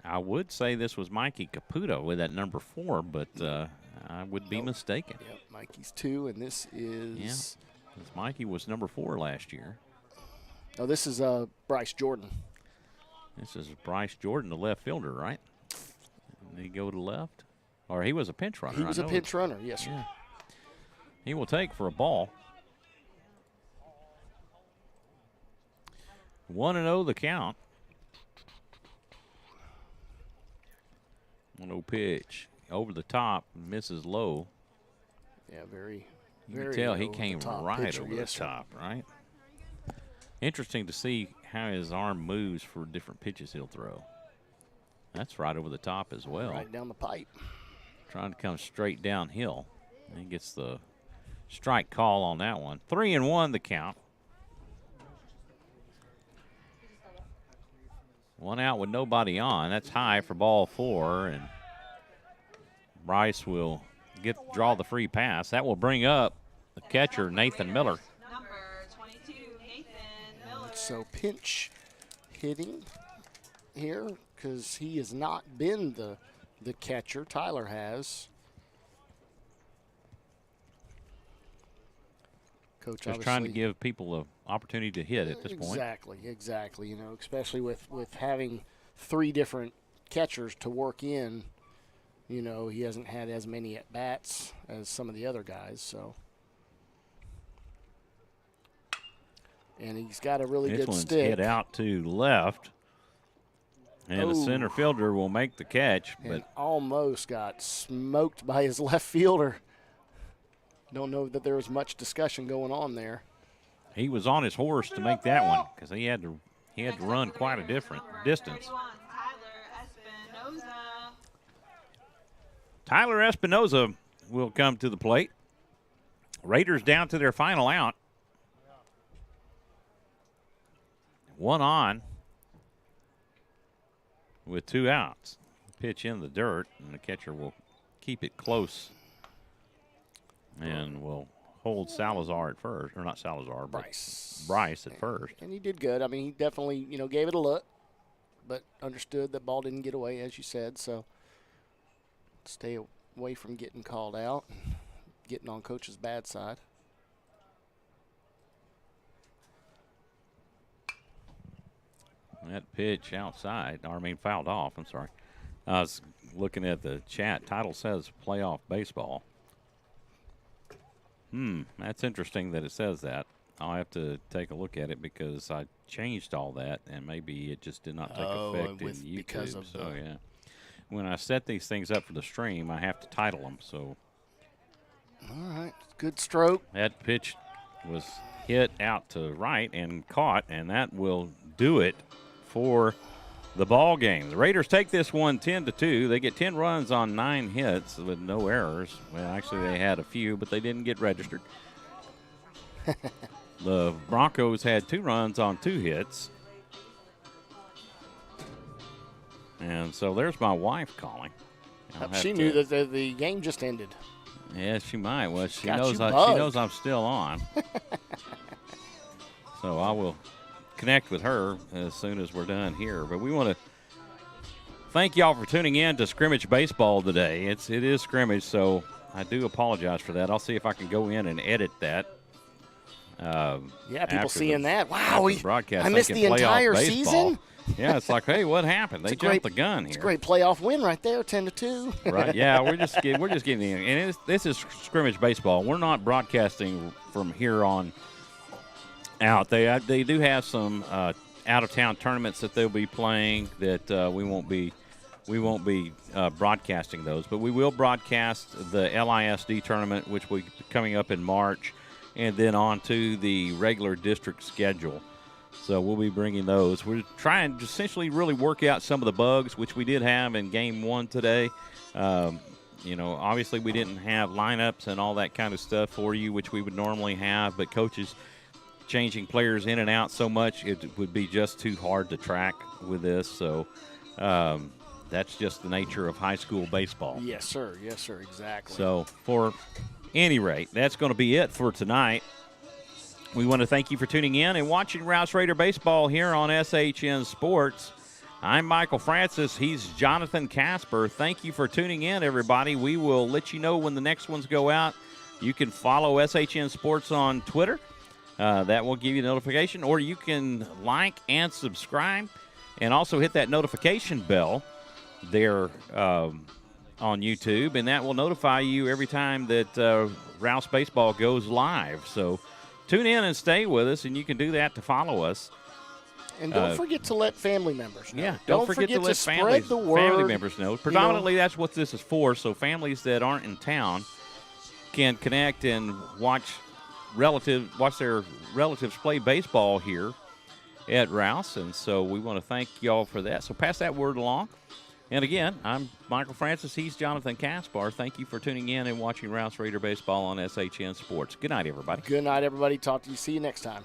I would say this was Mikey Caputo with that number 4, but I would be mistaken. Yep, Mikey's 2, and this is Mikey was number 4 last year. Oh, this is Bryce Jordan. This is Bryce Jordan, the left fielder, right? Did he go to left? Or he was a pinch runner. He was a pinch runner, yes, sir. Yeah. He will take for a ball. 1-0 the count. 1-0 pitch. Over the top, misses low. Yeah, very You can tell he low came top right pitcher, over yes, the sir. top, right? Interesting to see how his arm moves for different pitches he'll throw. That's right over the top as well. Right down the pipe. Trying to come straight downhill. And he gets the strike call on that one. 3-1 the count. One out with nobody on. That's high for ball 4, and Bryce will draw the free pass. That will bring up the catcher, Nathan Miller. Number 22, Nathan Miller. So pinch hitting here because he has not been the catcher. Tyler has. Coach Just trying to give people an opportunity to hit at this point. Exactly. You know, especially with having 3 different catchers to work in. You know, he hasn't had as many at bats as some of the other guys. So, and he's got a really This good one's stick. hit out to left, and the center fielder will make the catch, And but almost got smoked by his left fielder. Don't know that there was much discussion going on there. he was on his horse to make that one because he had to run quite a different distance. 31, Tyler Espinoza. Tyler Espinoza will come to the plate. Raiders down to their final out. 1 on with 2 outs. Pitch in the dirt, and the catcher will keep it close and will hold Salazar at first, or not Salazar, but Bryce at first. And he did good. I mean, he definitely, gave it a look, but understood that ball didn't get away, as you said. So stay away from getting called out, getting on coach's bad side. That pitch outside, fouled off, I'm sorry. I was looking at the chat. Title says playoff baseball. That's interesting that it says that. I'll have to take a look at it because I changed all that, and maybe it just did not take effect in YouTube. Because of so, yeah. When I set these things up for the stream, I have to title them. So, all right, good stroke. that pitch was hit out to right and caught, and that will do it for the ball game. The Raiders take this one 10-2. They get 10 runs on 9 hits with no errors. Well, actually, they had a few, but they didn't get registered. The Broncos had 2 runs on 2 hits. And so there's my wife calling. She knew that the game just ended. Yeah, she might. Well, she Got knows you she bugged. knows I'm still on. So I will connect with her as soon as we're done here. But we want to thank y'all for tuning in to Scrimmage Baseball today. It is Scrimmage, so I do apologize for that. I'll see if I can go in and edit that. Yeah, people seeing that. Wow, broadcast, I missed the entire season. Yeah, it's like, hey, what happened? They jumped the gun here. It's a great playoff win right there, 10-2. Right? Yeah, we're just getting in, and this is Scrimmage Baseball. We're not broadcasting from here on out. They do have some out of town tournaments that they'll be playing that we won't be broadcasting those, but we will broadcast the LISD tournament, which will be coming up in March, and then on to the regular district schedule. So we'll be bringing those. We're trying to essentially really work out some of the bugs, which we did have in Game 1 today. Obviously we didn't have lineups and all that kind of stuff for you, which we would normally have, but coaches changing players in and out so much, it would be just too hard to track with this. So that's just the nature of high school baseball. Yes, sir. Yes, sir. Exactly. So for any rate, that's going to be it for tonight. We want to thank you for tuning in and watching Rouse Raider Baseball here on SHN Sports. I'm Michael Francis. He's Jonathan Kaspar. Thank you for tuning in, everybody. We will let you know when the next ones go out. You can follow SHN Sports on Twitter. That will give you a notification. Or you can like and subscribe and also hit that notification bell there on YouTube, and that will notify you every time that Rouse Baseball goes live. So tune in and stay with us, and you can do that to follow us. And don't forget to let family members know. Yeah, don't forget to let spread the word. Family members know. Predominantly, that's what this is for, so families that aren't in town can connect and watch their relatives play baseball here at Rouse, and so we want to thank y'all for that. So pass that word along. And again, I'm Michael Francis. He's Jonathan Kaspar. Thank you for tuning in and watching Rouse Raider Baseball on SHN Sports. Good night, everybody. Good night, everybody. Talk to you. See you next time.